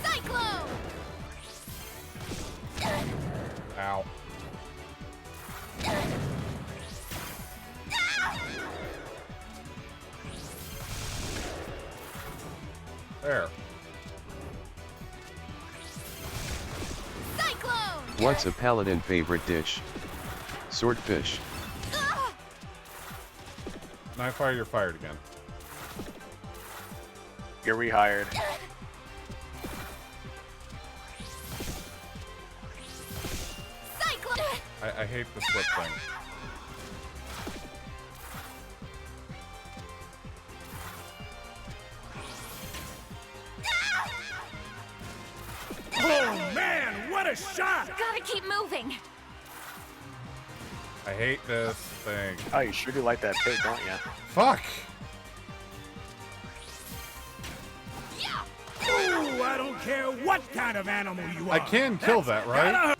Cyclone! Ow. There. Cyclone! What's a paladin favorite dish? Swordfish. Nightfire, you're fired again. You're rehired. Cyclone! I hate the split thing. Oh man, what a shot! Gotta keep moving. I hate this thing. Oh, you sure do like that pig, don't you? Fuck! care what kind of animal you are. I can kill that, right? Gotta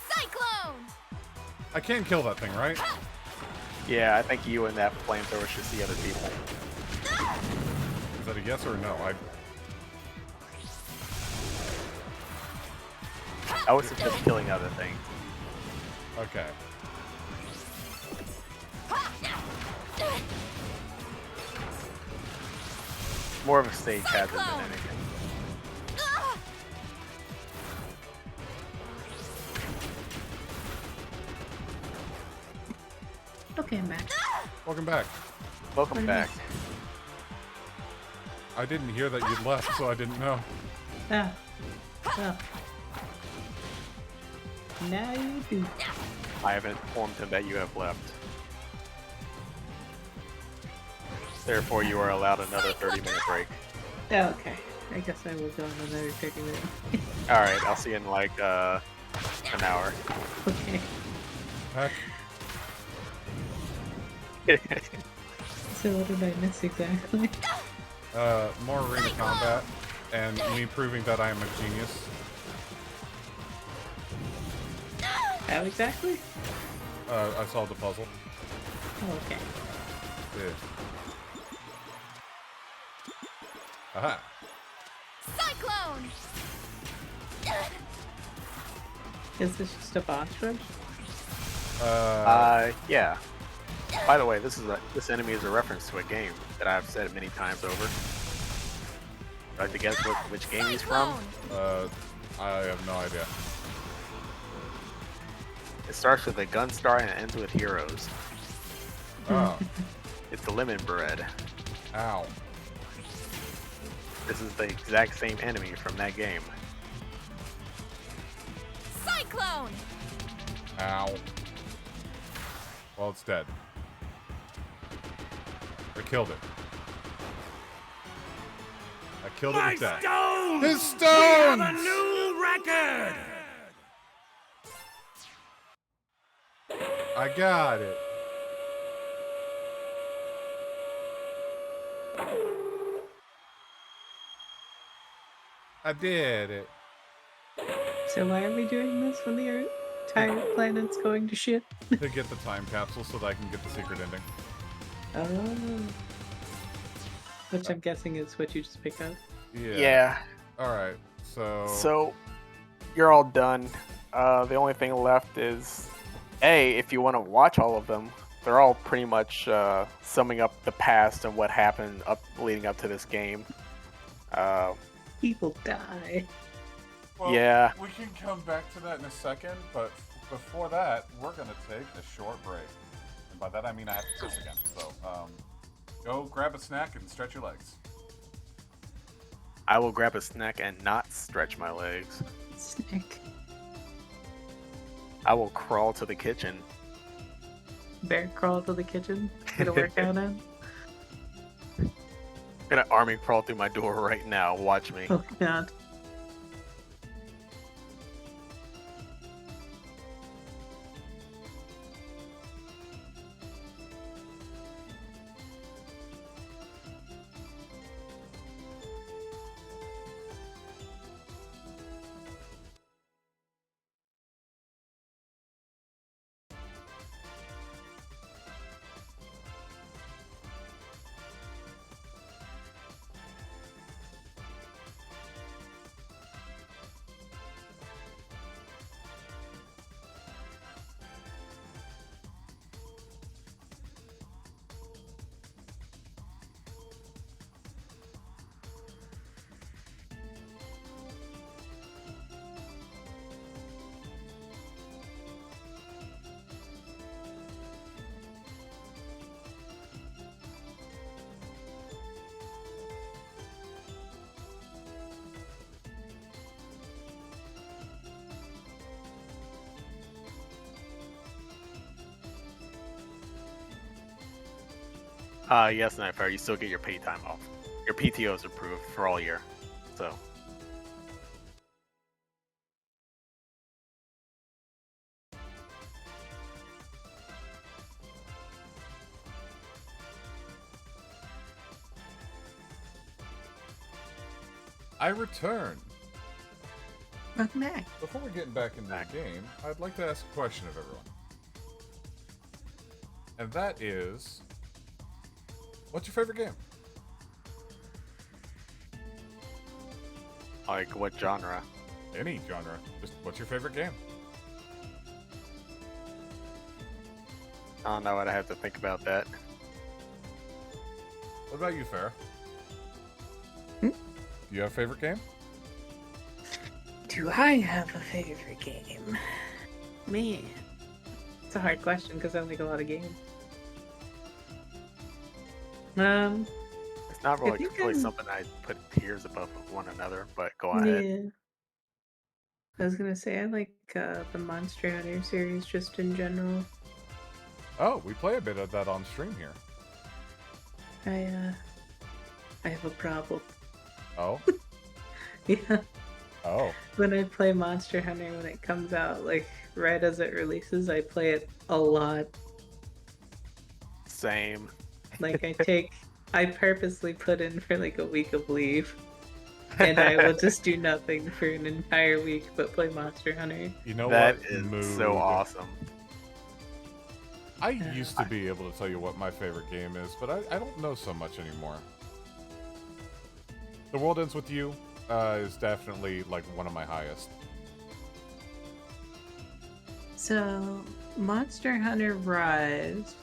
Cyclone! I can kill that thing, right? Yeah, I think you and that flamethrower should see other people. Is that a yes or a no? I would suggest killing other things. Okay. More of a stage hazard than anything. Okay, I'm back. Welcome back. Welcome back. I didn't hear that you'd left, so I didn't know. Ah. Well. Now you do. I have informed him that you have left. Therefore, you are allowed another 30-minute break. Oh, okay. I guess I will go on another 30-minute. Alright, I'll see you in like an hour. Okay. Heck. So what did I miss exactly? More arena combat, and me proving that I am a genius. How exactly? I solved the puzzle. Oh, okay. Yeah. Aha. Cyclone! Is this just a boss rush? Yeah. By the way, this enemy is a reference to a game that I've said many times over. Would you like to guess which game he's from? I have no idea. It starts with a Gunstar and it ends with Heroes. Oh. It's the Lemon Bread. Ow. This is the exact same enemy from that game. Cyclone! Ow. Well, it's dead. I killed it. I killed it with death. Stones! His We stones! have a new record! I got it. I did it. So why are we doing this when the entire planet's going to shit? To get the time capsule so that I can get the secret ending. Oh. Which I'm guessing is what you just picked up. Yeah. Alright, so... So, you're all done. The only thing left is, if you want to watch all of them, they're all pretty much summing up the past and what happened leading up to this game. People die. Well, yeah. We can come back to that in a second, but before that, we're going to take a short break. And by that I mean I have to piss again. So, go grab a snack and stretch your legs. I will grab a snack and not stretch my legs. Snack. I will crawl to the kitchen. Bear crawl to the kitchen. Get a workout in. I'm gonna army crawl through my door right now. Watch me. Oh god. Yes, Nightfire, you still get your paid time off. Your PTO is approved for all year. So. I return. Welcome back. Before we get back into the game, I'd like to ask a question of everyone. And that is, what's your favorite game? Like what genre? Any genre. Just what's your favorite game? I don't know. I'd have to think about that. What about you, Farrah? Hmm? Do you have a favorite game? Do I have a favorite game? Man, it's a hard question because I like a lot of games. It's not really, really something I put tiers above one another, but go ahead. Yeah. I was gonna say I like the Monster Hunter series just in general. Oh, we play a bit of that on stream here. I have a problem. Oh? Yeah. Oh. When I play Monster Hunter when it comes out, like right as it releases, I play it a lot. Same. Like I purposely put in for like a week of leave. And I will just do nothing for an entire week but play Monster Hunter. You know that what? is so awesome. I used to be able to tell you what my favorite game is, but I don't know so much anymore. The World Ends With You is definitely like one of my highest. So, Monster Hunter Rise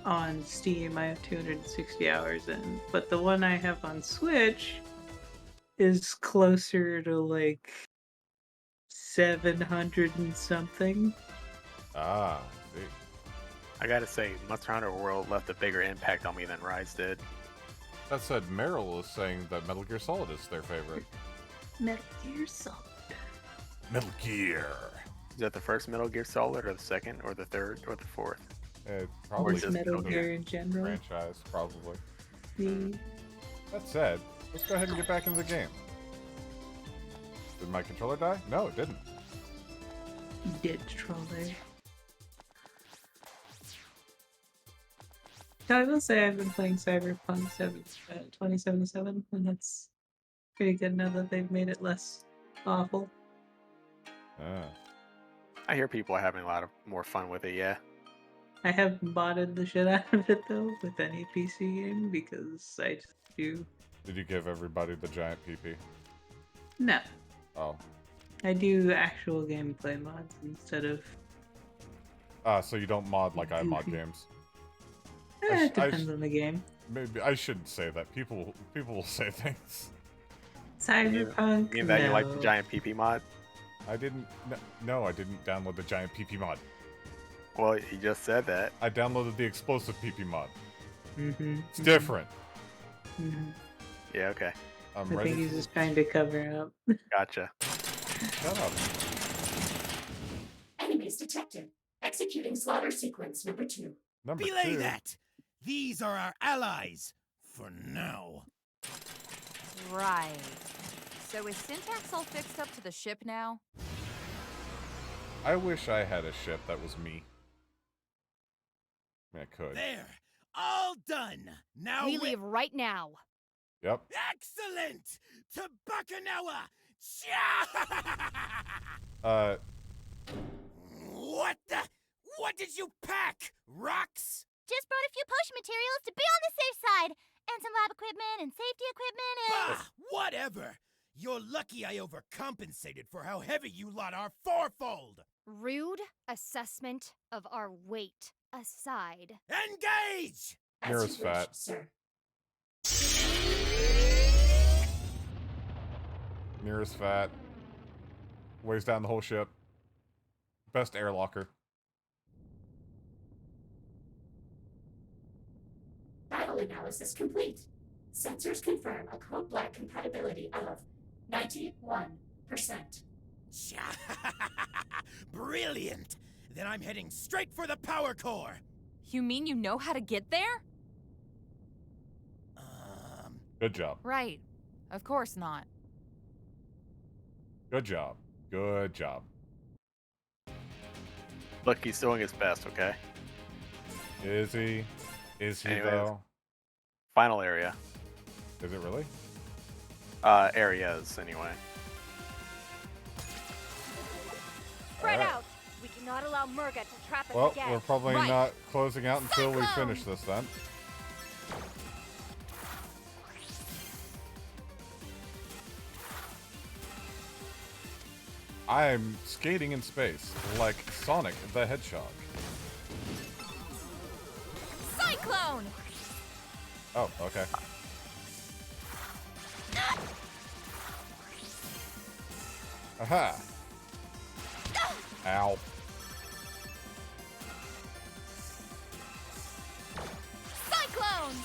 on Steam, I have 260 hours in, but the one I have on Switch is closer to like 700 and something. Ah, I see. I gotta say, Monster Hunter World left a bigger impact on me than Rise did. That said, Meryl is saying that Metal Gear Solid is their favorite. Metal Gear Solid. Metal Gear. Is that the first Metal Gear Solid, or the second, or the third, or the fourth? Probably Just Metal Gear in general. Franchise, probably. Yeah. That said, let's go ahead and get back into the game. Did my controller die? No, it didn't. You did, troller. I will say I've been playing Cyberpunk 2077, and that's pretty good now that they've made it less awful. I hear people are having a lot of more fun with it, yeah. I have modded the shit out of it though with any PC game because I just do. Did you give everybody the giant PP? No, Oh. I do actual gameplay mods instead of. So you don't mod like I mod games? It depends on the game. Maybe I shouldn't say that. People will say things. Cyberpunk. You mean that you like no. the giant PP mod? I didn't. No, I didn't download the giant PP mod. Well, you just said that. I downloaded the explosive PP mod. Mm-hmm. It's different. Mm-hmm. Yeah, okay. I'm I ready. think he's just trying to cover up. Gotcha. Shut up. Enemies detected. Executing slaughter sequence number 2. Number Belay 2. that! These are our allies. For now. Right. So is Syntax all fixed up to the ship now? I wish I had a ship that was me. I mean, I could. There. All done. Now We leave right now. Yep. Excellent! To Bakunawa! What the? What did you pack? Rocks? Just brought a few potion materials to be on the safe side. And some lab equipment and safety equipment and... Bah, whatever. You're lucky I overcompensated for how heavy you lot are fourfold. Rude assessment of our weight aside. Engage! Mira's fat. Mira's fat. Weighs down the whole ship. Best air locker. Battle analysis complete. Sensors confirm a code black compatibility of 91%. Brilliant! Then I'm heading straight for the power core. You mean you know how to get there? Good job. Right. Of course not. Good job. Good job. Look, he's doing his best, okay? Is he? Is he Anyways. though? Final area. Is it really? areas anyway. Spread Alright. out. We cannot allow Murga to trap us Well, again. we're probably Right. not closing out until we Cyclone! finish this then. I'm skating in space like Sonic the Hedgehog. Cyclone. Oh, okay. Aha! Ow. Cyclone.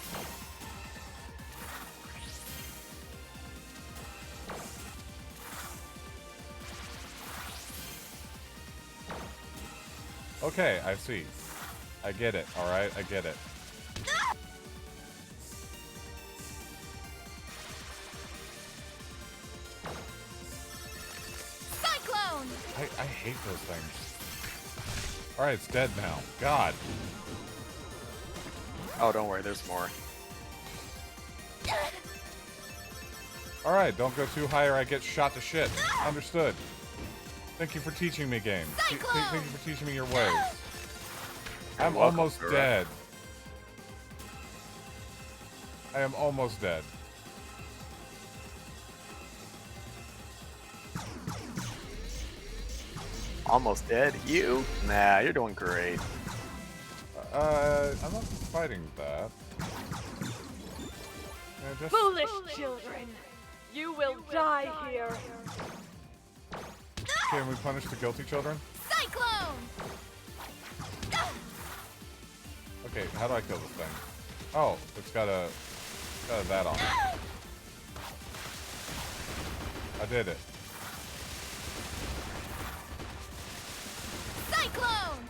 Okay, I see. I get it, alright? I get it. Cyclone. I hate those things. Alright, it's dead now. God. Oh, don't worry, there's more. Alright, don't go too high or I get shot to shit. Understood. Thank you for teaching me, game. Thank you for teaching me your ways. I'm welcome, almost sir. dead. I am almost dead. Almost dead? You? Nah, you're doing great. I'm not fighting that. Just... Foolish children! You will die here! Can we punish the guilty children? Cyclone. Okay, how do I kill this thing? Oh, it's got that on it. I did it. Cyclone.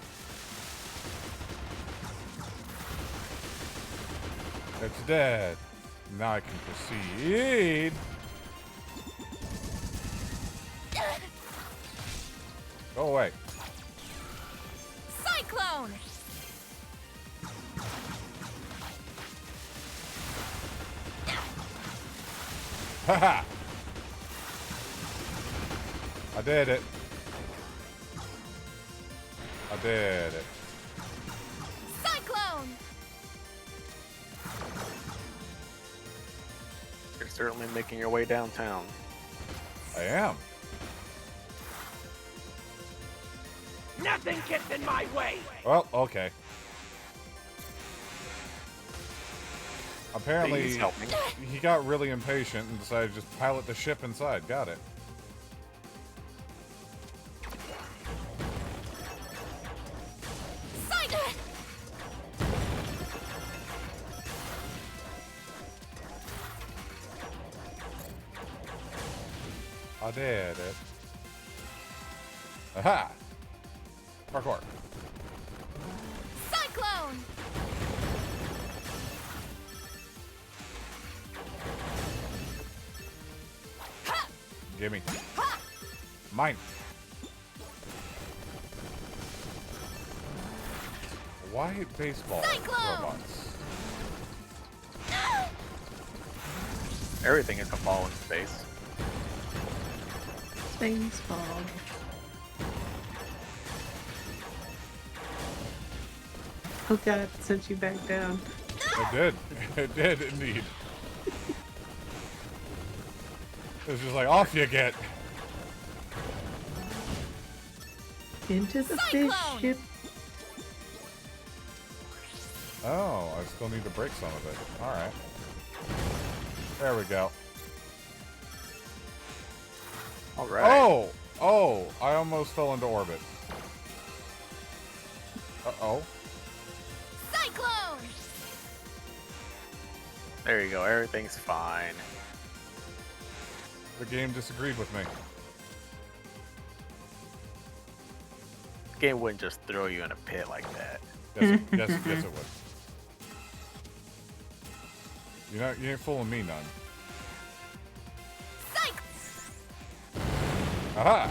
It's dead. Now I can proceed. Go away. Cyclone. Haha! I did it. I did it. Cyclone. You're certainly making your way downtown. I am. Nothing gets in my way. Well, okay. Apparently, Please help me. he got really impatient and decided to just pilot the ship inside. Got it. Cyclone. I did it. Aha! Parkour. Cyclone. Gimme. Mine. Why baseball robots? Everything is a ball in space. Baseball. Oh god, it sent you back down. It did. It did indeed. It was just like, off you get. Into the fish ship. Oh, I still need to break some of it. Alright. There we go. Alright. Oh! Oh! I almost fell into orbit. Uh-oh. Cyclone. There you go, everything's fine. The game disagreed with me. The game wouldn't just throw you in a pit like that. Yes, yes, yes, it would. You ain't fooling me none. Aha!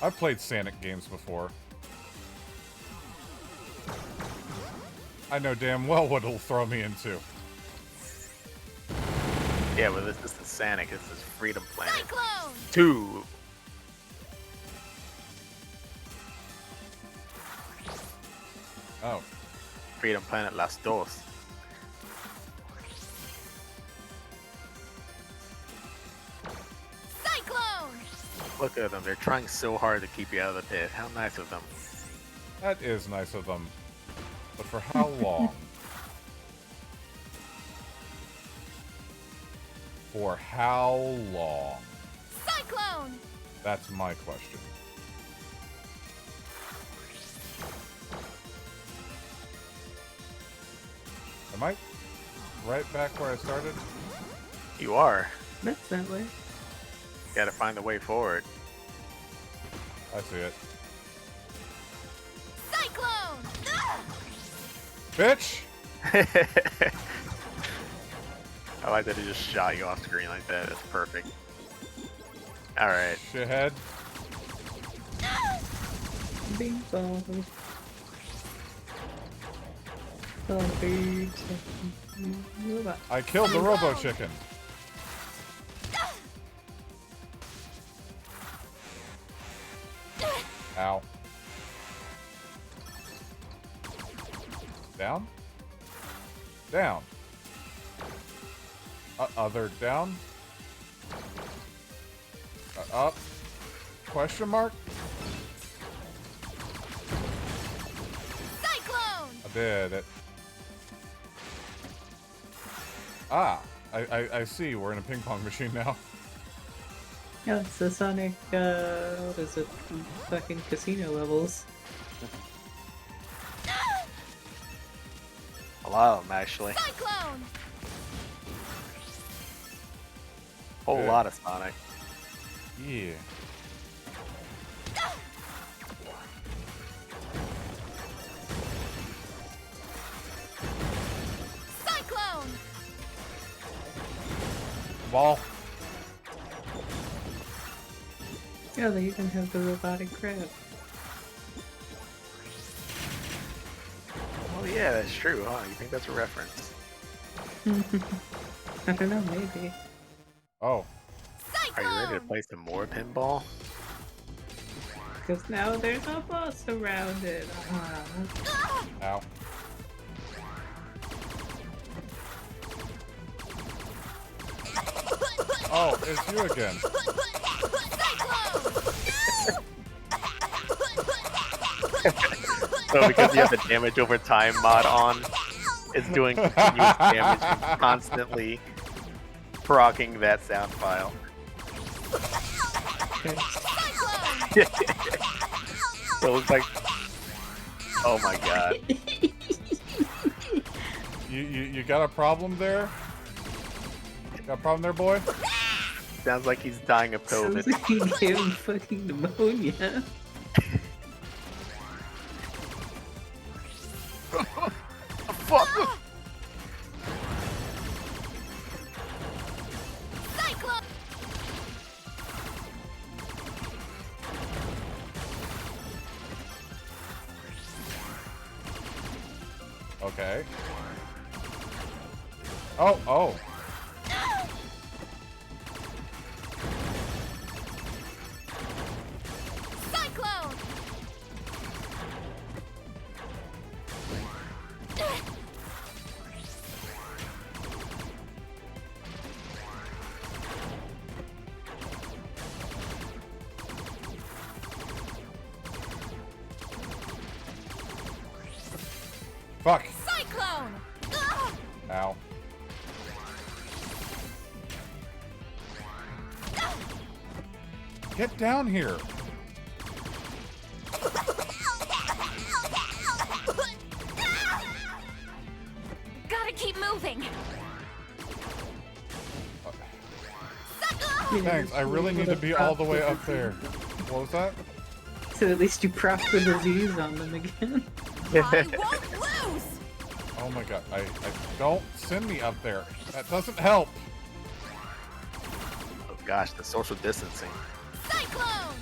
I've played Sonic games before. I know damn well what it'll throw me into. Yeah, but this isn't Sanic, this is Freedom Planet. Cyclone! 2. Oh. Freedom Planet Las Dos. Cyclone! Look at them, they're trying so hard to keep you out of the pit. How nice of them. That is nice of them. But for how long? For how long? Cyclone! That's my question. Am I right back where I started? You are. That's that way. Gotta find the way forward. I see it. Cyclone! Ah! Bitch! I like that he just shot you off screen like that. That's perfect. Alright. Shithead. Bing bong. Zombies. I killed the Robo Chicken. Ow. Down? Down. Other down? Up? Question mark? Cyclone! I did it. Ah, I see. We're in a ping pong machine now. Yeah, it's the Sonic, what is it? Fucking casino levels. A lot of them, actually. Cyclone! Whole Yeah. lot of Sonic. Yeah. Cyclone! Ball. Yeah, they even have the robotic crab. Oh yeah, that's true, huh? You think that's a reference? I don't know, maybe. Oh. Are you ready to play some more pinball? Because now there's a boss around it. Ow. Oh, it's you again. So because you have the damage over time mod on, it's doing continuous damage and constantly proccing that sound file. So it looks like, oh my god. You got a problem there? Got a problem there, boy? Sounds like he's dying of COVID. Sounds like he gave him fucking pneumonia. Fuck! Cyclone! Okay. Oh, oh. Cyclone! Fuck. Cyclone! Ow. Get down here. Gotta keep moving. Thanks, I really need to be all the way up there. What was that? So at least you prop the disease on them again. Oh my god, I don't send me up there. That doesn't help. Oh gosh, the social distancing. Cyclone!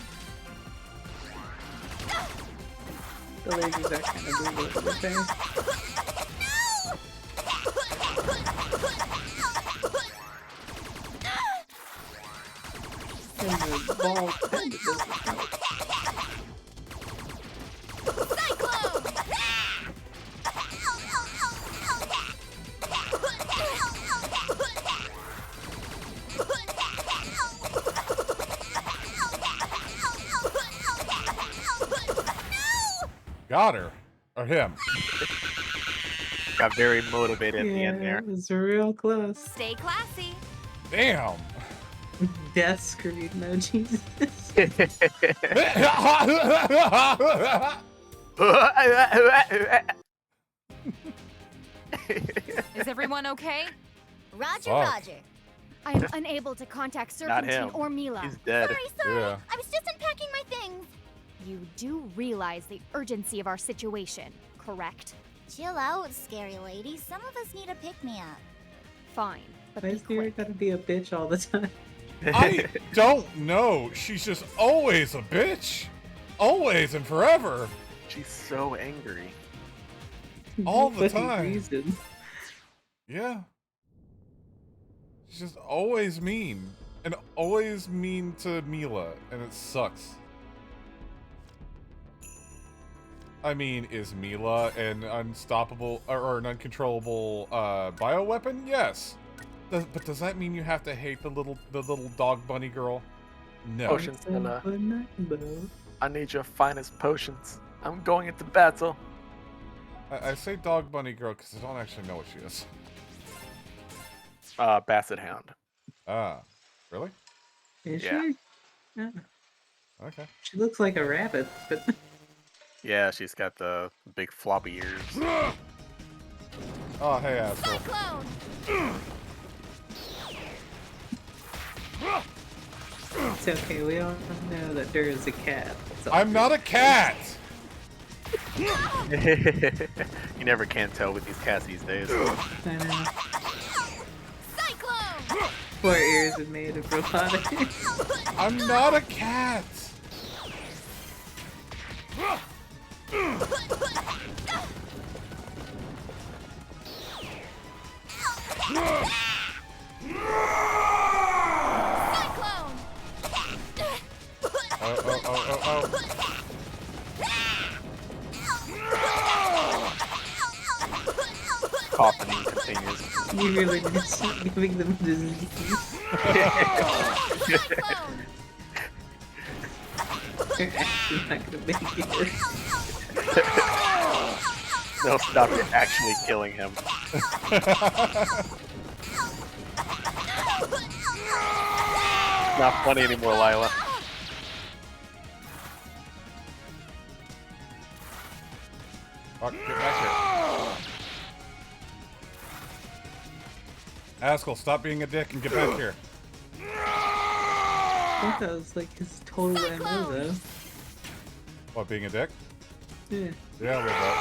The lasers are kind of brutal at the thing. And the ball kind of doesn't count. Got her. Or him. Got very motivated at the end there. It was real close. Stay classy. Damn. Death screen, no Jesus. Is everyone okay? Roger, Fuck. Roger. I am unable to contact Not him. Serpentine or Mila. He's dead. Sorry. Yeah. I was just unpacking my things. You do realize the urgency of our situation, correct? Chill out, scary lady. Some of us need a pick-me-up. Fine, but Why be is Mira quick. gotta be a bitch all the time? I don't know. She's just always a bitch. Always and forever. She's so angry. All the Fucking time. reason. Yeah. She's just always mean. And always mean to Mila. And it sucks. I mean, is Mila an unstoppable or an uncontrollable bioweapon? Yes. But does that mean you have to hate the little dog bunny girl? No. Potions, I need your finest potions. I'm going into battle. I say dog bunny girl because I don't actually know what she is. Basset Hound. Ah, really? Is Yeah. she? Yeah. Okay. She looks like a rabbit, but Yeah, she's got the big floppy ears. Oh, hey, asshole. Cyclone! it's okay. We all know that there is a cat. It's all I'm good. not a cat! You never can tell with these cats these days. I know. Cyclone! 4 ears are made of robotic. I'm not a cat! Cyclone! Oh. Coughing continues. You really need to stop giving them disease. Cyclone! They're actually not gonna make it. They'll stop you actually killing him. Not funny anymore, Lila. Fuck, get back here. Haskell, stop being a dick and get back here. I think that was like his total MO though. What, being a dick? Yeah. Yeah, a little bit.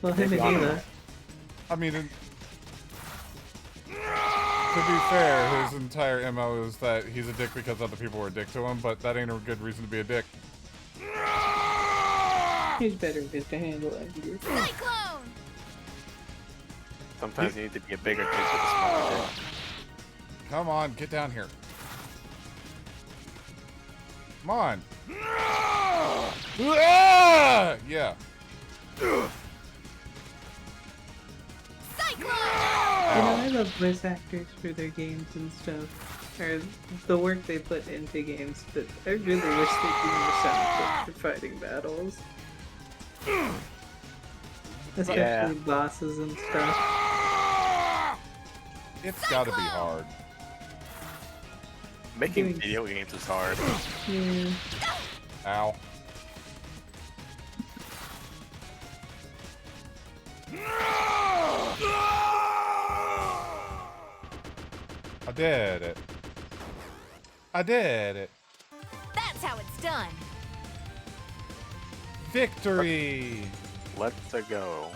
Well, him and Mila. I mean, to be fair, his entire MO is that he's a dick because other people were a dick to him, but that ain't a good reason to be a dick. He's better just to handle anger. Cyclone! Sometimes you need to be a bigger dick with a smaller dick. Come on, get down here. Come on. Yeah. Cyclone! You know, I love voice actors for their games and stuff. Or the work they put into games, but I really wish they did more sound clips for fighting battles. Especially bosses and stuff. It's gotta be hard. Making video games is hard. Yeah. Ow. I did it. I did it. That's how it's done. Victory! Let's go.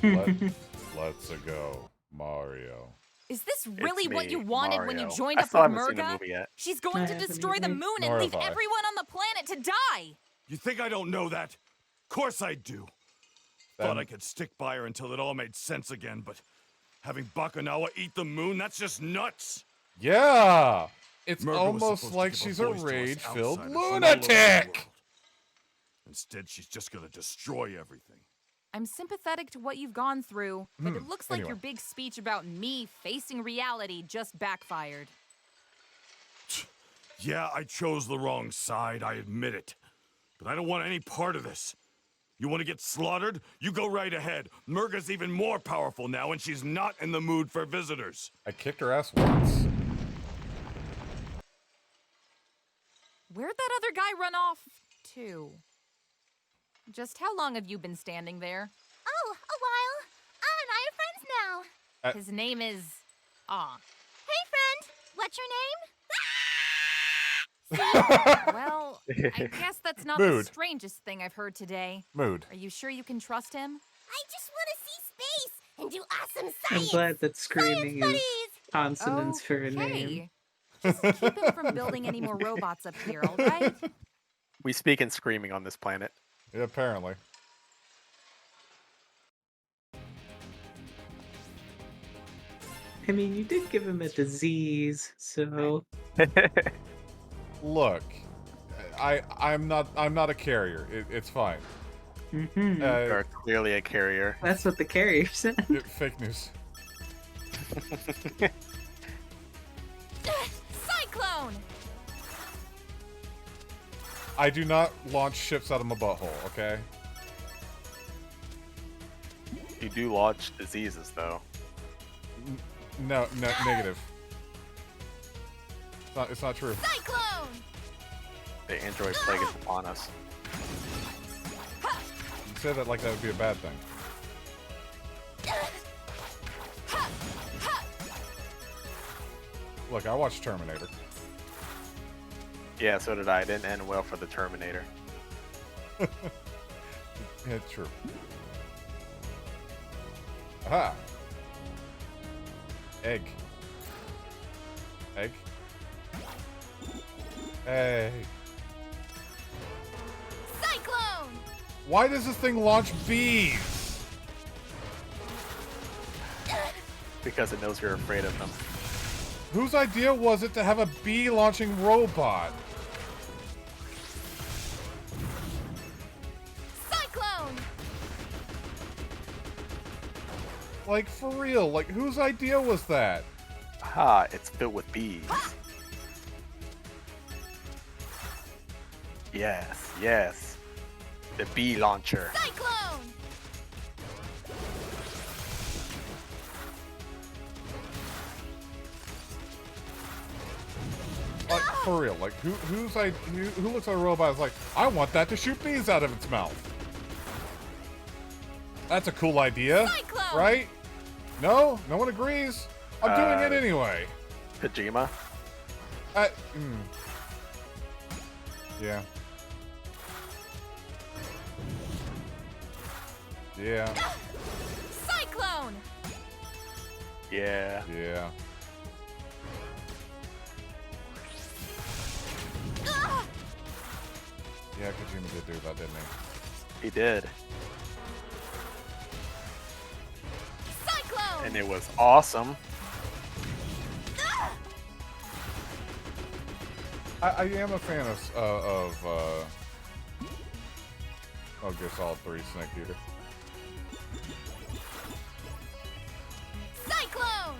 Let's go, Mario. Is this really what me, you wanted when you Mario. joined I up still with haven't seen the Murga? movie yet. She's going I to haven't destroy the either. moon Nor and leave have I. everyone on the planet to die! You think I don't know that? Course I do. Then- Thought I could stick by her until it all made sense again, but having Bakunawa eat the moon, that's just nuts. Yeah! It's Murga was almost supposed to like give her she's a voice to us rage-filled outsiders from all over the lunatic! world. Instead, she's just gonna destroy everything. I'm sympathetic to what you've gone through, but it looks like Anyway. your big speech about me facing reality just backfired. Yeah, I chose the wrong side, I admit it. But I don't want any part of this. You want to get slaughtered? You go right ahead. Murga's even more powerful now, and she's not in the mood for visitors. I kicked her ass once. Where'd that other guy run off to? Just how long have you been standing there? Oh, a while. And I have friends now. His name is... Hey, friend. What's your Well, I guess that's not Mood. the strangest thing I've heard today. Mood. Are you sure you can trust him? I just want to see space and do awesome I'm science. glad that screaming is consonants for a name. Okay. Just keep him from building any more robots up here, all right? We speak in screaming on this planet. Yeah, apparently. I mean, you did give him a disease, so Look, I'm not a carrier. It's fine. You're clearly a carrier. that's what the carrier said. Fake news. Cyclone! I do not launch ships out of my butthole, okay? You do launch diseases, though. No, negative. It's not true. Cyclone! The android plague is upon us. You say that like that would be a bad thing. Look, I watched Terminator. Yeah, so did I. It didn't end well for the Terminator. Yeah, true. Aha! Egg. Egg. Hey. Cyclone! Why does this thing launch bees? Because it knows you're afraid of them. Whose idea was it to have a bee launching robot? Cyclone! Like, for real, like, whose idea was that? Ha, it's filled with bees. Yes, yes. The bee launcher. Cyclone! Like, for real, like, who looks at a robot and is like, I want that to shoot bees out of its mouth? That's a cool idea, Cyclone! right? No? No one agrees? I'm doing it anyway. Kojima? Yeah. Yeah. Cyclone! Yeah. Yeah. Yeah, Kojima did do that, didn't he? He did. Cyclone! And it was awesome. I am a fan of Gear Solid 3 Snake Eater. Cyclone!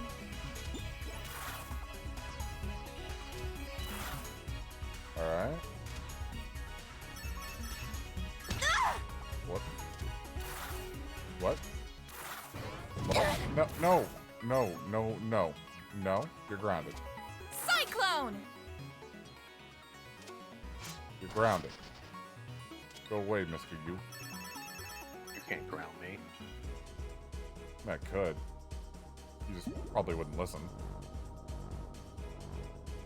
Alright. What? What? What? No. You're grounded. Cyclone! You're grounded. Go away, Mr. You. You can't ground me. I could. You just probably wouldn't listen.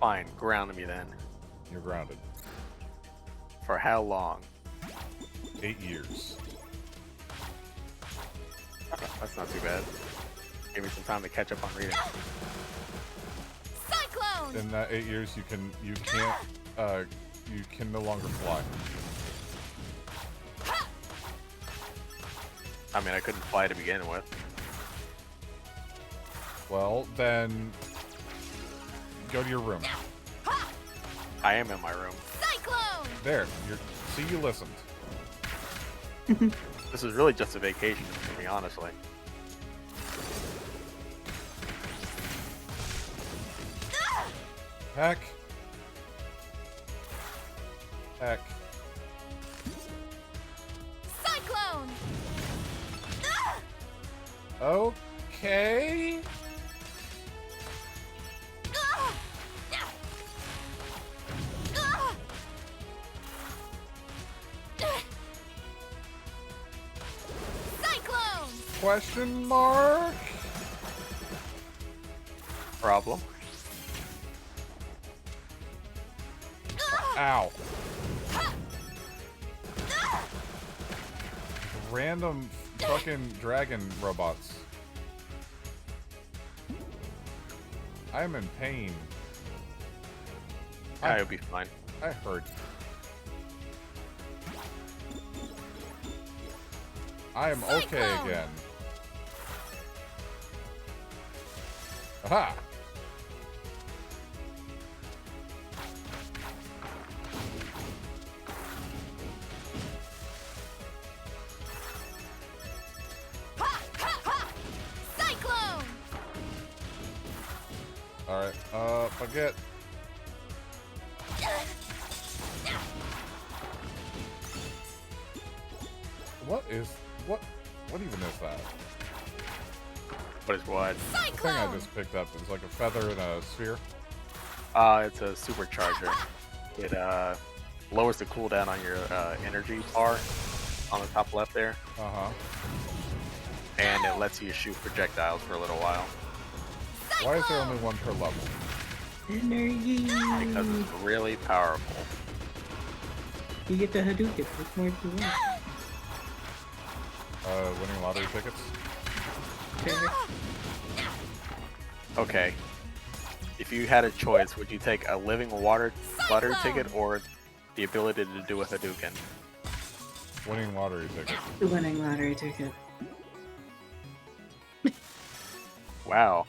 Fine, ground me then. You're grounded. For how long? 8 years. That's not too bad. Give me some time to catch up on reading. Cyclone! In that 8 years, you can no longer fly. I mean, I couldn't fly to begin with. Well, then Go to your room. I am in my room. Cyclone! There. See, you listened. This is really just a vacation for me, honestly. Heck. Heck. Cyclone! Okay. Cyclone! Question mark? Problem. Ow. Random fucking dragon robots. I am in pain. I'll be fine. I heard. I am okay again. Aha! Cyclone! Alright, forget. What even is that? What is what? The thing I just picked up is like a feather in a sphere. It's a supercharger. It lowers the cooldown on your energy bar on the top left there. Uh-huh. And it lets you shoot projectiles for a little while. Why is there only one per level? Energy. Because it's really powerful. You get the Hadouken. What more do you want? Winning lottery tickets? Okay. If you had a choice, would you take a living water lottery ticket or the ability to do a Hadouken? Winning lottery ticket. The winning lottery ticket. Wow.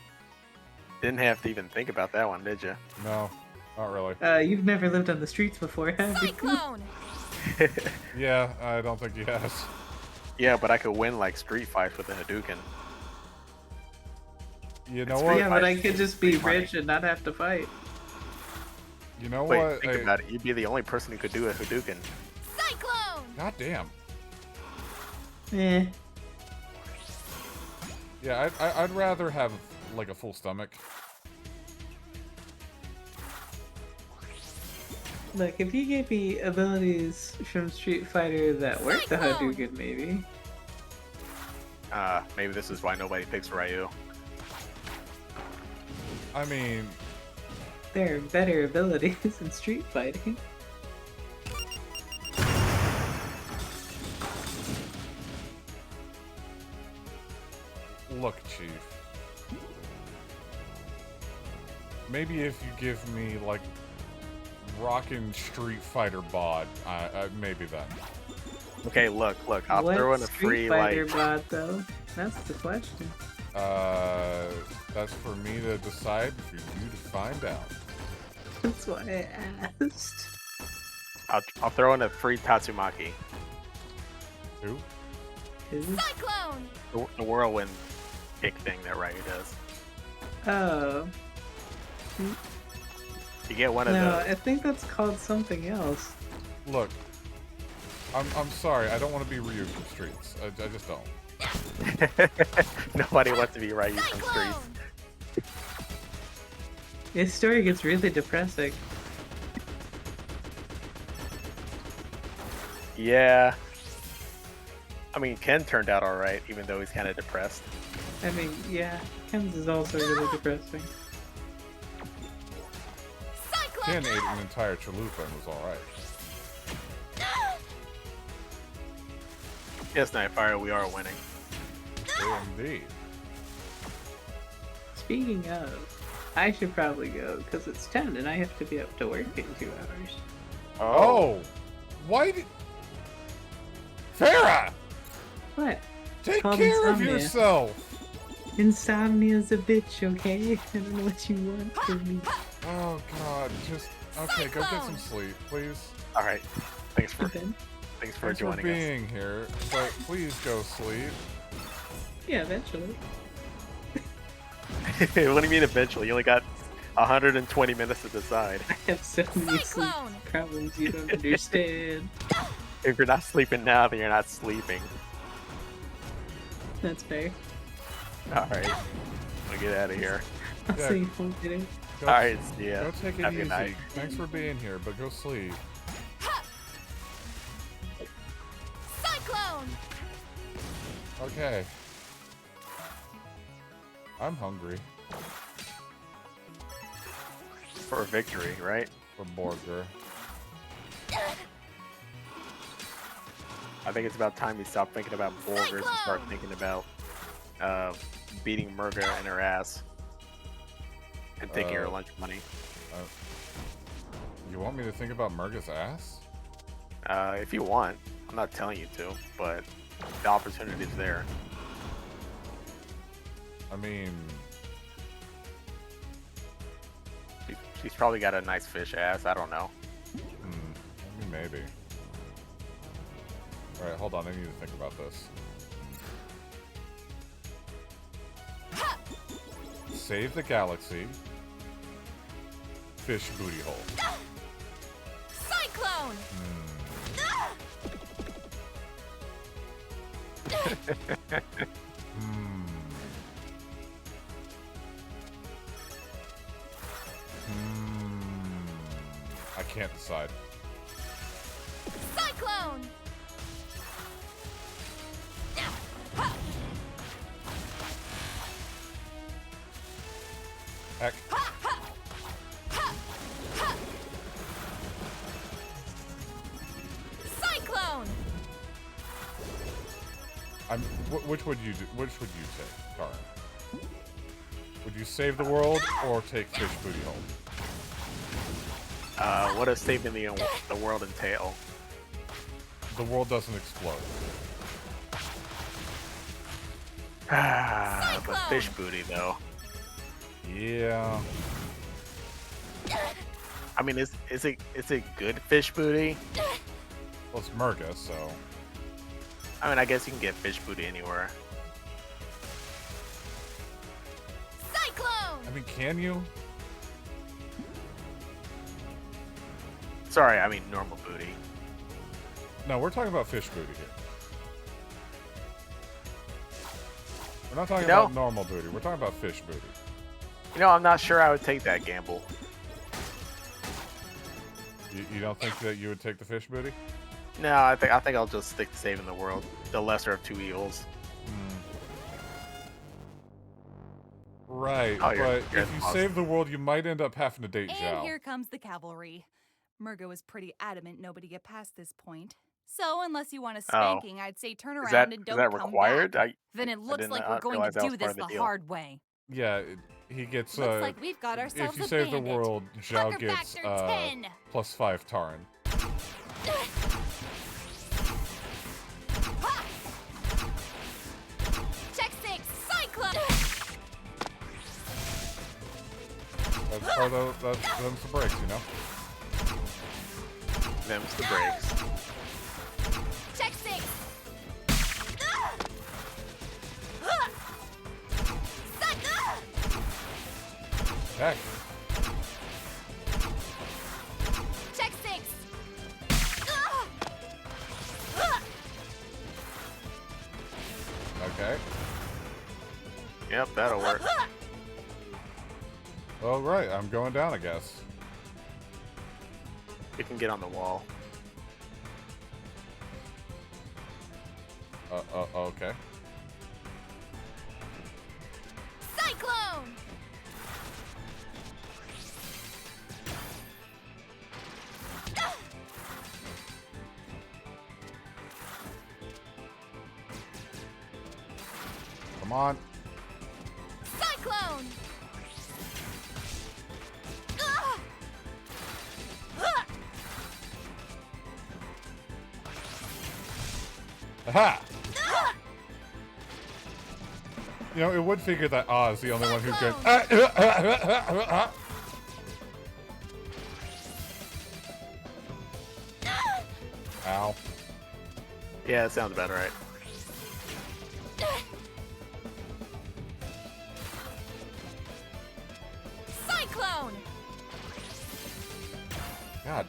Didn't have to even think about that one, did you? No, not really. You've never lived on the streets before, have you? Cyclone! Yeah, I don't think he has. Yeah, but I could win like street fights with a Hadouken. You know what? Yeah, but I could just be rich and not have to fight. You know Wait, what? think about it. You'd be the only person who could do a Hadouken. Cyclone! God damn. Eh. Yeah, I'd rather have like a full stomach. Look, if you gave me abilities from Street Fighter that work the Hadouken, maybe. Maybe this is why nobody picks Ryu. I mean, there are better abilities in Street Fighting. look, Chief. Maybe if you give me, like, rockin' Street Fighter bod, maybe then. Okay, look, I'll throw in a free, Street Fighter bod, though? That's the question. That's for me to decide, for you to find out. That's why I asked. I'll throw in a free Tatsumaki. Who? Cyclone! The whirlwind kick thing that Ryu does. Oh. You get one of No, those. I think that's called something else. Look, I'm sorry, I don't want to be Ryu from Streets. I just don't. Nobody wants to be Ryu from Streets. His story gets really depressing. Yeah. I mean, Ken turned out alright, even though he's kind of depressed. I mean, yeah, Ken's is also really depressing. Ken ate an entire chalupa and was alright. Yes, Nightfire, we are winning. Indeed. Speaking of, I should probably go, because it's 10 and I have to be up to work in 2 hours. Oh! Why did... Farah! What? Take Called care insomnia. of yourself! Insomnia's a bitch, okay? I don't know what you want from me. Oh god, just okay. Go get some sleep, please. All right. Thanks for Thanks joining for being here, but please go sleep. Yeah, eventually. What do you mean eventually? You only got 120 minutes to decide. I have so many sleep problems you don't understand. If you're not sleeping now, then you're not sleeping. That's fair. All right. We'll get out of here. I'll Yeah. see you later. Go, All right. See ya. Go take it Have a easy. good night. Thanks for being here, but go sleep. Cyclone! Okay. I'm hungry. For a victory, right? For Borger. I think it's about time you stop thinking about burgers and start thinking about beating Murga in her ass and taking her lunch money. You want me to think about Murga's ass? If you want. I'm not telling you to, but the opportunity's there. I mean, She's probably got a nice fish ass. I don't know. I mean, maybe. All right, hold on. I need to think about this. Save the galaxy. Fish booty hole. Cyclone! I can't decide. Cyclone! Heck. Cyclone! Which would you do? Which would you take, Kara? Would you save the world or take fish booty hole? What does saving the world entail? The world doesn't explode. But fish booty though. Yeah. I mean, is it good fish booty? Well, it's Murga, so. I mean, I guess you can get fish booty anywhere. Cyclone! I mean, can you? Sorry, I mean normal booty. No, we're talking about fish booty here. We're not talking about normal booty. We're talking about fish booty. You know, I'm not sure I would take that gamble. You don't think that you would take the fish booty? No, I think I'll just stick to saving the world, the lesser of two evils. Right, Oh, but you're if you awesome. save the world, you might end up having to date And Zhao. here comes the cavalry. Murga was pretty adamant nobody get past this point. So unless you want a spanking, I'd say turn around and don't come required? back. Then it looks didn't like we're going realize to that do was this part of the the deal. hard way. Yeah, he gets. Looks like we've got ourselves if you a save the bandit. world, Zhao Hunger gets factor 10. +5 Tarn. Check 6! Cyclone! That's part of them's the breaks, you know. Them's the breaks. Check 6! Heck. Check 6! Okay. Yep, that'll work. All right, I'm going down, I guess. You can get on the wall. Okay. Cyclone! Come on. Cyclone! Aha! You know, it would figure that is the only one who can. Ow. Yeah, that sounds about right. Cyclone! God.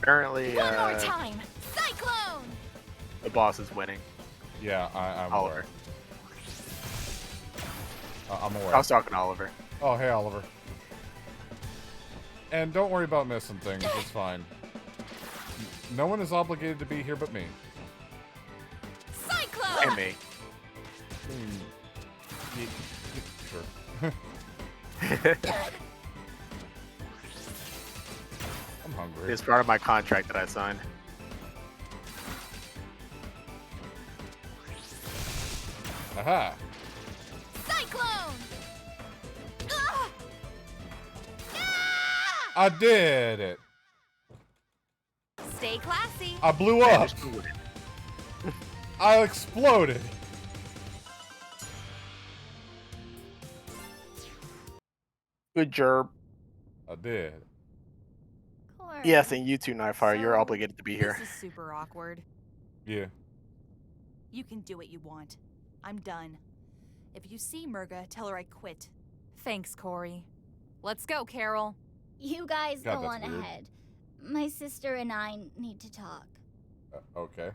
Apparently, One more time! Cyclone! the boss is winning. Yeah, I'm Oliver. aware. I'm aware. I was talking to Oliver. Oh, hey, Oliver. And don't worry about missing things. It's fine. No one is obligated to be here but me. Cyclone! And me. Sure. I'm hungry. It's part of my contract that I signed. Aha! Cyclone! I did it! Stay classy. I blew up! I exploded! Good job. I did. Yes, and you too, Nightfire. You're obligated to be here. This is super awkward. Yeah. You can do what you want. I'm done. If you see Murga, tell her I quit. Thanks, Corey. Let's go, Carol. You guys God, go that's on weird. ahead. My sister and I need to talk. Okay.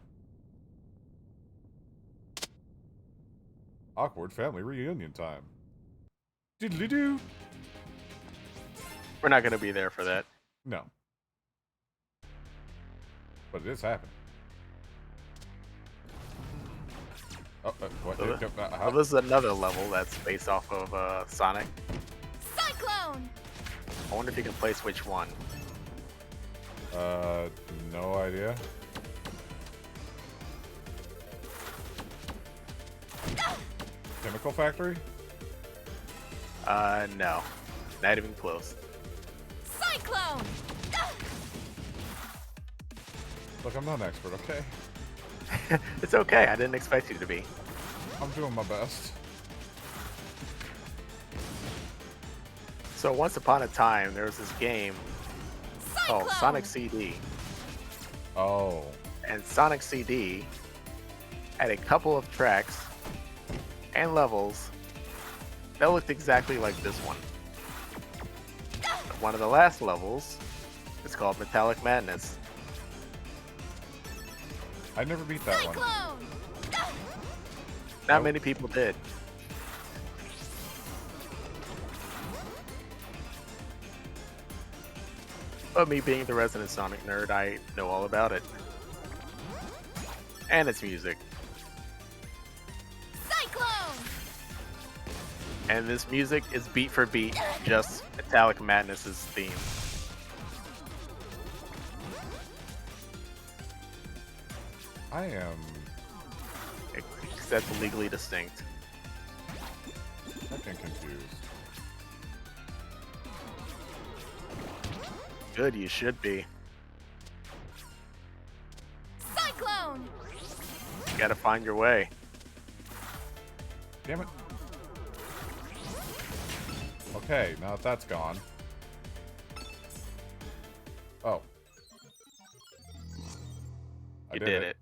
Awkward family reunion time. Diddly-doo! We're not going to be there for that. No. But it is happening. Oh, what? So, How? this is another level that's based off of Sonic. Cyclone! I wonder if you can place which one. No idea. Chemical factory? No. Not even close. Cyclone! Look, I'm not an expert, okay? It's okay. I didn't expect you to be. I'm doing my best. So once upon a time, there was this game called Sonic CD. Oh. And Sonic CD had a couple of tracks and levels that looked exactly like this one. One of the last levels is called Metallic Madness. I never beat that one. Not many people did. But me being the resident Sonic nerd, I know all about it. And its music. Cyclone! And this music is beat for beat, just Metallic Madness's theme. I am... Except legally distinct. fucking confused. Good, you should be. Cyclone! You gotta find your way. Damn it. Okay, now that that's gone. Oh. I You did it.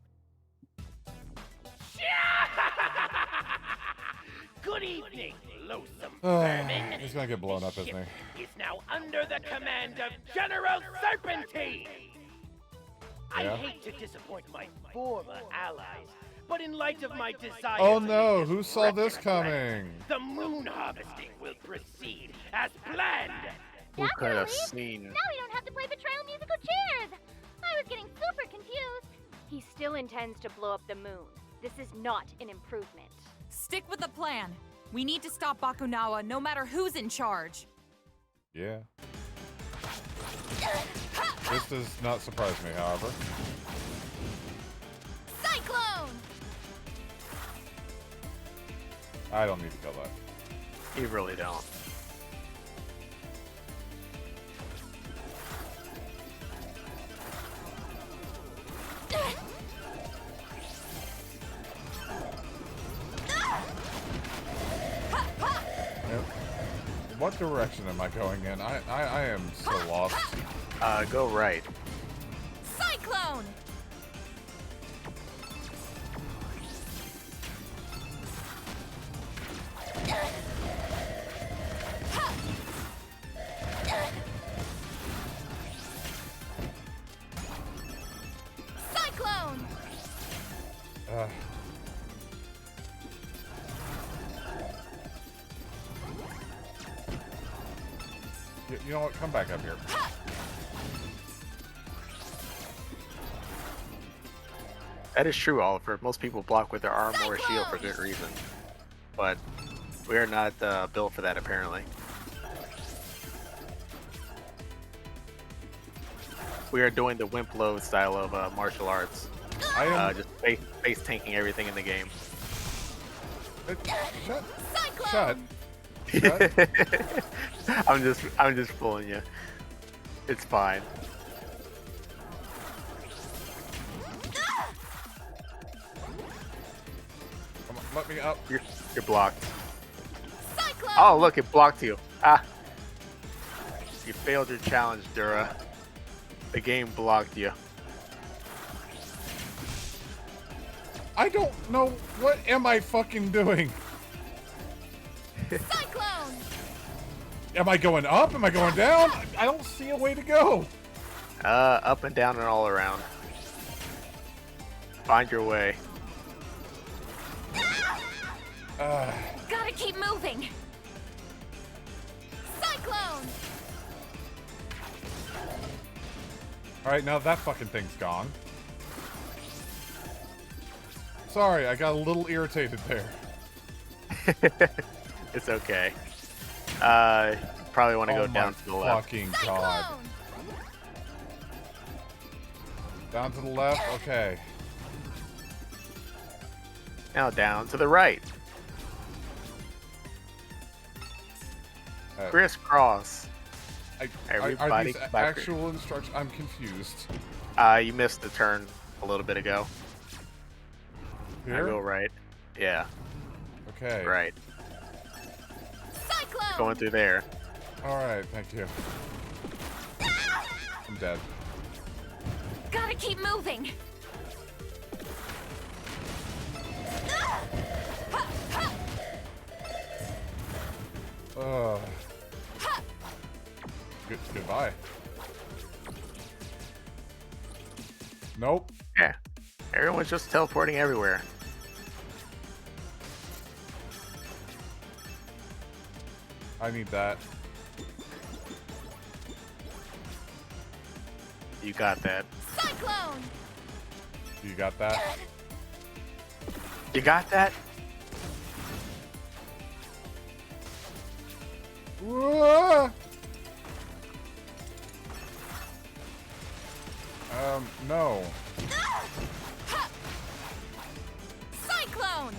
Good evening, loathsome Oh, vermin. he's gonna get blown up, isn't Ship he? is now under the command of General Serpentine. Yeah? I hate to disappoint my former allies, but in light of my desire Oh to no, lead who saw this treacherous coming? threat, the moon harvesting will proceed as planned. Who could have seen? Now we don't have to play betrayal musical chairs. I was getting super confused. He still intends to blow up the moon. This is not an improvement. Stick with the plan. We need to stop Bakunawa no matter who's in charge. Yeah. This does not surprise me, however. Cyclone! I don't need to kill that. You really don't. direction am I going in? I am so lost. Go right. Cyclone! Cyclone! You know what? Come back up here. That is true, Oliver. Most people block with their arm or a shield for good reason. But we are not built for that, apparently. We are doing the wimp load style of martial arts. I am just face tanking everything in the game. Shut. I'm just fooling you. It's fine. Come on, let me up. You're blocked. Oh, look, it blocked you. Ah. You failed your challenge, Dura. The game blocked you. I don't know. What am I fucking doing? Cyclone! Am I going up? Am I going down? I don't see a way to go. Up and down and all around. Find your way. Gotta keep moving. Cyclone! Alright, now that fucking thing's gone. Sorry, I got a little irritated there. It's okay. Probably want to go down to the left. Fucking god. Down to the left? Okay. Now down to the right. Crisscross. Everybody are these back actual instructions? I'm confused. You missed the turn a little bit ago. Here? I go right. Yeah. Okay. Right. Cyclone! Going through there. Alright, thank you. I'm dead. Gotta keep moving. Goodbye. Nope. Yeah. Everyone's just teleporting everywhere. I need that. You got that. Cyclone! You got that? You got that? Whoa! No. Cyclone!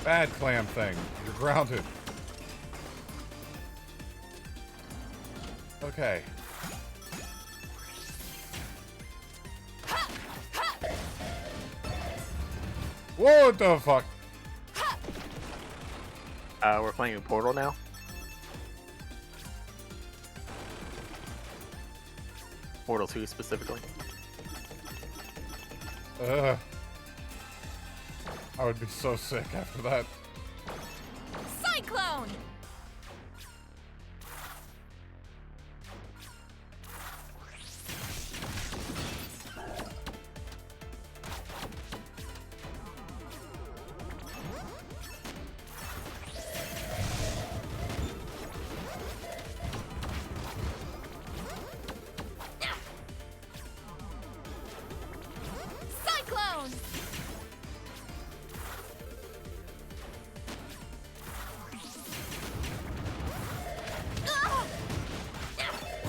Bad clam thing. You're grounded. Okay. What the fuck? We're playing a Portal now. Portal 2 specifically. I would be so sick after that. Cyclone! Cyclone!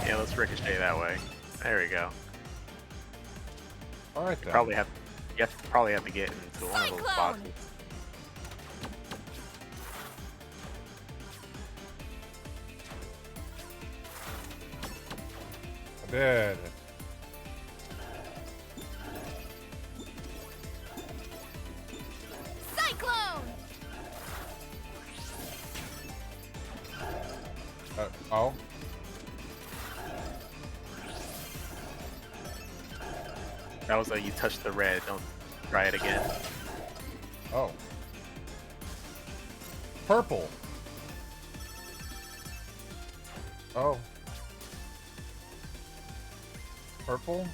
Yeah, let's ricochet that way. There we go. All right then. You probably have to get into one of those boxes. I did. Oh. That was like you touched the red. Don't try it again. Oh. Purple. Oh. Purple?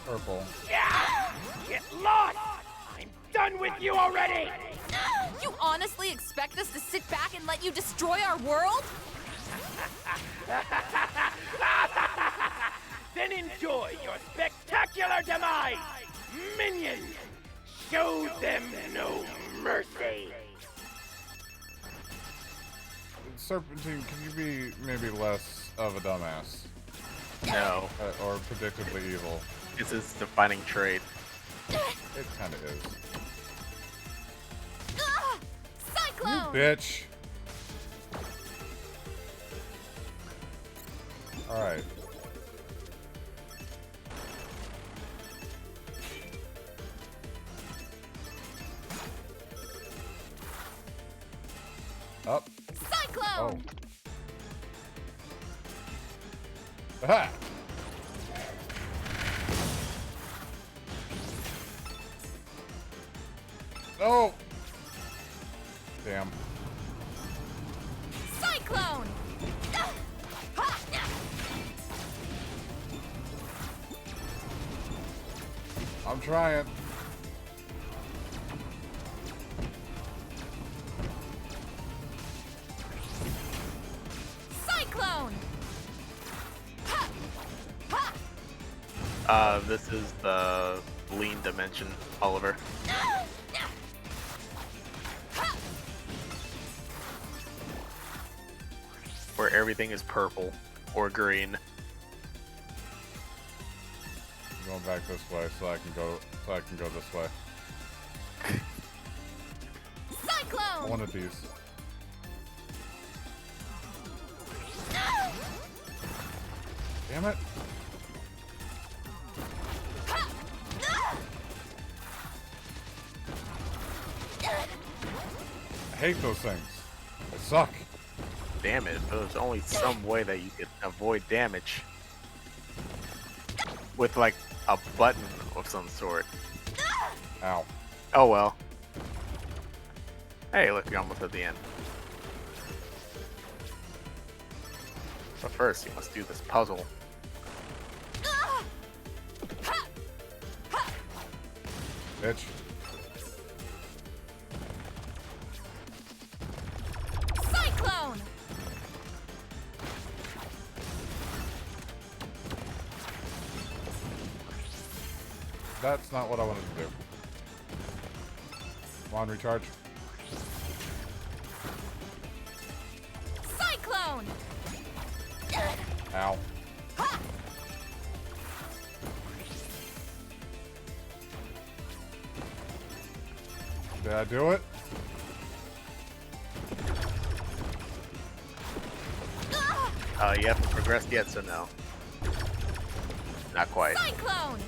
Purple. Yeah! Get lost! I'm done with you already! You honestly expect us to sit back and let you destroy our world? Then enjoy your spectacular demise! Minions! Show them no mercy! Serpentine, can you be maybe less of a dumbass? No. Or predictably evil? It's his defining trait. It kind of is. Cyclone! Bitch. Alright. Up. Cyclone! Oh. Aha! Oh! Damn. Cyclone! I'm trying. Cyclone! This is the lean dimension, Oliver. Where everything is purple or green. I'm going back this way so I can go this way. Cyclone! One of these. Damn it. I hate those things. They suck. Damn it, there's only some way that you could avoid damage. With like a button of some sort. Ow. Oh well. Hey, look, you're almost at the end. But first, you must do this puzzle. Bitch. Cyclone! That's not what I wanted to do. Come on, recharge. Cyclone! Ow. Did I do it? You haven't progressed yet, so no. Not quite. Cyclone!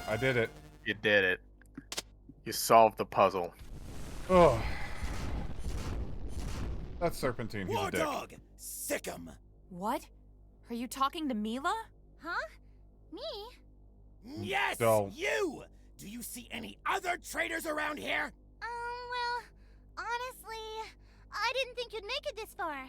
I did it. You did it. You solved the puzzle. Oh. That's Serpentine. He's War a dick. Dog! Sick 'em! What? Are you talking to Mila? Huh? Me? Yes, Don't. you! Do you see any other traitors around here? Well, honestly, I didn't think you'd make it this far.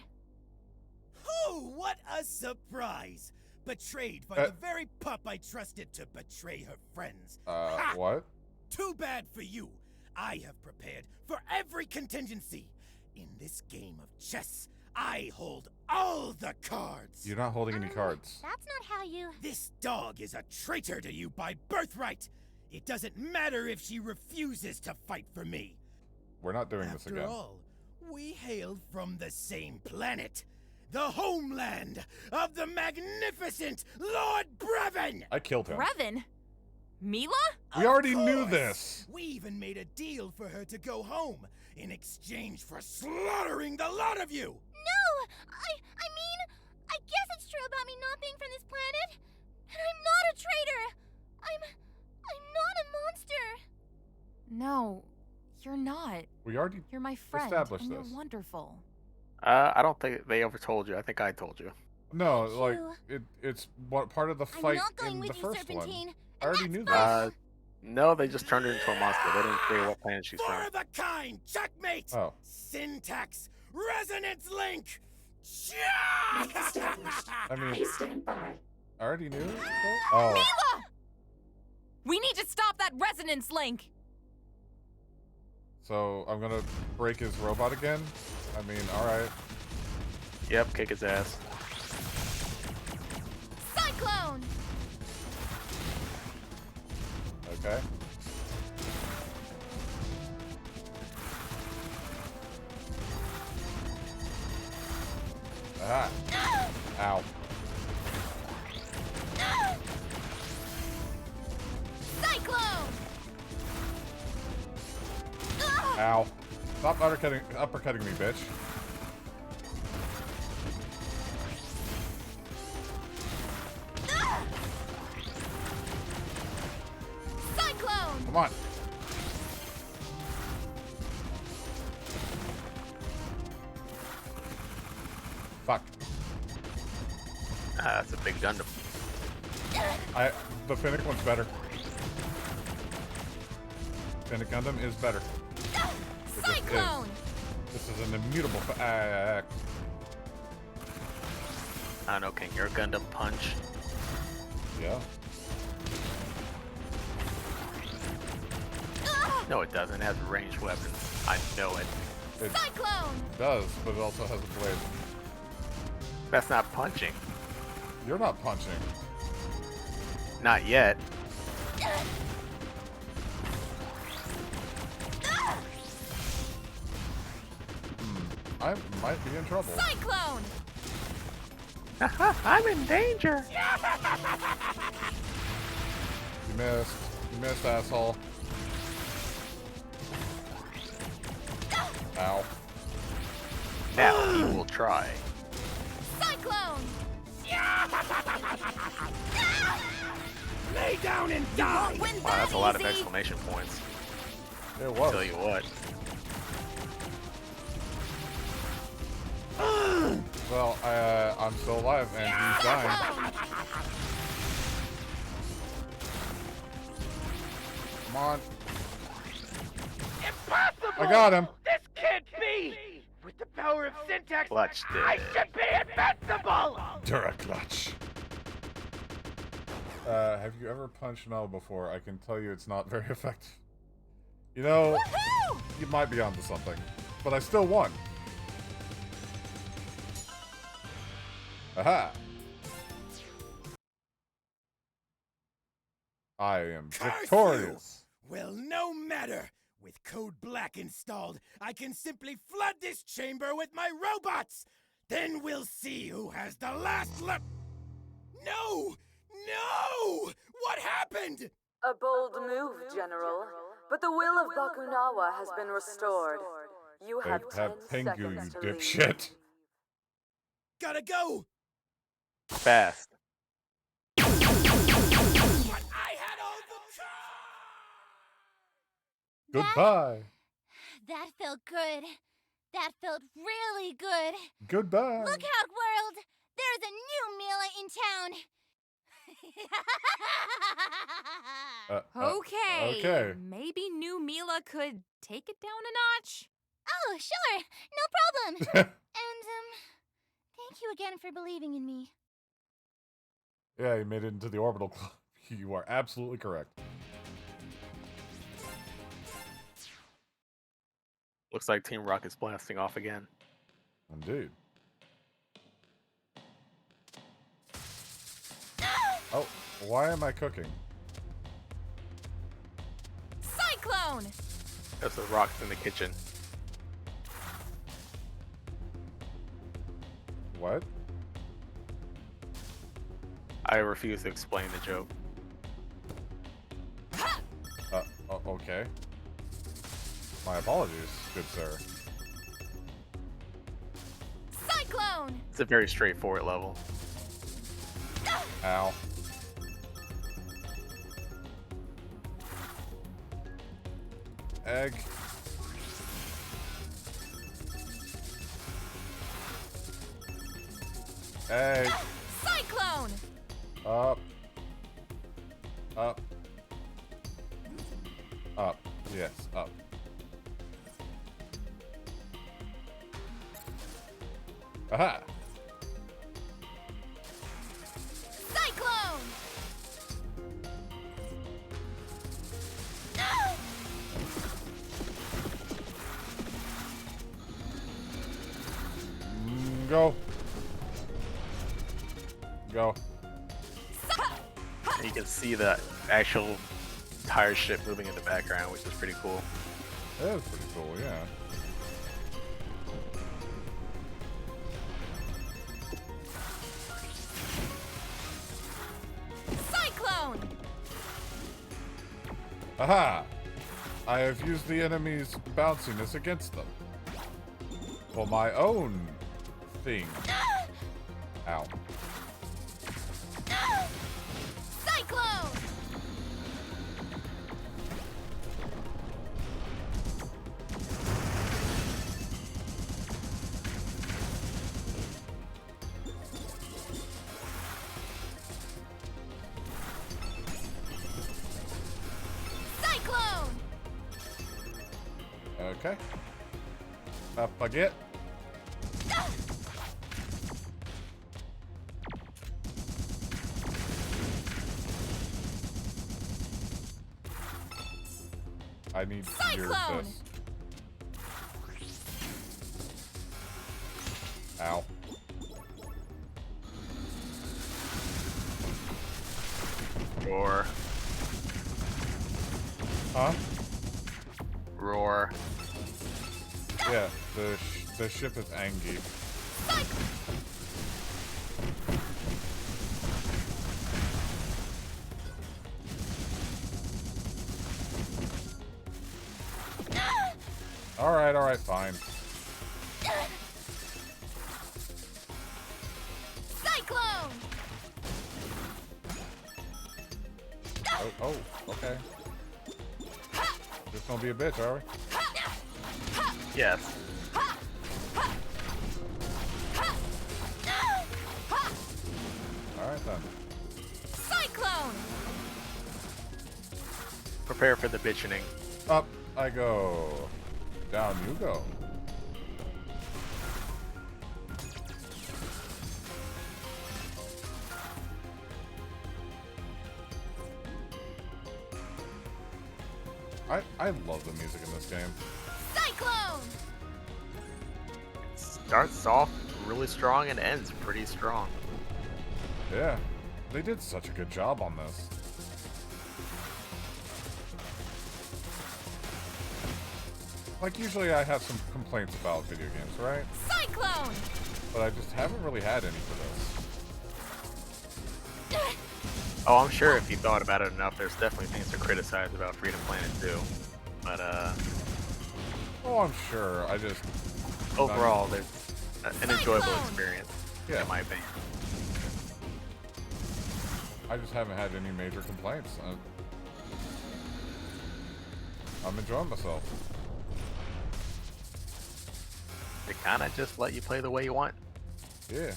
Oh, what a surprise! Betrayed by the very pup I trusted to betray her friends. Ha! What? Too bad for you. I have prepared for every contingency. In this game of chess, I hold all the cards. You're not holding any cards. That's not how you... This dog is a traitor to you by birthright. It doesn't matter if she refuses to fight for me. We're not doing this After again. all, we hail from the same planet. The homeland of the magnificent Lord Brevin! I killed him. Brevin? Mila? We already knew course. this. We even made a deal for her to go home in exchange for slaughtering the lot of you. No! I mean, I guess it's true about me not being from this planet. And I'm not a traitor. We already You're my friend, established and this. you're wonderful. I don't think they ever told you. I think I told you. No, like it's part of the I'm fight not going in with the you, first one. Serpentine. I already knew that. No, they just turned her into a monster. They didn't say what planet she's Four from. of a kind, checkmate. Oh. Syntax, resonance link. I mean, I already knew. Oh. Mila! We need to stop that resonance link. So I'm gonna break his robot again? I mean, alright. Yep, kick his ass. Cyclone! Okay. Ah. Ow. Cyclone! Ow. Stop uppercutting me, bitch. Cyclone! Come on. Fuck. Ah, that's a big Gundam. The Finnick one's better. Finnick Gundam is better. It just Cyclone! is. This is an immutable fact. I don't know, can your Gundam punch? Yeah. No, it doesn't. It has ranged weapons. I know it. It Cyclone! does, but it also has a blade. That's not punching. You're not punching. Not yet. I might be in trouble. Cyclone! I'm in danger. You missed. You missed, asshole. Ow. Now he will try. Cyclone! Lay down and die. Wow, that's a lot of exclamation points. It was. Tell you what. Well, I'm still alive and he's dying. Come on. Impossible! I got him. This can't be! With the power of Syntax, Clutched it. I should be invincible! Duraclutch. Have you ever punched Mel before? I can tell you it's not very effective. You know, you might be onto something, but I still won. Aha! I am victorious. Well, no matter. With Code Black installed, I can simply flood this chamber with my robots. Then we'll see who has the last lap. No! No! What happened? A bold move, General. But the will of Bakunawa has been restored. You have 10 Pengu, you seconds to leave. dipshit. Gotta go! Fast. But I had all the Goodbye. That felt good. That felt really good. Goodbye. Look out, world! There's a new Mila in town. Okay. Okay. Maybe new Mila could take it down a notch. Oh, sure. No problem. And, thank you again for believing in me. Yeah, you made it into the orbital club. You are absolutely correct. Looks like Team Rocket's blasting off again. Indeed. Oh, why am I cooking? Cyclone! That's the rocks in the kitchen. What? I refuse to explain the joke. Okay. My apologies, good sir. Cyclone! It's a very straightforward level. Ow. Egg. Hey. Cyclone! Up. Up. Up. Yes, up. Aha! Cyclone! Go. Go. And you can see the actual tire ship moving in the background, which is pretty cool. That is pretty cool, yeah. Cyclone! Aha! I have used the enemy's bounciness against them. For my own thing. Ow. Cyclone! Cyclone! Okay. Up I get. I need to hear this. Ow. Roar. Huh? Roar. Yeah, the ship is angry. Alright, fine. Cyclone! Oh, okay. Just gonna be a bitch, are we? Yes. Alright then. Cyclone! Prepare for the bitching. Up I go. Down you go. I love the music in this game. Cyclone! It starts off really strong and ends pretty strong. Yeah, they did such a good job on this. Like, usually I have some complaints about video games, right? Cyclone! But I just haven't really had any for this. Oh, I'm sure if you thought about it enough, there's definitely things to criticize about Freedom Planet 2. But, Oh, I'm sure. I just... overall, there's an enjoyable experience, Yeah. in my opinion. I just haven't had any major complaints. I'm enjoying myself. They kind of just let you play the way you want. Yeah.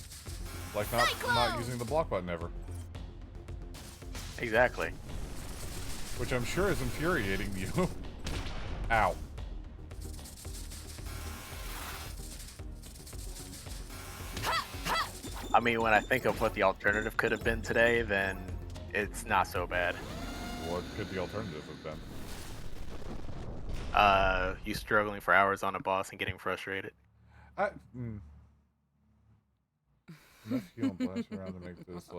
Like not using the block button ever. Exactly. Which I'm sure is infuriating you. Ow. I mean, when I think of what the alternative could have been today, then it's not so bad. What could the alternative have been? You struggling for hours on a boss and getting frustrated. Enough heal and blast around to make this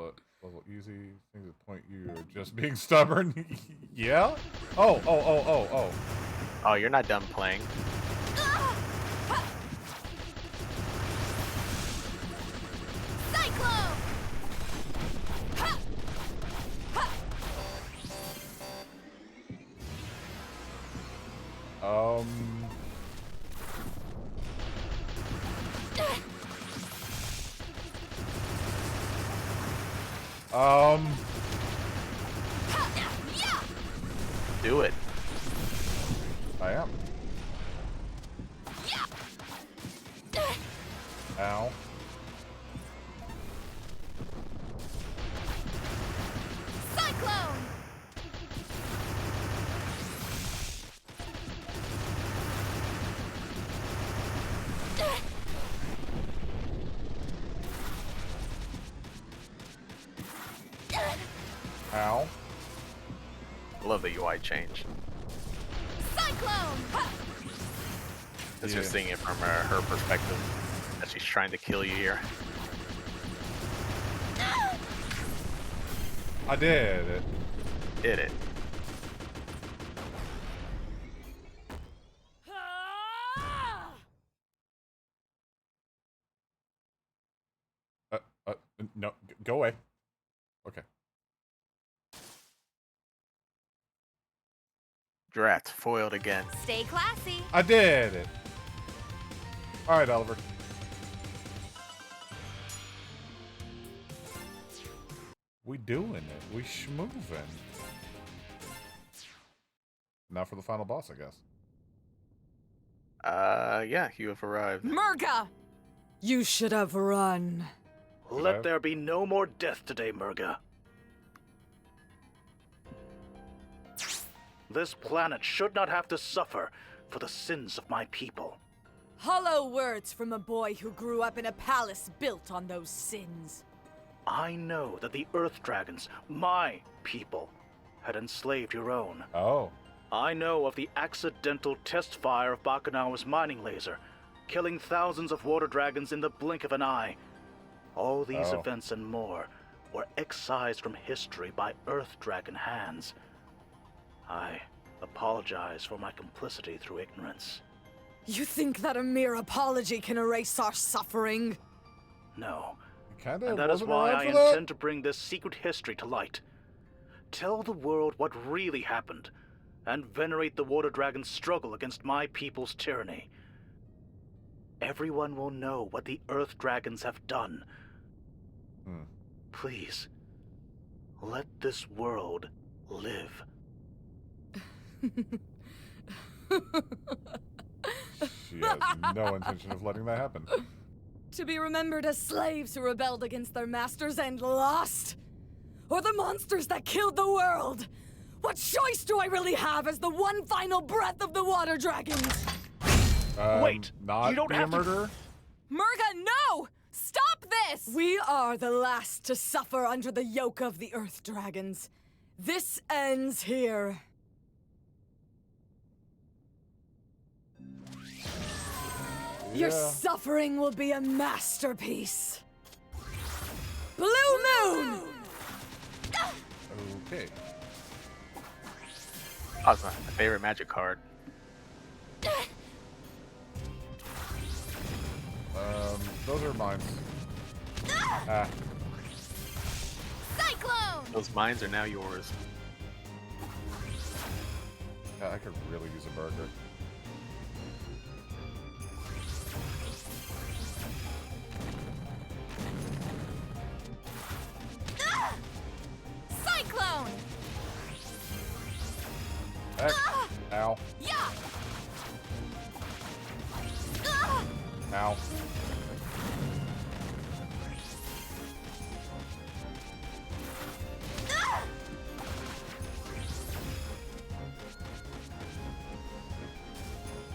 level easy. Things that point you are just being stubborn. Yeah? Oh. Oh, you're not done playing. Cyclone! Do it. I am. Ow. Ow. I love the UI change. Cyclone! As you're seeing it from her perspective, that she's trying to kill you here. I did it. Did it. No, go away. Okay. Drat, foiled again. Stay classy. I did it. All right, Oliver. We doing it. We schmoovin'. Now for the final boss, I guess. Yeah, you have arrived. Murga! You should have run. Let there be no more death today, Murga. This planet should not have to suffer for the sins of my people. Hollow words from a boy who grew up in a palace built on those sins. I know that the Earth Dragons, my people, had enslaved your own. Oh. I know of the accidental test fire of Bakunawa's mining laser, killing thousands of water dragons in the blink of an eye. All these events and more were excised from history by Earth Dragon hands. I apologize for my complicity through ignorance. You think that a mere apology can erase our suffering? No. Kinda And that is wasn't why around I for that? intend to bring this secret history to light. Tell the world what really happened, and venerate the Water Dragon's struggle against my people's tyranny. Everyone will know what the Earth Dragons have done. Please, let this world live. She has no intention of letting that happen. To be remembered as slaves who rebelled against their masters and lost? Or the monsters that killed the world? What choice do I really have as the one final breath of the Water Dragons? Wait, not you don't be have a to- murderer? Murga, no! Stop this! We are the last to suffer under the yoke of the Earth Dragons. This ends here. Your suffering will be a masterpiece. Blue Moon! Okay. Oh, it's my favorite magic card. Those are mine. Ah. Cyclone! Those mines are now yours. Yeah, I could really use a burger. Cyclone! Heck. Ow. Yeah! Ow.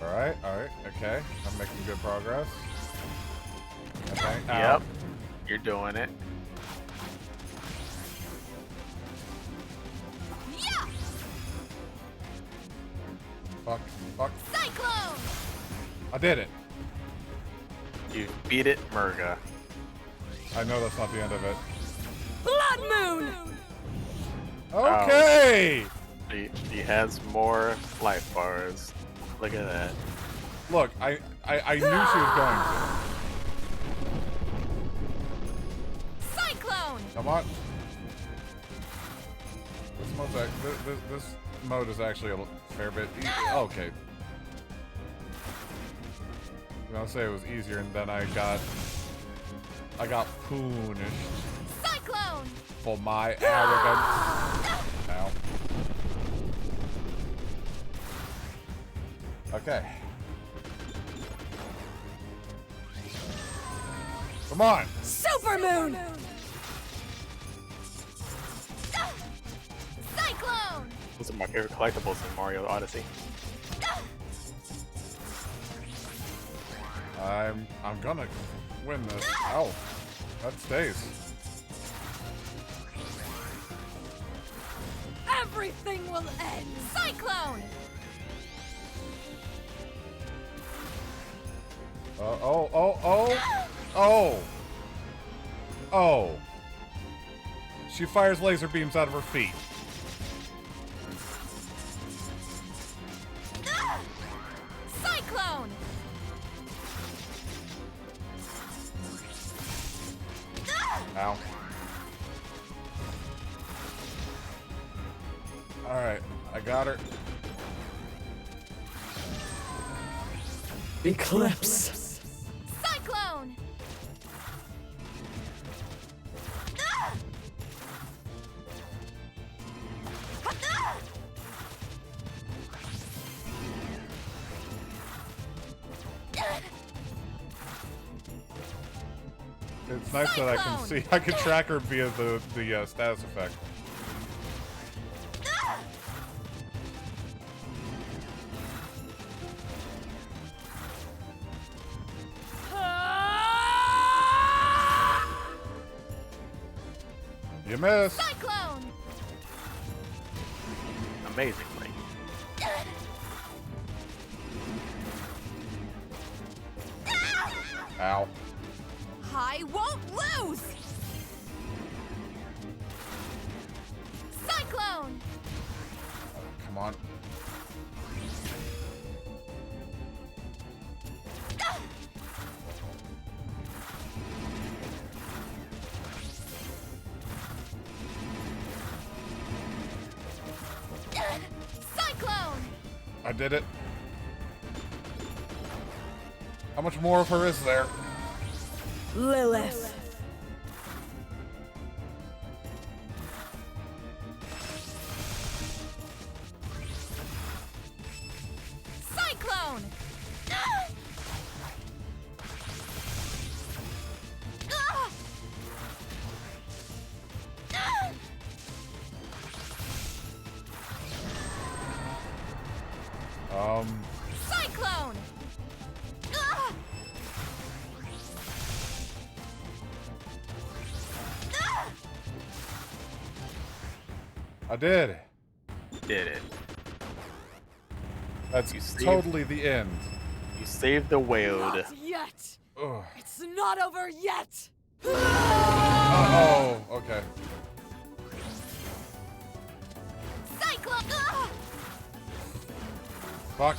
Alright, okay. I'm making good progress. Okay. Ow. Yep, you're doing it. Yeah! Fuck. Cyclone! I did it. You beat it, Murga. I know that's not the end of it. Blood Moon! Okay! He has more life bars. Look at that. Look, I knew she was going to. Cyclone! Come on. This mode is actually a fair bit easier. Okay. I'm gonna say it was easier, and then I got punished Cyclone! for my arrogance. Ow. Okay. Come on. Super Moon! Cyclone! Those are my favorite collectibles in Mario Odyssey. I'm gonna win this. Ow. That stays. everything will end. Cyclone! Oh. She fires laser beams out of her feet. Cyclone! Ow. Alright, I got her. Eclipse. Cyclone! It's nice that I can see. I can track her via the status effect. You missed. Cyclone! Amazingly. Ow. I won't lose! Cyclone! Come on. Cyclone! I did it. How much more of her is there? Lilith. Cyclone! Cyclone! I did. Did it. That's totally the end. You saved the world. Not yet. Ugh. It's not over yet. Oh, okay. Cyclone! Fuck.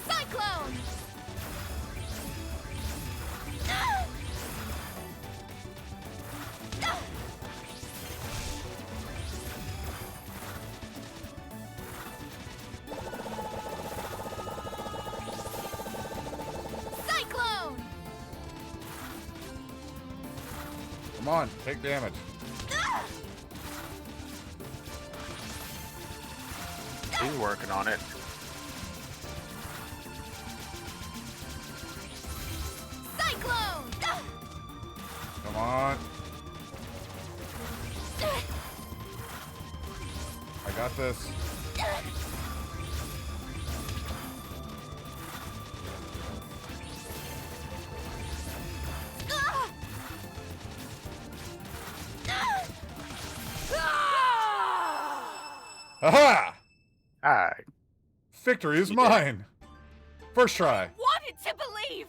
Cyclone! Cyclone! Come on, take damage. He's working on it. Cyclone! Come on. I got this. Aha! Victory is mine! First try. Wanted to believe!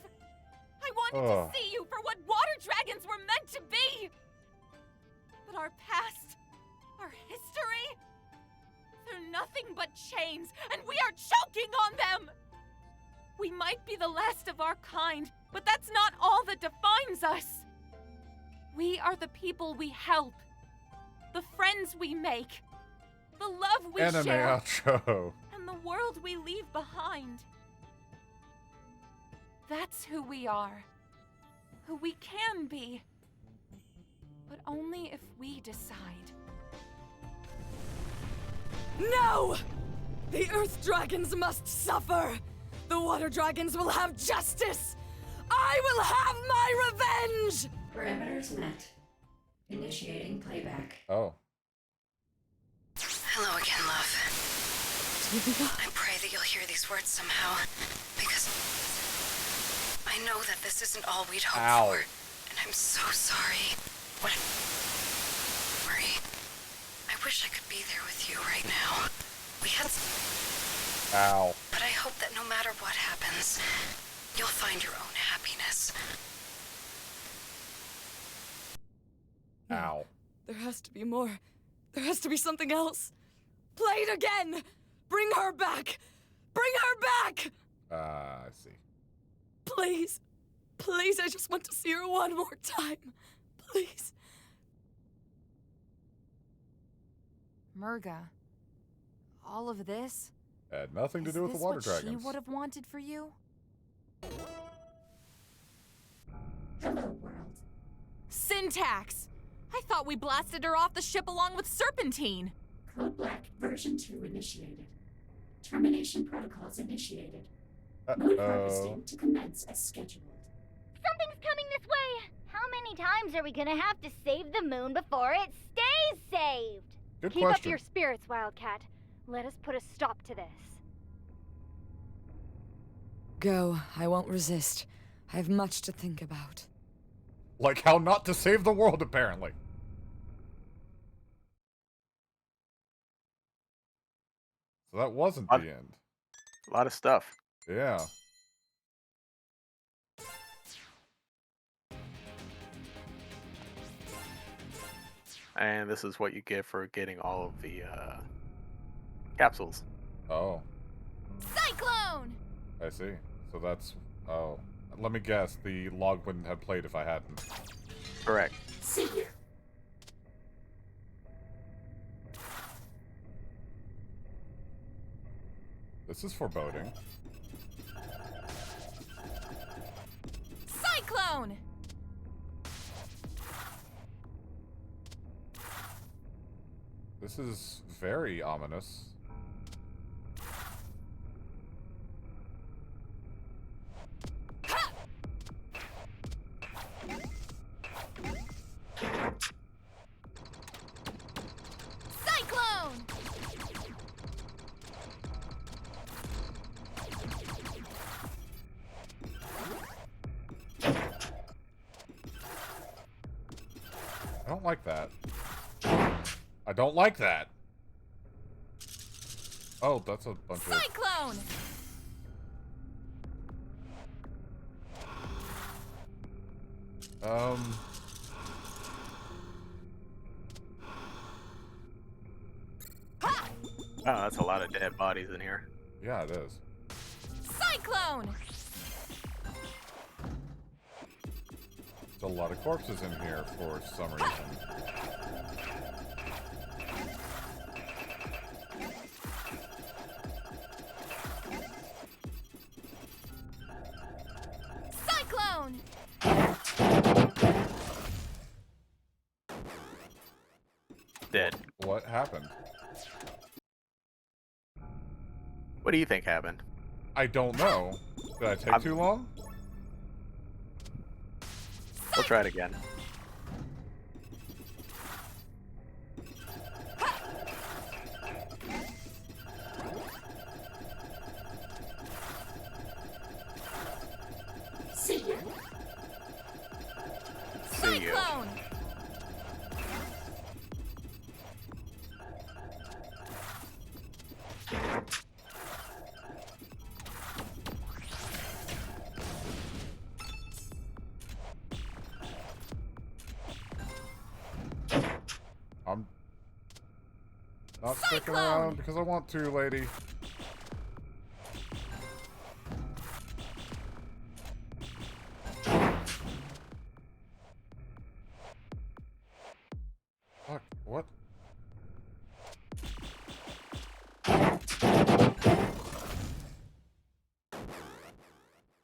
I wanted to see you for what water dragons were meant to be! But our past, our history, they're nothing but chains, and we are choking on them! We might be the last of our kind, but that's not all that defines us. We are the people we help, the friends we make, the love we Anime share, outro. and the world we leave behind. That's who we are. Who we can be. But only if we decide. No! The Earth Dragons must suffer! The Water Dragons will have justice! I will have my revenge! Parameters met. Initiating playback. Oh. Hello again, love. I pray that you'll hear these words somehow, because I know that this isn't all we'd hoped for, and I'm so sorry. Worry. I wish I could be there with you right now. We had. Ow. But I hope that no matter what happens, you'll find your own happiness. Ow. There has to be more. There has to be something else. Play it again! Bring her back! Bring her back! I see. Please. Please, I just want to see her one more time. Please. Murga, all of this? Had nothing to do with the water dragons. dragons. She would have wanted for you? Hello, world. Syntax! I thought we blasted her off the ship along with Serpentine. Code Black version 2 initiated. Termination protocols initiated. Moon harvesting to commence as scheduled. Something's coming this way! How many times are we gonna have to save the moon before it stays saved? Good Keep question. up your spirits, Wildcat. Let us put a stop to this. Go. I won't resist. I have much to think about. Like how not to save the world, apparently. So that wasn't the end. A lot of stuff. Yeah. And this is what you get for getting all of the capsules. Oh, Cyclone! I see. So that's... Oh. Let me guess. The log wouldn't have played if I hadn't. Correct. See you. This is foreboding. Cyclone! This is very ominous. Cyclone! I don't like that. I don't like that. Oh, that's a bunch of... Cyclone! Oh, that's a lot of dead bodies in here. Yeah, it is. Cyclone! There's a lot of corpses in here for some reason. Cyclone! Dead. What happened? What do you think happened? I don't know. Did I take too long? We'll try it again. See you. See you. Cyclone! I'm not sticking around because I want to, lady. Fuck, what?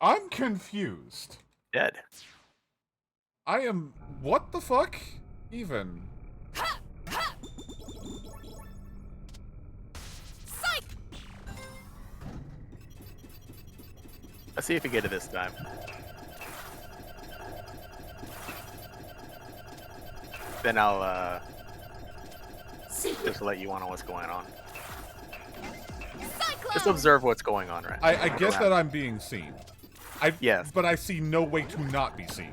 I'm confused. Dead. I am... What the fuck? Even. Let's see if we get it this time. Then I'll just let you on what's going on. Cyclone! Just observe what's going on right I get that I'm being seen. Yes. But I see no way to not be seen.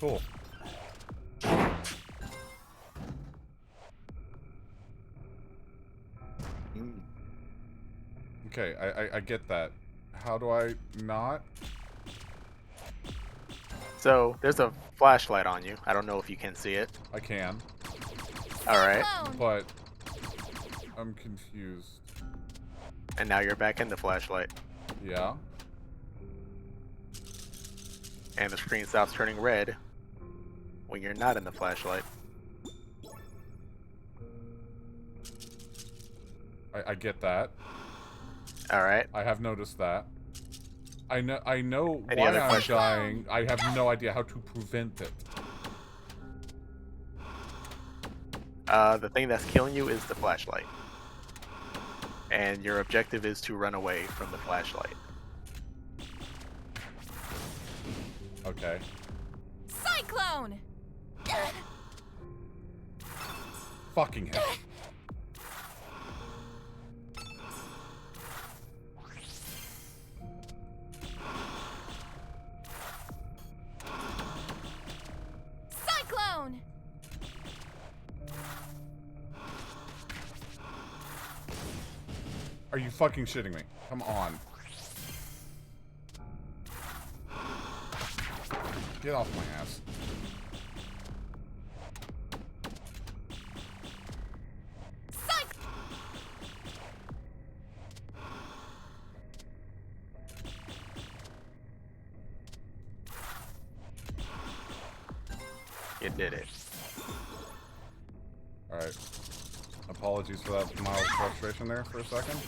Cool. Okay, I get that. How do I not? So, there's a flashlight on you. I don't know if you can see it. I can. Alright. But I'm confused. And now you're back in the flashlight. Yeah. And the screen stops turning red when you're not in the flashlight. I get that. Alright. I have noticed that. I know Any why other I'm questions? dying. I have no idea how to prevent it. The thing that's killing you is the flashlight. And your objective is to run away from the flashlight. Okay. Cyclone! Fucking hell. Cyclone! Are you fucking shitting me? Come on. Get off my ass. You did it. Alright. Apologies for that mild frustration there for a second.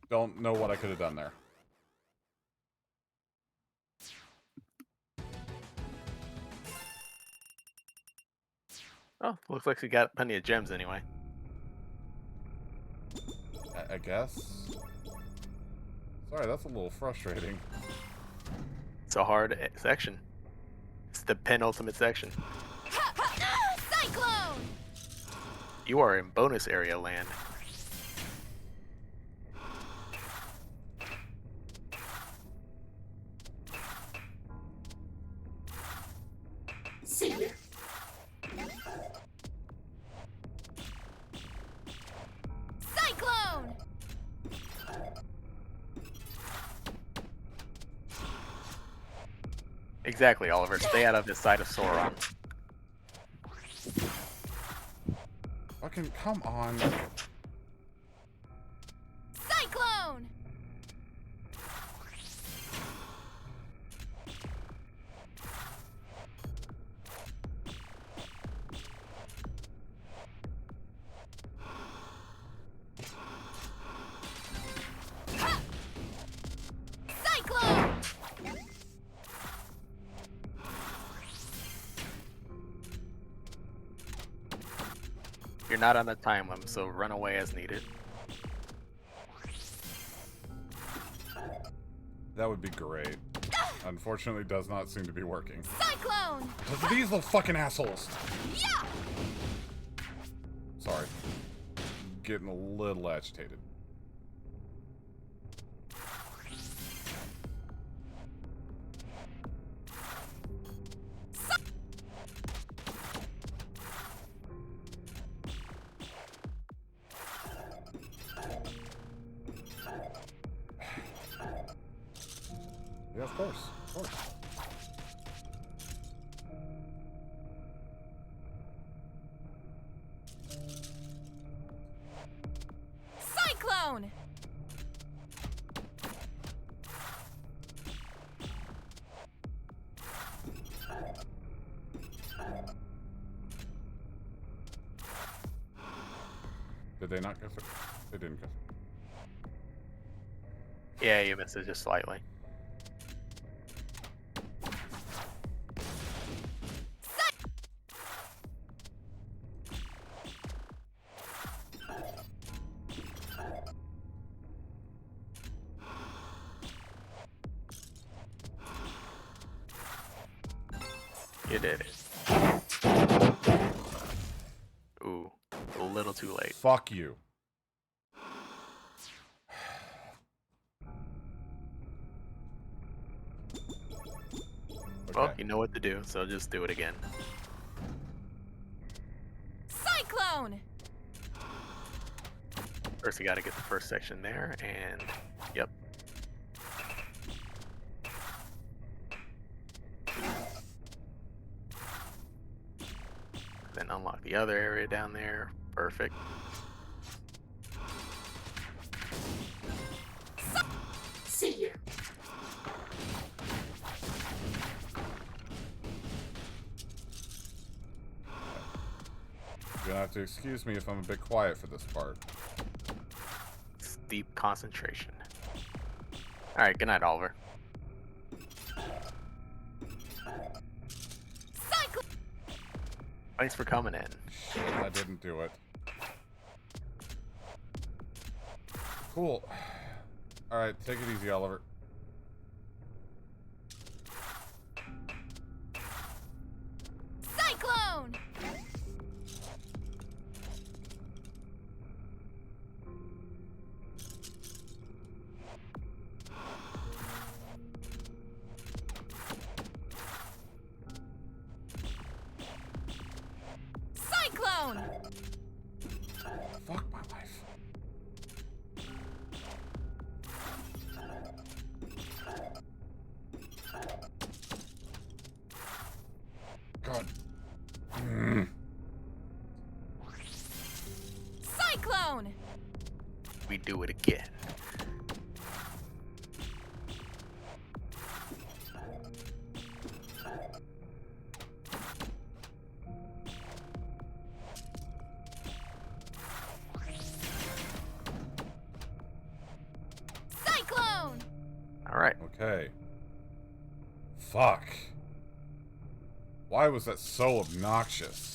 Don't know what I could have done there. Oh, looks like we got plenty of gems anyway. I guess. Sorry, that's a little frustrating. It's a hard section. It's the penultimate section. Cyclone! You are in bonus area land. See ya. Cyclone! Exactly, Oliver. Stay out of the sight of Sauron. Fucking come on. Cyclone! Cyclone! You're not on the time limit, so run away as needed. That would be great. Unfortunately, does not seem to be working. Cyclone! Because of these little fucking assholes. Yeah! Sorry. Getting a little agitated. Yeah, of course. Of course. Cyclone! Did they not go through? They didn't go through. Yeah, you missed it just slightly. You did it. Ooh, a little too late. Fuck you. Well, you know what to do, so just do it again. Cyclone! First, you gotta get the first section there, and yep. Then unlock the other area down there. Perfect. See you. You're gonna have to excuse me if I'm a bit quiet for this part. It's deep concentration. Alright, good night, Oliver. Thanks for coming in. Shit, I didn't do it. Cool. Alright, take it easy, Oliver. Cyclone! Cyclone! Fuck my life. God. Cyclone! We do it again. Cyclone! Alright. Okay. Fuck. Why was that so obnoxious?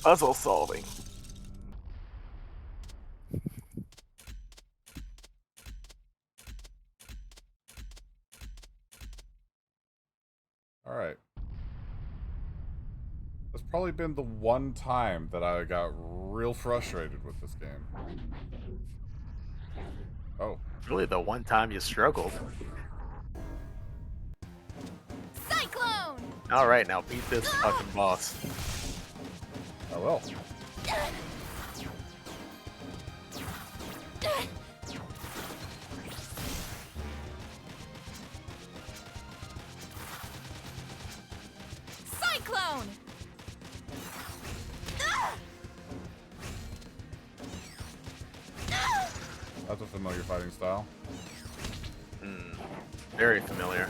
Puzzle solving. Alright. That's probably been the one time that I got real frustrated with this game. Oh. Really the one time you struggled. Cyclone! Alright, now beat this fucking boss. I will. Cyclone! That's a familiar fighting style. Very familiar.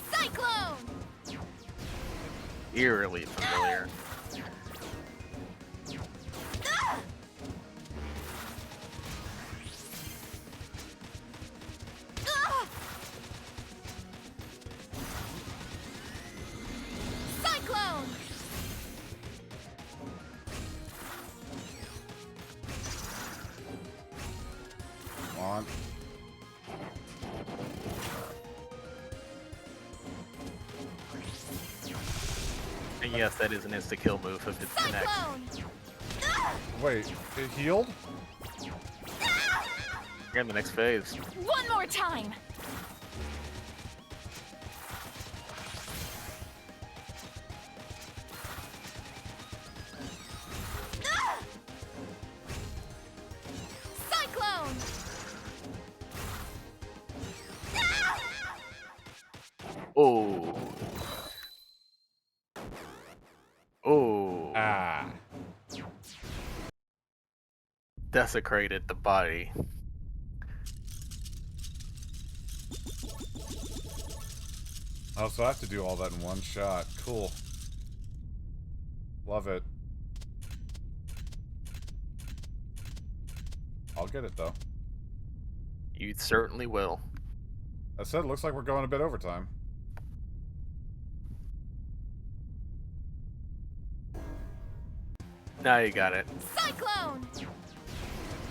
Cyclone! Eerily familiar. Cyclone! Come on. And yes, that is an insta-kill move if it's connected. Wait, it healed? You're in the next phase. One more time! Cyclone! Oh. Oh. Ah. Desecrated the body. Oh, so I have to do all that in one shot. Cool. Love it. I'll get it, though. You certainly will. That said, it looks like we're going a bit overtime. Now you got it. Cyclone!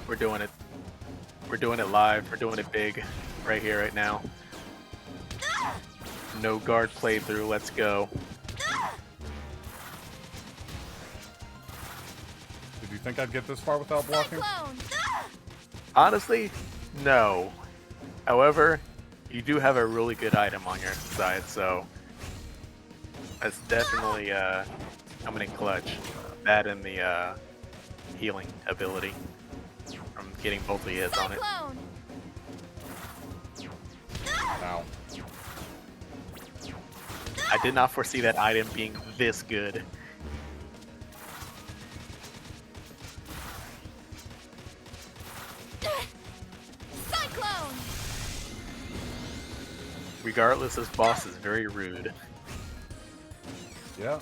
We're doing it. We're doing it live. We're doing it big, right here, right now. No guard playthrough. Let's go. Did you think I'd get this far without blocking? Honestly, no. However, you do have a really good item on your side, so that's definitely coming in clutch. That and the healing ability from getting both of your hits on it. Ow. I did not foresee that item being this good. Cyclone! Regardless, this boss is very rude. Yeah.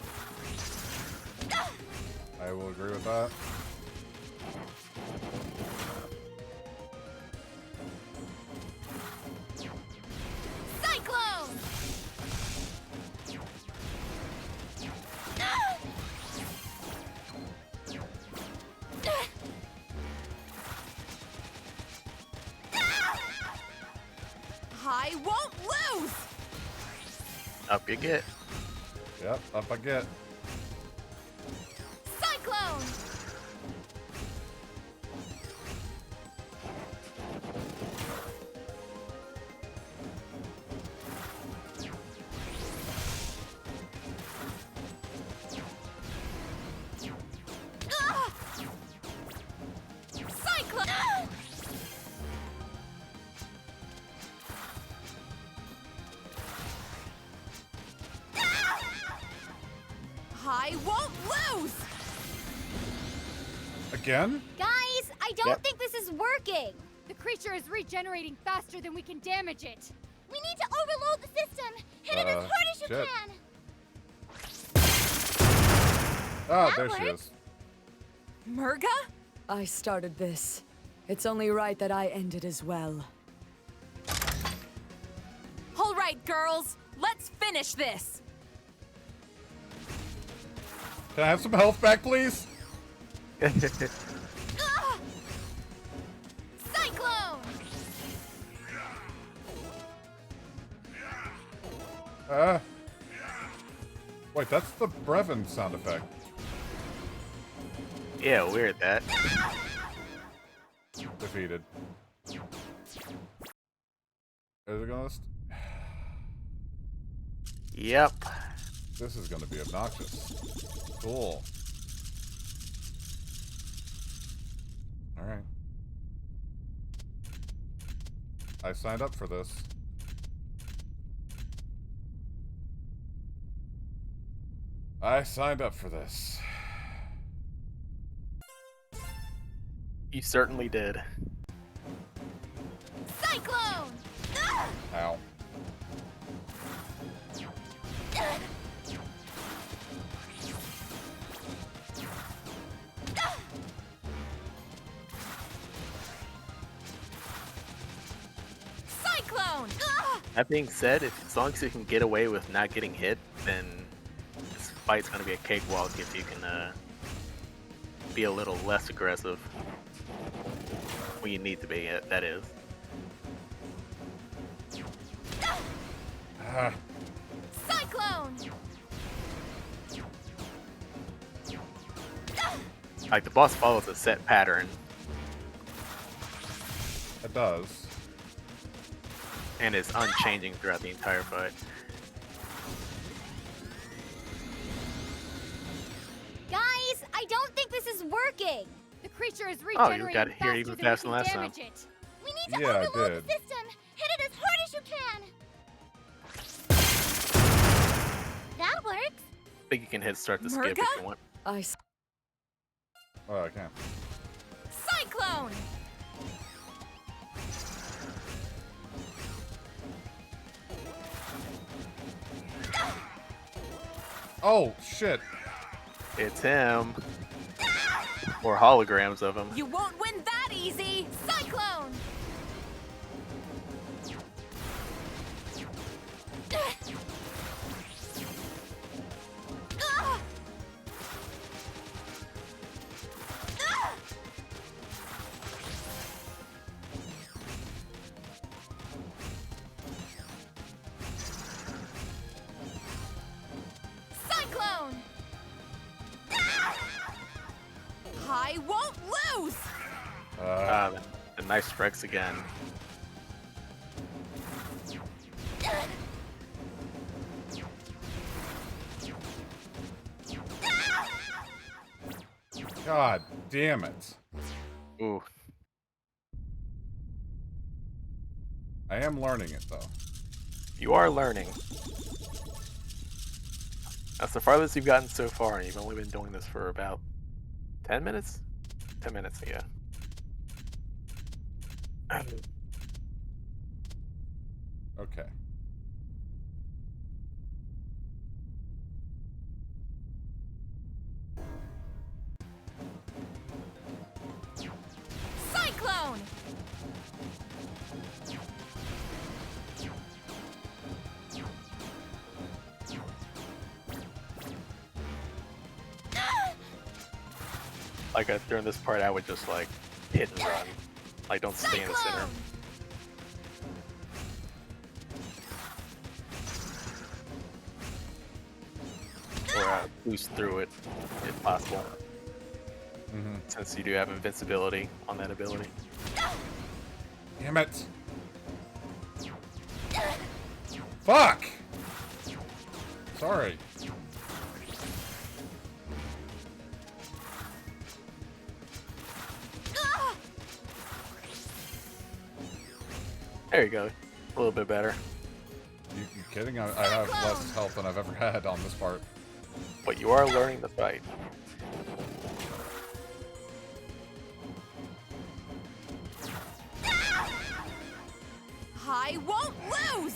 I will agree with that. Cyclone! I won't lose! Up you get. Yep, up I get. Cyclone! Cyclone! I won't lose! Again? Guys, I don't Yep. think this is working. The creature is regenerating faster than we can damage it. We need to overload the system. Hit it as hard as you shit. can. Ah, there she is. Murga? I started this. It's only right that I end it as well. All right, girls, let's finish this. Can I have some health back, please? Cyclone! Wait, that's the Brevin sound effect. Yeah, weird that. Defeated. Is it gonna? Yep. This is gonna be obnoxious. Cool. Alright. I signed up for this. I signed up for this. You certainly did. Cyclone! Ow. Cyclone! That being said, as long as you can get away with not getting hit, then this fight's gonna be a cakewalk if you can be a little less aggressive when you need to be. That is. Cyclone! Like the boss follows a set pattern. It does. And is unchanging throughout the entire fight. Guys, I don't think this is working. The creature is Oh, regenerating you got it here even faster than last time. damage it. We need to Yeah, I overload did. the system. Hit it as hard as you can. That works. I think you can hit start the skip if you want. Oh, I can't. Cyclone! Oh, shit. It's him. Or holograms of him. You won't win that easy! Cyclone! I won't lose! The knife strikes again. God damn it. Ooh. I am learning it, though. You are learning. That's the farthest you've gotten so far, and you've only been doing this for about 10 minutes? 10 minutes, yeah. Okay. Cyclone! Like, during this part, I would just, like, hit and run. Like, don't stay in the center. Or boost through it, if possible. Since you do have invincibility on that ability. Damn it. Fuck! Sorry. There you go. A little bit better. You kidding? I have less health than I've ever had on this part. But you are learning the fight. I won't lose!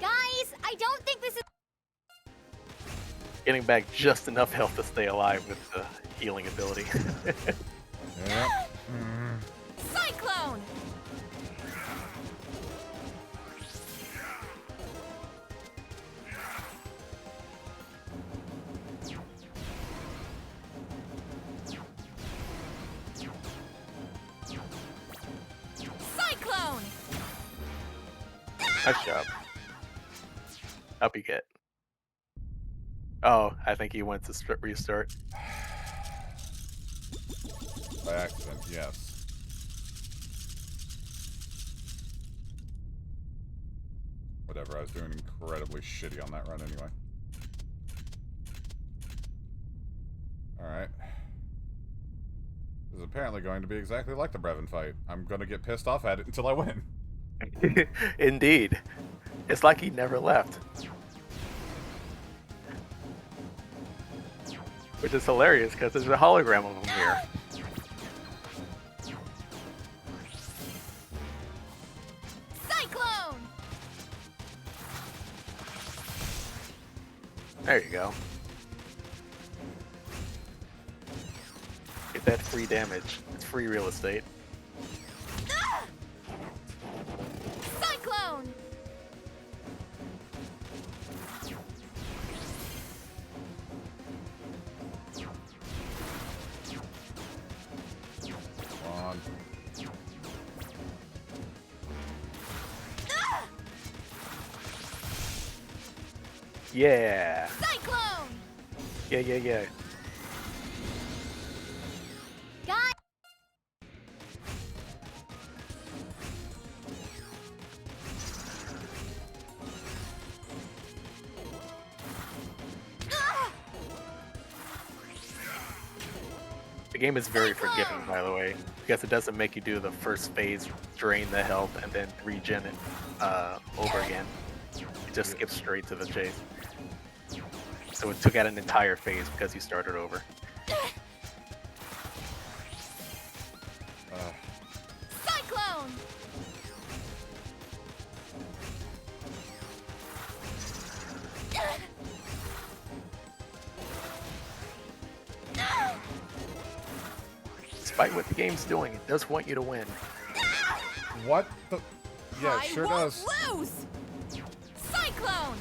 Guys, I don't think this is. Getting back just enough health to stay alive with the healing ability. Yep. Cyclone! Cyclone! Nice job. Up you get. Oh, I think he went to restart. By accident, yes. Whatever, I was doing incredibly shitty on that run anyway. Alright. This is apparently going to be exactly like the Brevin fight. I'm gonna get pissed off at it until I win. Indeed. It's like he never left. Which is hilarious because there's a hologram of him here. Cyclone! There you go. Get that free damage. It's free real estate. Cyclone! Come on. Yeah. Cyclone! Yeah. Guys. The game is very forgiving, by the way, because it doesn't make you do the first phase, drain the health, and then regen it over again. It just skips straight to the chase. So it took out an entire phase because you started over. Cyclone! Despite what the game's doing, it does want you to win. What the? Yeah, I it sure won't does. lose! Cyclone!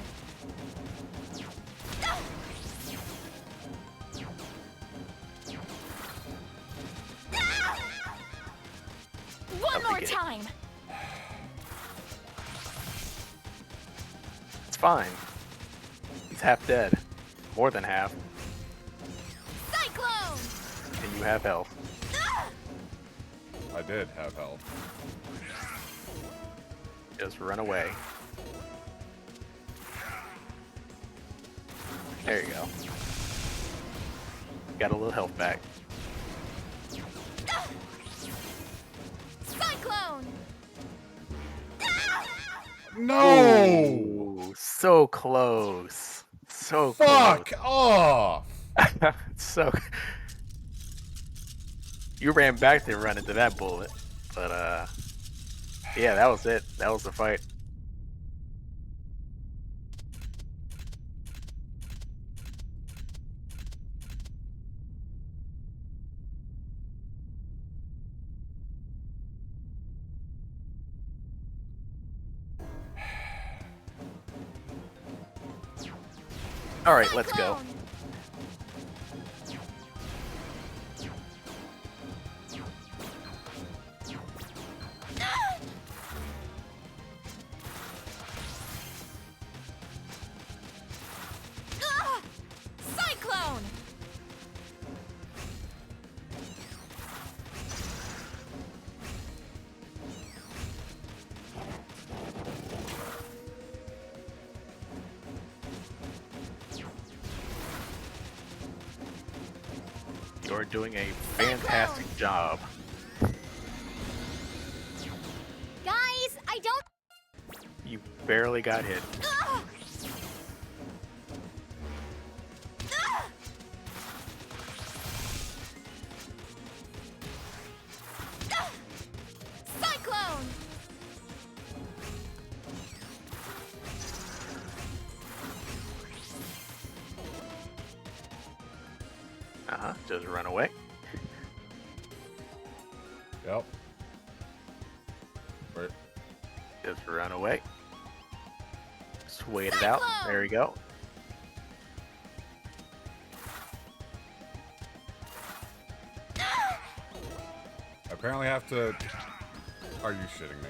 get it. time. It's fine. He's half dead. More than half. Cyclone! And you have health. I did have health. Just run away. There you go. Got a little health back. Cyclone! No! Ooh, so close. So Fuck close. off! So you ran back to run into that bullet, but yeah, that was it. That was the fight. All right, let's go. Cyclone! You're doing a fantastic job. Guys, I don't. You barely got hit. Cyclone! Just run away. Yep. Wait. Just run away. Just wait it out. There we go. Apparently I have to... Are you shitting me?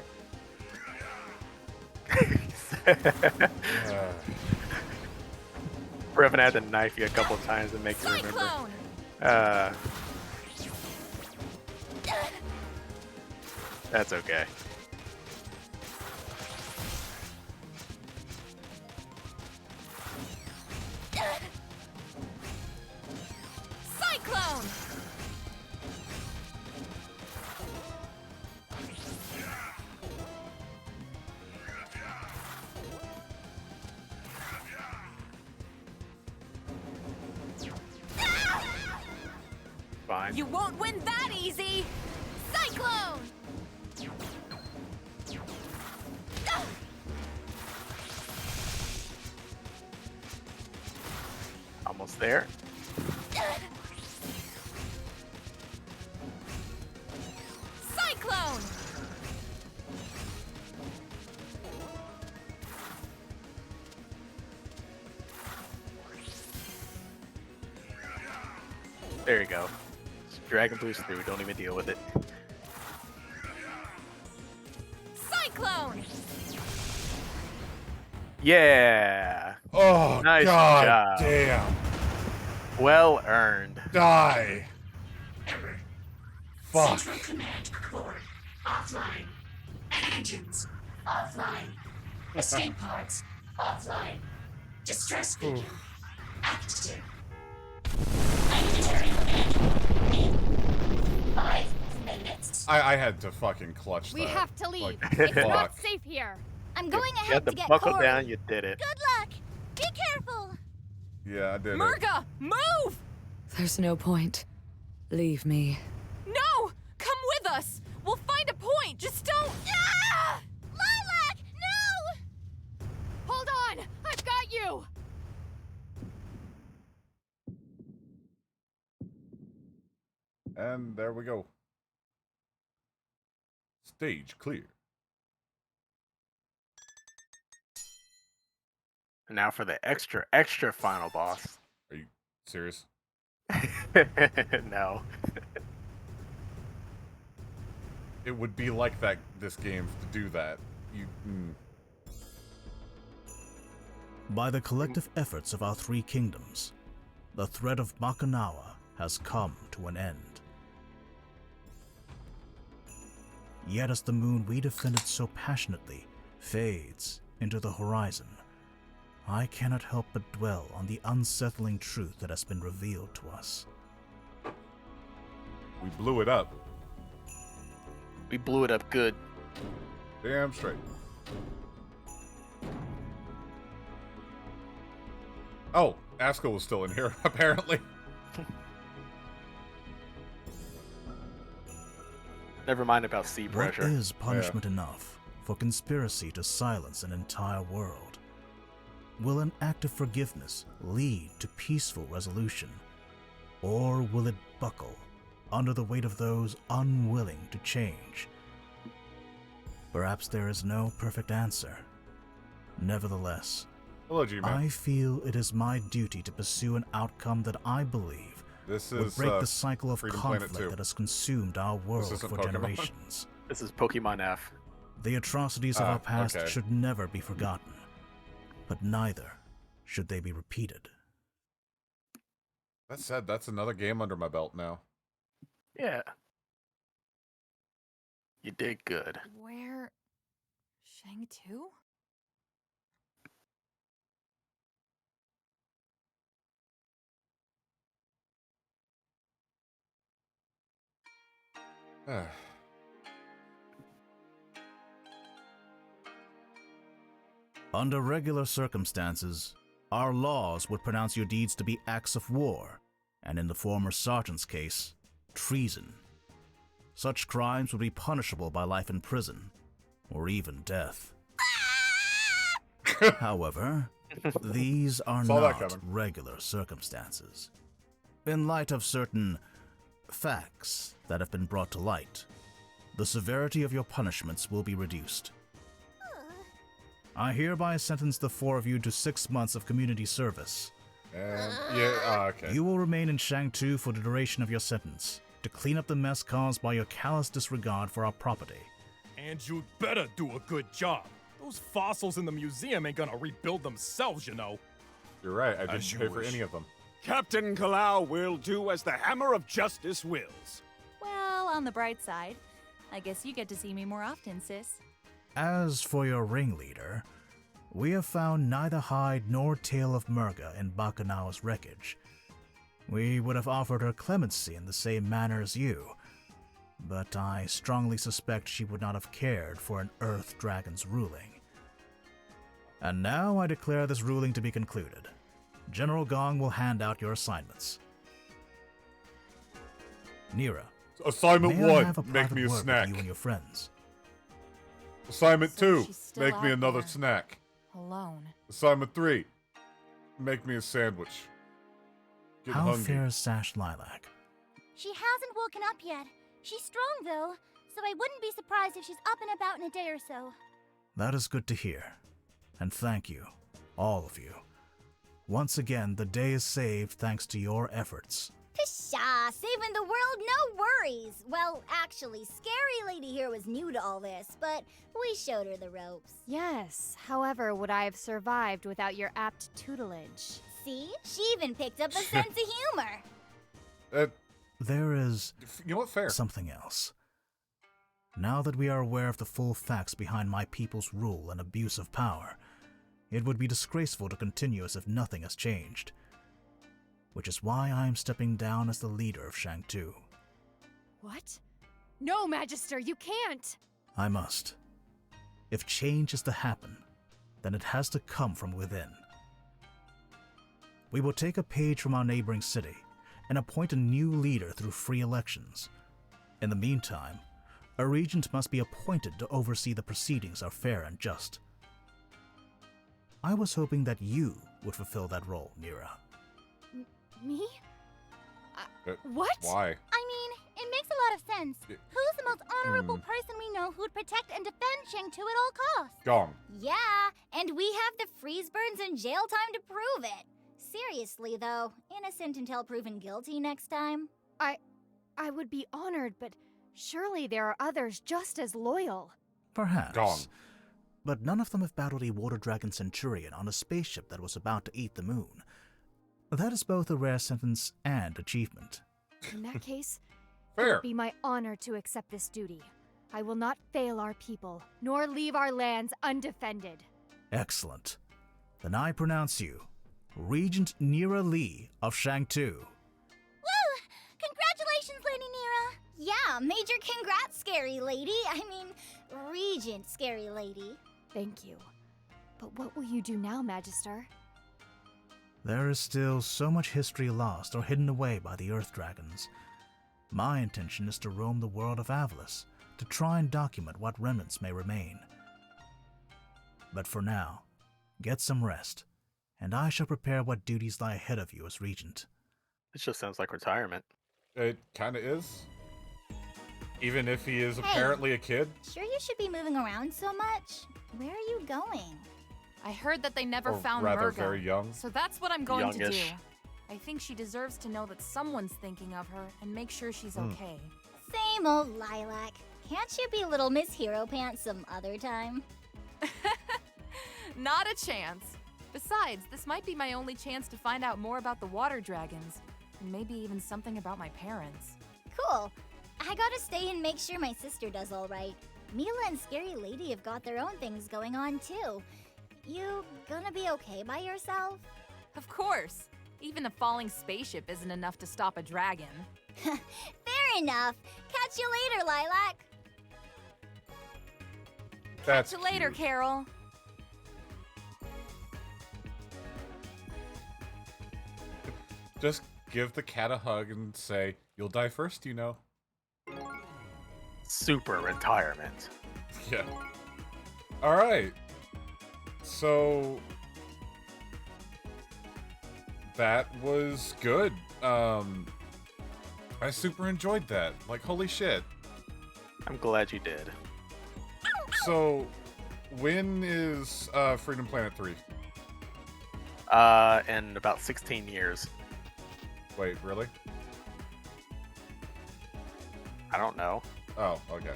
Brevin had to knife you a couple times to make you remember. That's okay. Cyclone! Fine. You won't win that easy! Cyclone! Almost there. Cyclone! There you go. Just Dragon Boost through. Don't even deal with it. Cyclone! Yeah. Oh, Nice God job. damn. Well earned. Die. Fuck. Central command core offline. Engines offline. Escape pods offline. Distress beacon active. Planetary command in 5 minutes. I had to fucking clutch We that. have to leave. Like, It's fuck. not safe here. I'm going You ahead had to to get buckle Corey. down. You did it. Good luck. Be careful. Yeah, I did it. Murga, move! There's no point. Leave me. No! Come with us! We'll find a point! Just don't... Ah! Lilac, no! Hold on! I've got you! And there we go. Stage clear. Now for the extra final boss. Are you serious? No. it would be like that. This game to do that. By the collective efforts of our three kingdoms, the threat of Bakunawa has come to an end. Yet as the moon we defended so passionately fades into the horizon, I cannot help but dwell on the unsettling truth that has been revealed to us. We blew it up. We blew it up good. Damn straight. Oh, Asko was still in here, apparently. Never mind about sea pressure. What is punishment enough for conspiracy to silence an entire world? Will an act of forgiveness lead to peaceful resolution? Or will it buckle under the weight of those unwilling to change? Perhaps there is no perfect answer. Nevertheless, hello, G-Man. I feel it is my duty to pursue an outcome that I believe would break the cycle of conflict that has consumed our world for generations. This is Pokemon F. The atrocities of our past should never be forgotten, but neither should they be repeated. That said, that's another game under my belt now. Yeah. You did good. Where? Shang-Tu? Under regular circumstances, our laws would pronounce your deeds to be acts of war, and in the former sergeant's case, treason. Such crimes would be punishable by life in prison, or even death. However, these are not regular circumstances. In light of certain facts that have been brought to light, the severity of your punishments will be reduced. I hereby sentence the four of you to 6 months of community service. Okay. You will remain in Shang-Tu for the duration of your sentence, to clean up the mess caused by your callous disregard for our property. And you'd better do a good job. Those fossils in the museum ain't gonna rebuild themselves, you know. You're right, I didn't pay for any of them. Captain Kalau will do as the Hammer of Justice wills. Well, on the bright side, I guess you get to see me more often, sis. As for your ringleader, we have found neither hide nor tail of Murga in Bakunawa's wreckage. We would have offered her clemency in the same manner as you, but I strongly suspect she would not have cared for an Earth Dragon's ruling. And now I declare this ruling to be concluded. General Gong will hand out your assignments. Nira. Assignment may I 1, have a make private me a word with snack. You and your friends. Assignment 2, she's still make me out another there. snack. Alone. Assignment 3, make me a sandwich. Getting How hungry. fares Sash Lilac? She hasn't woken up yet. She's strong, though, so I wouldn't be surprised if she's up and about in a day or so. That is good to hear. And thank you, all of you. Once again, the day is saved thanks to your efforts. Pshaw, saving the world, no worries. Well, actually, Scary Lady here was new to all this, but we showed her the ropes. Yes, however, would I have survived without your apt tutelage? See? She even picked up a sense of humor. There is you know what, fair. something else. Now that we are aware of the full facts behind my people's rule and abuse of power, it would be disgraceful to continue as if nothing has changed. Which is why I am stepping down as the leader of Shang-Tu. What? No, Magister, you can't! I must. If change is to happen, then it has to come from within. We will take a page from our neighboring city and appoint a new leader through free elections. In the meantime, a regent must be appointed to oversee the proceedings are fair and just. I was hoping that you would fulfill that role, Nira. Me? What? Why? I mean, it makes a lot of sense. Who's the most honorable person we know who'd protect and defend Shang-Tu at all costs? Gong. Yeah, and we have the freeze burns and jail time to prove it. Seriously, though, innocent until proven guilty next time. I would be honored, but Surely there are others just as loyal. Perhaps. Gone. But none of them have battled a water dragon centurion on a spaceship that was about to eat the moon. That is both a rare sentence and achievement. In that case, it Fair. would be my honor to accept this duty. I will not fail our people, nor leave our lands undefended. Excellent. Then I pronounce you Regent Nira Lee of Shangtu. Woo! Congratulations, Lady Nira! Yeah, major congrats, Scary Lady. I mean, Regent Scary Lady. Thank you. But what will you do now, Magister? There is still so much history lost or hidden away by the Earth Dragons. My intention is to roam the world of Avalis, to try and document what remnants may remain. But for now, get some rest, and I shall prepare what duties lie ahead of you as Regent. This just sounds like retirement. It kind of is. Even if he is Hey. apparently a kid. Sure you should be moving around so much? Where are you going? I heard that they never Or found rather, Murga, very young. so that's what I'm going to do. Youngish. I think she deserves to know that someone's thinking of her and make sure she's okay. Same old Lilac. Can't you be little Miss Hero Pants some other time? Not a chance. Besides, this might be my only chance to find out more about the water dragons, and maybe even something about my parents. Cool. I gotta stay and make sure my sister does all right. Mila and Scary Lady have got their own things going on too. You gonna be okay by yourself? Of course. Even a falling spaceship isn't enough to stop a dragon. Fair enough. Catch you later, Lilac. That's Catch you later, cute. Carol. Just give the cat a hug and say, "You'll die first, you know." Super retirement. Yeah. All right. So that was good. I super enjoyed that. Like, holy shit. I'm glad you did. So when is Freedom Planet 3? In about 16 years. Wait, really? I don't know. Oh, okay.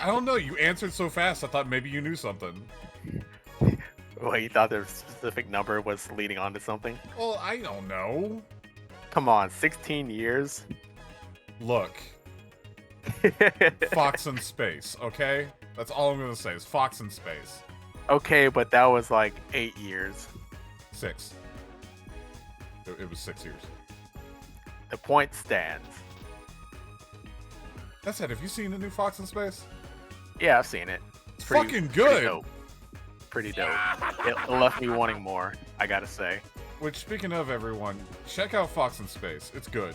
I don't know. You answered so fast. I thought maybe you knew something. Well, you thought the specific number was leading on to something? Well, I don't know. Come on, 16 years? Look. Fox in space, okay? That's all I'm gonna say is Fox in space. Okay, but that was like 8 years. 6. It was 6 years. The point stands. That said, have you seen the new Fox in Space? Yeah, I've seen it. It's fucking good. Pretty dope. It left me wanting more, I gotta say. Which, speaking of everyone, check out Fox in Space. It's good.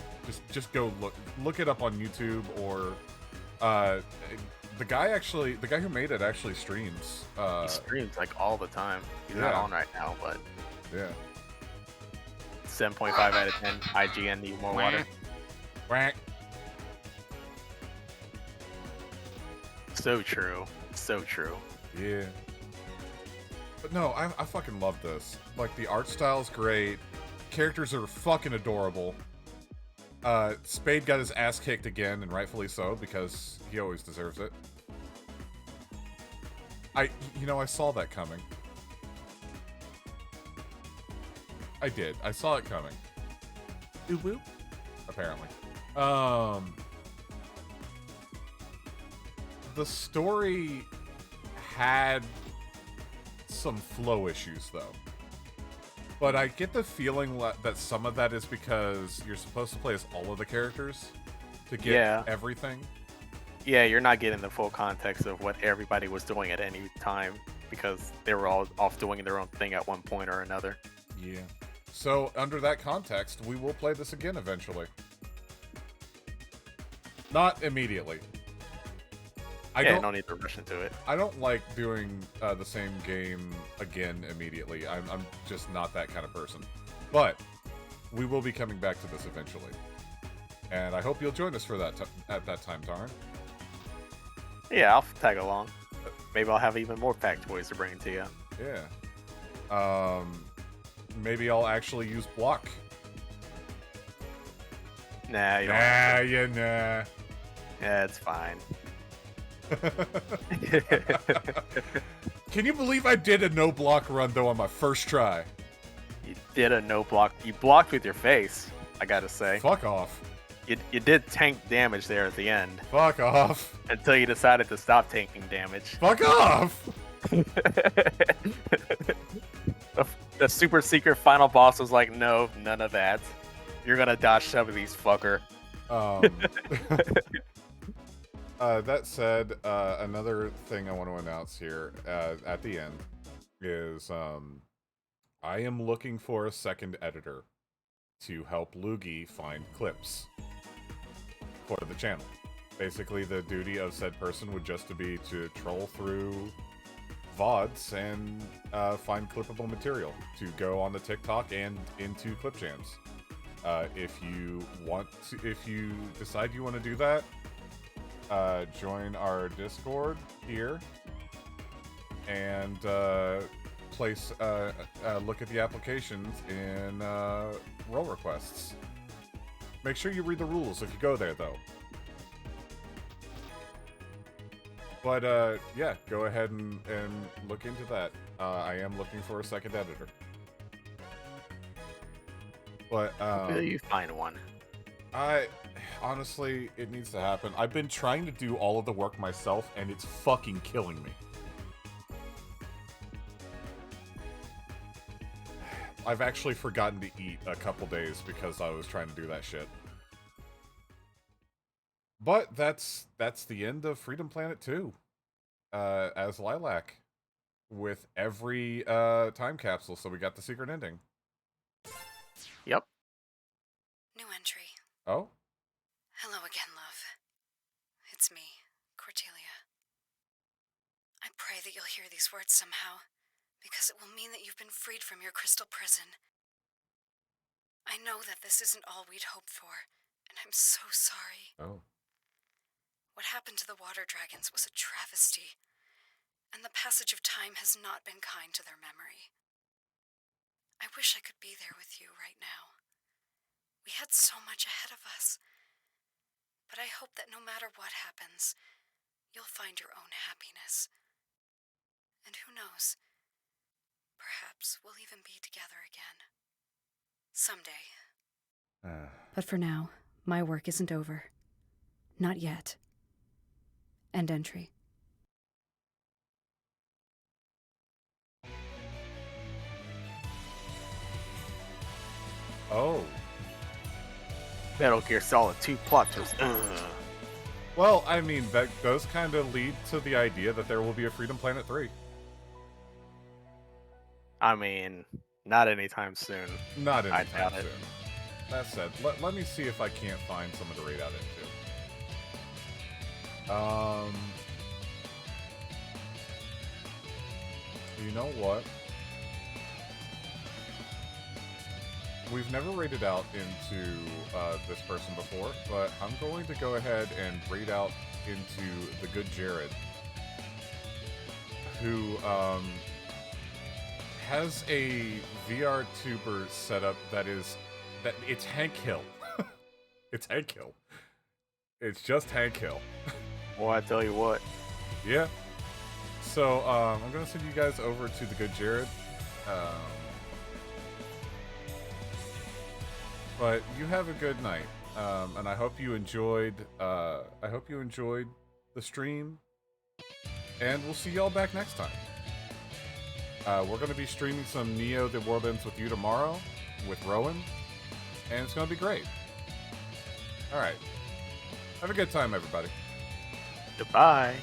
Just go look it up on YouTube or the guy who made it actually streams. He streams like all the time. He's not on right now, but yeah. 7.5 out of 10. IGN need more water. Quack. So true. So true. Yeah. But no, I fucking love this. Like, the art style's great. Characters are fucking adorable. Spade got his ass kicked again, and rightfully so, because he always deserves it. I saw that coming. I did. I saw it coming. Ooh woo. Apparently. The story had some flow issues, though. But I get the feeling that some of that is because you're supposed to play as all of the characters to get everything. Yeah, you're not getting the full context of what everybody was doing at any time because they were all off doing their own thing at one point or another. Yeah. So, under that context, we will play this again eventually. Not immediately. No need to rush into it. I don't like doing the same game again immediately. I'm just not that kind of person. But we will be coming back to this eventually. And I hope you'll join us for that at that time, Tarn. Yeah, I'll tag along. Maybe I'll have even more factoids to bring to you. Yeah. Maybe I'll actually use block. Nah, you don't. Nah. Yeah, it's fine. Can you believe I did a no block run though on my first try? You did a no block. You blocked with your face, I gotta say. Fuck off. You did tank damage there at the end. Fuck off. Until you decided to stop tanking damage. Fuck off! The super secret final boss was like, no, none of that. You're gonna dodge some of these, fucker. That said, another thing I want to announce here at the end is I am looking for a second editor to help Loogie find clips for the channel. Basically, the duty of said person would just to be to troll through VODs and find clippable material to go on the TikTok and into clip jams. If you decide you want to do that, join our Discord here and place look at the applications in role requests. Make sure you read the rules if you go there, though. But yeah, go ahead and look into that. I am looking for a second editor. But Will you find one? Honestly, it needs to happen. I've been trying to do all of the work myself, and it's fucking killing me. I've actually forgotten to eat a couple days because I was trying to do that shit. But that's the end of Freedom Planet 2 as Lilac with every time capsule, so we got the secret ending. Yep. New entry. Oh? Hello again, love. It's me, Cordelia. I pray that you'll hear these words somehow, because it will mean that you've been freed from your crystal prison. I know that this isn't all we'd hoped for, and I'm so sorry. Oh. What happened to the water dragons was a travesty, and the passage of time has not been kind to their memory. I wish I could be there with you right now. We had so much ahead of us. But I hope that no matter what happens, you'll find your own happiness. And who knows, perhaps we'll even be together again. Someday. But for now, my work isn't over. Not yet. End entry. Oh. Metal Gear Solid 2 plot twist. Well, I mean, that does kind of lead to the idea that there will be a Freedom Planet 3. I mean, not anytime soon. Not anytime soon. That said, let me see if I can't find someone to raid out into. You know what? We've never raided out into this person before, but I'm going to go ahead and raid out into the good Jared, who has a VR tuber setup it's Hank Hill. It's Hank Hill. It's just Hank Hill. Well, I tell you what. Yeah. So I'm gonna send you guys over to the good Jared. But you have a good night, and I hope you enjoyed. I hope you enjoyed the stream, and we'll see y'all back next time. We're going to be streaming some Neo: The World Ends With You tomorrow with Rowan, and it's going to be great. All right, have a good time, everybody. Goodbye.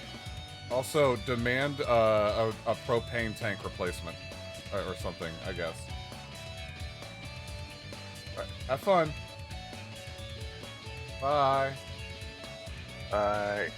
Also, demand a propane tank replacement or something, I guess. All right, have fun. Bye. Bye.